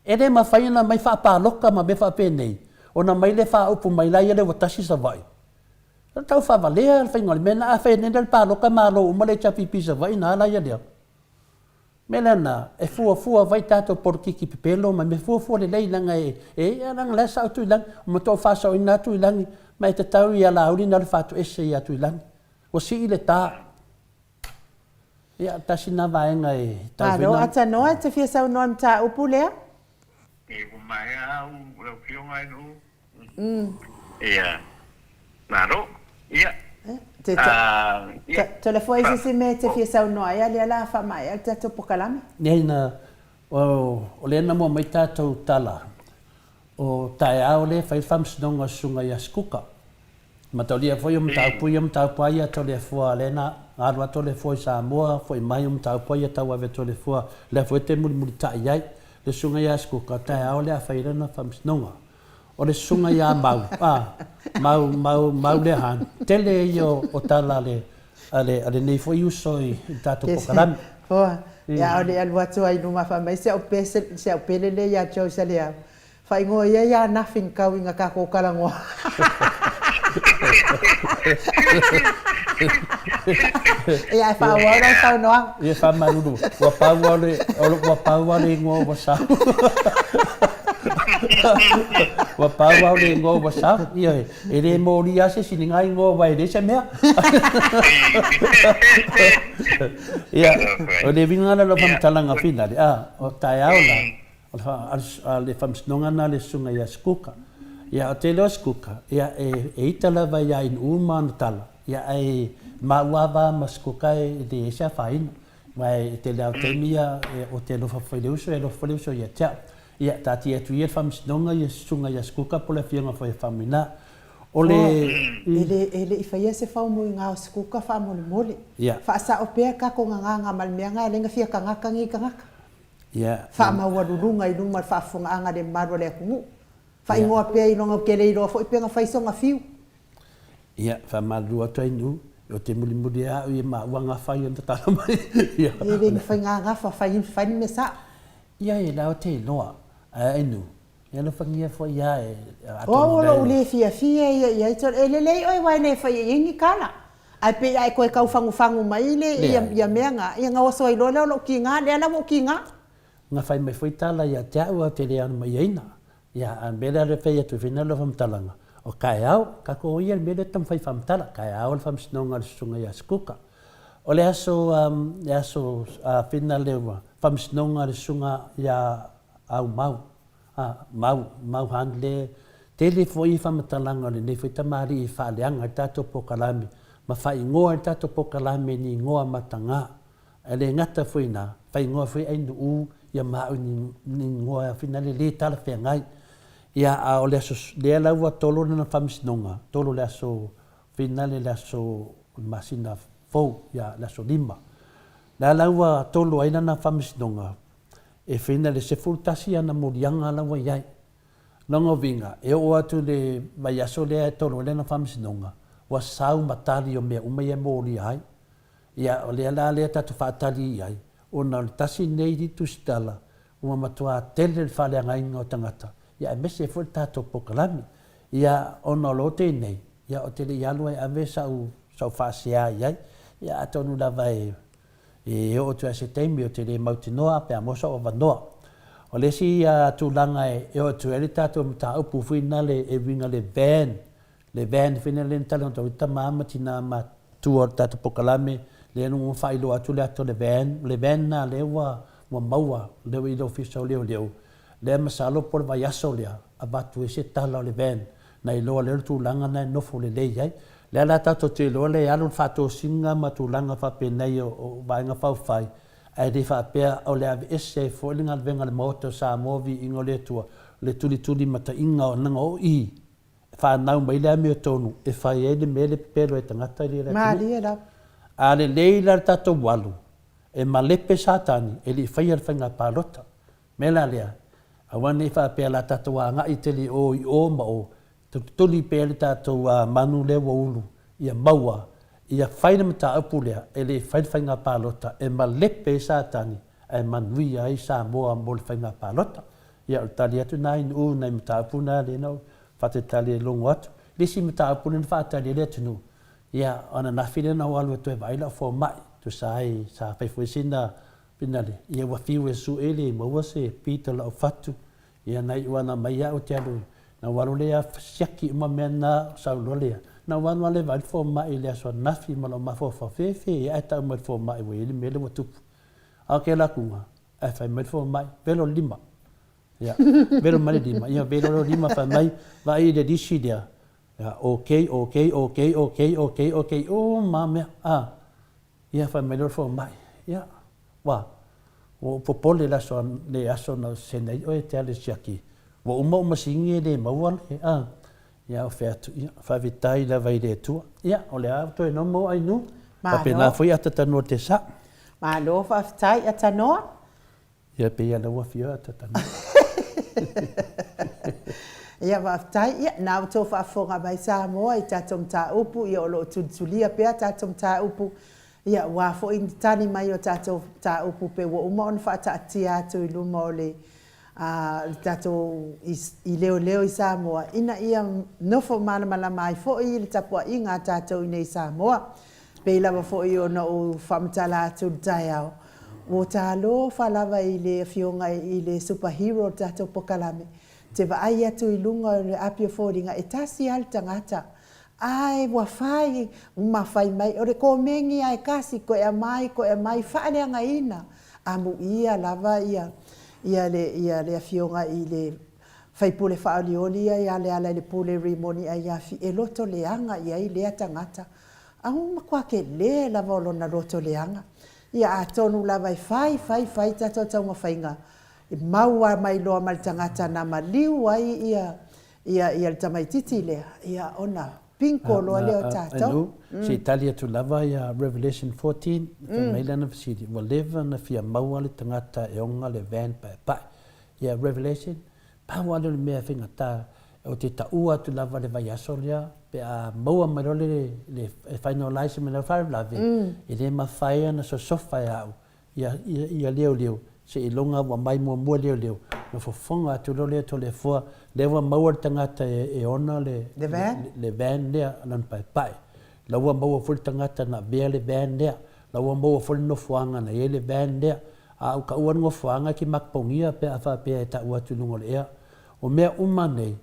E le ma fai na mai fa pa loka ma be fa pe nei. O na mai le fa upu mai la ia le watasi sa vai. Tau fa valea fa ngol mena a fe nendel pa lo ka malo uma le chapi pisa vai na la ya dia melana e fu vai tato por kiki pipelo ma me fu le leila ngai e lang la sa tu lang mo to fa so ina tu lang mai te tau ia la uri na fa tu ese ya tu lang o si ile ta ya ta sina vai ngai ta no ata no te fia sa no ta upulea e o mai a o fio ngai no ia naro ia telefone ese me te fia sa no ia le la fa mai al tato pokalame nei na o le na mo mai tato tala o tai au le fai fams donga sunga ya skuka matolia foi ta puia to le fo le na arwa to le fo Samoa foi mai ta puia ta wa to le fo le fo te muri tai ai le sunga ya skuka tai au le fai na fams donga o le sunga ya mau le han tele yo o tala ale nei foi uso i tato pokalam ya o le alwa to ai numa fa mai se o pele ya cho se le fa ingo ya nothing kau inga ka ko kala ngo ya fa wa sa no e fa malu wa pa le ngo wa sa wa pa le ngo wa sa ia e le mori ase sininga ngo vai de se mea ia o le vinga la fam talanga fina o tai aula le fam snonga na le sunga ya skuka ia o te lo skuka ia e itala vai ia in uma tala ia e mawava maskuka e de sa fain mai te le te mia o te lo fa uso e lo fa uso ia cha ia tati e tuia fam snonga ia sunga ia skuka po le fianga fa famina ole ele fa ia se fa mo nga skuka fa mo mole fa sa o pe ka ko nga mal mianga le nga fia ka nga kangi ka nga ia fa ma wa lunga i lunga fa funga anga de maro le ku fa ingo pe i longa ke le ro fo pe nga fa so nga fiu ia fa malu atu inu o te muli a i ma wanga fa i ta mai ia ele fa nga fa me sa ia e la o te loa a inu ia no fangia fo ia e o lo le fia ia to ele oi wai ne fa i kala ai pe ai ko ka fangu mai le ia menga ia nga so i lo ki nga le la mo ki nga fai mai foi tala ia te au te le ana mai ina ia an bela re fe tu fina lo fam talanga o kai au ka ko ia me le tam fai fam tala kai au fam snonga sunga ia skuka o le aso fina le fam snonga sunga ia au mau handle tele foi fam talanga le ne foi tamari i fa leanga tato pokalami ma fai ngoa tato pokalami ni ngoa matanga ele ngata foi na fai ngoa foi ai u ia ma ni ngoa fina le tala fe ngai ia o le aso le la wa tolo na fam snonga tolo le aso fina le aso masina fou ia le so lima la laua tolu ai lana famisinonga e fina le se fultasi ana morianga laua iai longa vinga e o atu le vai aso le tolu lana famisinonga wa sau matali o mea uma ia mori ai ia o le ala le tatu fatali ai ona le tasi nei di tustala uma matua tele le fale ngai ngo tangata ia e mese fu tato pokalami ia ona lote nei ia o tele yalu ai ave sau fasia ia ia atonu lava e o tu ase temi o tele mautinoa pe amosa o vanoa o le si tulanga e o tu ele tato mta upu fina le e vinga le van fina le talo to tamama tina ma tu o tato pokalami le no failo atu le ato le van na le wa maua le wi do fiso le masalo por vayaso le abatu ese tala le van na ilo le tulanga na no fo le ai le ala tato te lo le alu fato singa ma tulanga fa pe nei o vainga fa fai ai de fa pe o le ave ese fo linga venga le moto Samoa ingo le tua le tuli mata inga o nanga o i fa na mai le me tonu e fa e le mele pero e tangata le Maliera. ale leila tato walu e malepe satani e li fai fanga palota mela lea awane fa pe la tato wa nga iteli o ma o tuli pe le tato manu le wulu ia maua ia fai na mata apulea e le fai fanga palota e malepe satani e manui ai Samoa mo le fanga palota ia o tali atu nai u nai mata apuna le no fate tali longo atu lisi mata apuna fa tali le tunu ia ona na file na walu to vaila fo mai to sai sa fai fuisina pinale ia wa fiu su ele mo wase pita la fatu ia nai wana mai o tialu na walu le siaki ma mena sa lolea na wana le vai fo mai le so na fi ma lo ma fo fe ia ta mo fo mai we le mele mo tupu ake la kunga e fai mo fo mai velo lima ia velo mai lima ia velo lima fa mai vai de disidia ya okay. Oh mama ia fa melhor for mai. Ya. Wa. O popole la son le aso no senai o tele aqui. Wo uma singe de mawal ya oferto fa vitai la vai de tu. Ya, o le auto no mo ai nu. Pa pena foi ata no te sa. Ma lo fa vitai ata no. Ya pe ya no fio ata no. Ia waftai, ia nau tō whaafonga mai Samoa i tātom tā upu, ia o lo tutulia pia tātom tā upu, ia wafo i tani mai o tātom tā upu pe wa uma on whaata atia atu i luma o le tāto i leo i Samoa. Ina ia nofo malamala mai fo i le tapua i ngā tātou i nei Samoa, pe lawa fo i o na o whamatala atu tai au. O tālo whalawa i le fionga i le superhero tātou pokalame. Te vai atu i lunga o le apio fōringa e tasi al tangata. Ai, wa whai, mawhai mai, o re kōmengi ai kasi, ko e mai, whaaleanga ina. Amu ia lava ia le afionga i le whaipule whaolioli ia le ala le pule rimoni ai afi, e loto leanga ia i lea tangata. Amu makua ke le lava o lona loto leanga. Ia atonu lava i whai, tato tau mawhainga. Maua mai loa mal tangata na maliu ai ia le tamaititi lea ia ona pinko loa leo tātou. Se Italia tu lava ia Revelation 14 mai lana fasidi wa leva na fia maua le tangata e onga le van pa ia Revelation pa wale le mea whinga tā o te taua tu lava le vai aso lea pe a maua mai role le finalize me la whare lave i le mawhaia na so sofa au ia leo se ilonga wa mai mua leo no fofonga atu lole to le fua le wa maua tangata e ona le van lea nan pai la wa maua ful tangata na bea le van lea la wa maua ful no fuanga na le van lea a ka ua no fuanga ki makpongia pe afa pe ta ua tu ngol ea o mea umane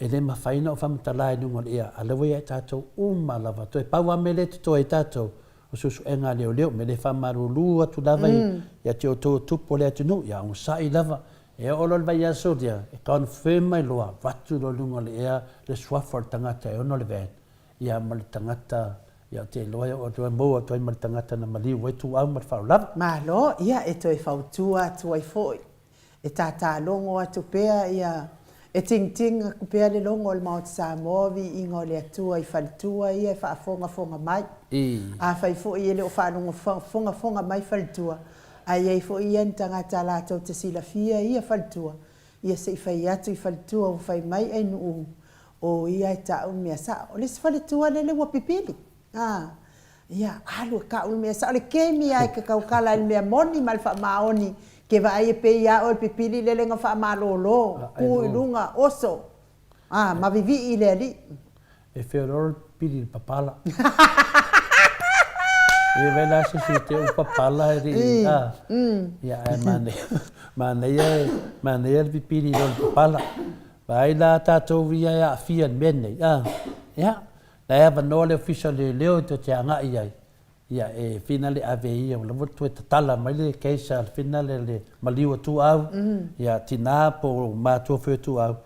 e le mafaina o famtala i ngol ea a le wa tato lava to e pawa mele to e tato o susu enga leo me le famarulu atu lava ia te o tō tupo le atu no ia un sai lava e olo le vai aso dia e confirm mai loa vatu lo lungo le ea le swafor tangata e ono le ven ia mal tangata ia te loa o tu mo o tu mal tangata na mali we tu au mar fa lava ma lo ia e toi fautua tu ai foi e tata longo atu pea ia E ting ku pea le longo le Mount Samoa vi ingo le atua I falitua ia e whaafonga mai. A whai fo I ele o whanunga fonga mai falitua. A iei fo I en tangata la tau te sila fia ia falitua. Ia se I whai atu I falitua o whai mai ai nuu. O ia e tau mea sa. O le se falitua le wapipili. Ia alu ka ul mea sa. O le kemi ai ka kaukala le mea moni mal wha maoni. Ke vai e pe ia o pipili le lenga wha malolo, ku lunga oso. Ma vivi I le ali. E whero pili papala. E vela se te o papala e ri. Ia e mane e pipili o papala. Vai la tatou via ia fia mene. Ia. La e vano le official le leo te anga ia. Ia e finale AVI o lavo tu tala mai le keisa finale le Maleifua tu au ia tina po ma tu fe tu au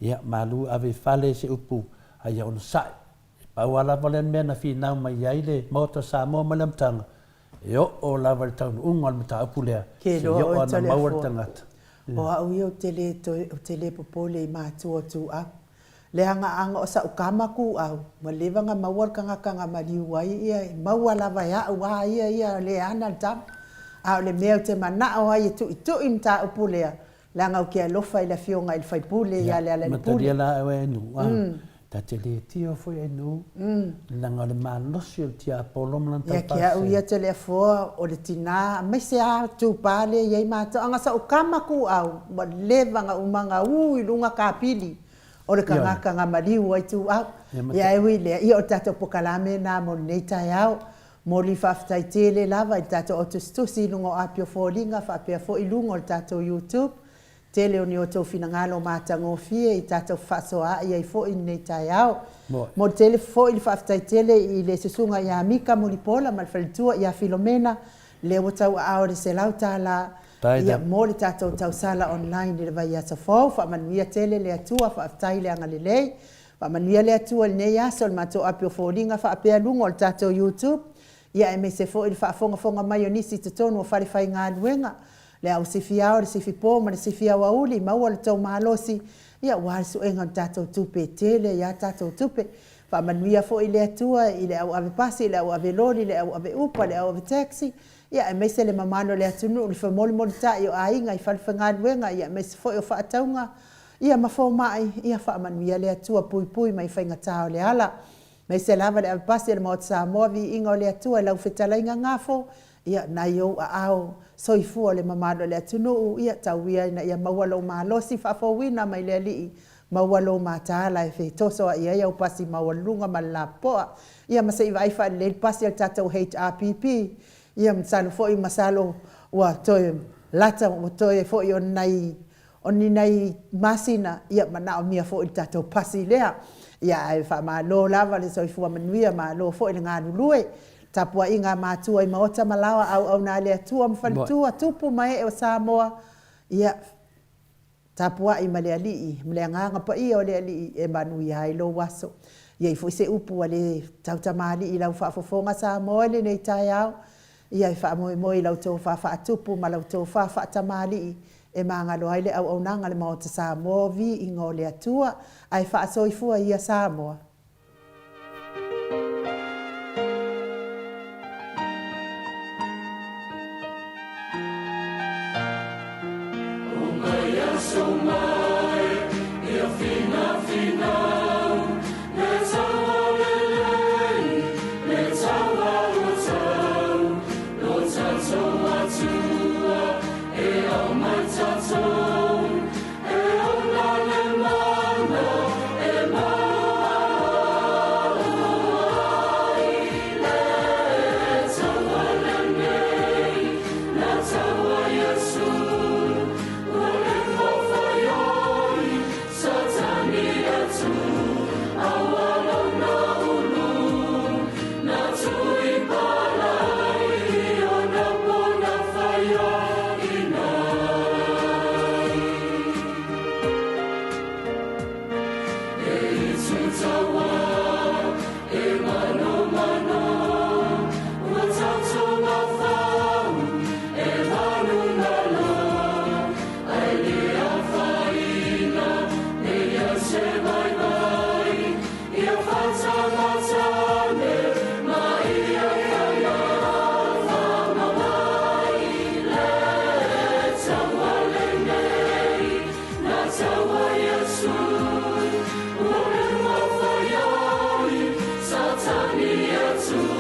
ia malu ave fale se upu ai on sai pa wala volen mena fina mai ai le moto Samoa malam tang yo o lava tang ungol mata upulea yo ona mawar tangata o au yo tele popole ma tu au le anga o sa ukama ku au ma levanga mawar kanga Maleifua ia maua lava ya wa ia le ana tam au le mea te mana o ai tu imta upulea langa o ke lofa ila fionga il fai pule ia le ala pule la e nu ta te le tio foi e nu langa le manosio tia polom lan ta ia ke au ia te le fo o le tina mai se a tu pale ia mata anga sa ukama ku au ma levanga umanga i lunga kapili o le kangaka Maleifua I tu au. Ia e wile, ia o tato pokalame na mo nei tai au. Mo li whaftai tele lava I tato o tustusi lungo apio fōlinga, whapea fo I lungo o tato YouTube. Tele o ni o tau finangalo mātango fie I tato whasoa ia I fo I nei tai au. Mo tele fo I whaftai tele I le susunga ia Mika mo li pola malwhalitua ia Filomena. Le o tau ao le se lau tala. Ia mo le tatou tau sala online le vai asa fau fa manuia tele le atua fa aftai le anga lelei fa manuia le atua le nei aso le matou apio folinga fa apea lungo le tatou YouTube ia e me se fo il fa fonga mai onisi te tonu o fale fai ngā luenga le au sifia o le sifipo ma le sifia wauli maua le tau mahalosi ia wale suenga le tatou tupe tele ia tatou tupe fa manuia fo ile atua ile au ave pasi ile au ave lori ile au ave upa ile au ave taxi ia e meise le mamano le atunu le famoli mo ta yo ainga I falfanga luenga ia meise fo yo fa taunga ia mafo mai ia fa manuia le atua pui mai fainga tao le ala meise lava le pasi le Mount Samoa vi inga le atua lau fetala inga ngafo ia na yo ao soifu le mamano le atunu ia tawia ina ia mawalo malosi fa fo wina mai le ali mawalo matala e fe toso ia ia upasi mawalunga malapoa ia masai vai fa le pasi al tata HRPP ia msalo foi masalo wa toe lata o toe foi oni nai masina ia mana o mia foi tato pasi lea ia e fa malo lava le soifua manuia malo foi le nganu lue tapua inga matua I maota malawa au na le atua mfalitua tupu mai o Samoa ia tapua I male ali mle nganga pa ia o le ali e manuia I lo waso ia I foi se upu ale tautamali I lau fafofonga Samoa le nei tai au ia I wha moi lau tau wha tupu ma lau tau wha tamali e mangalo ai le au nanga le Mount Samoa vi ingo le atua ai wha soifua ia Samoa. Yesu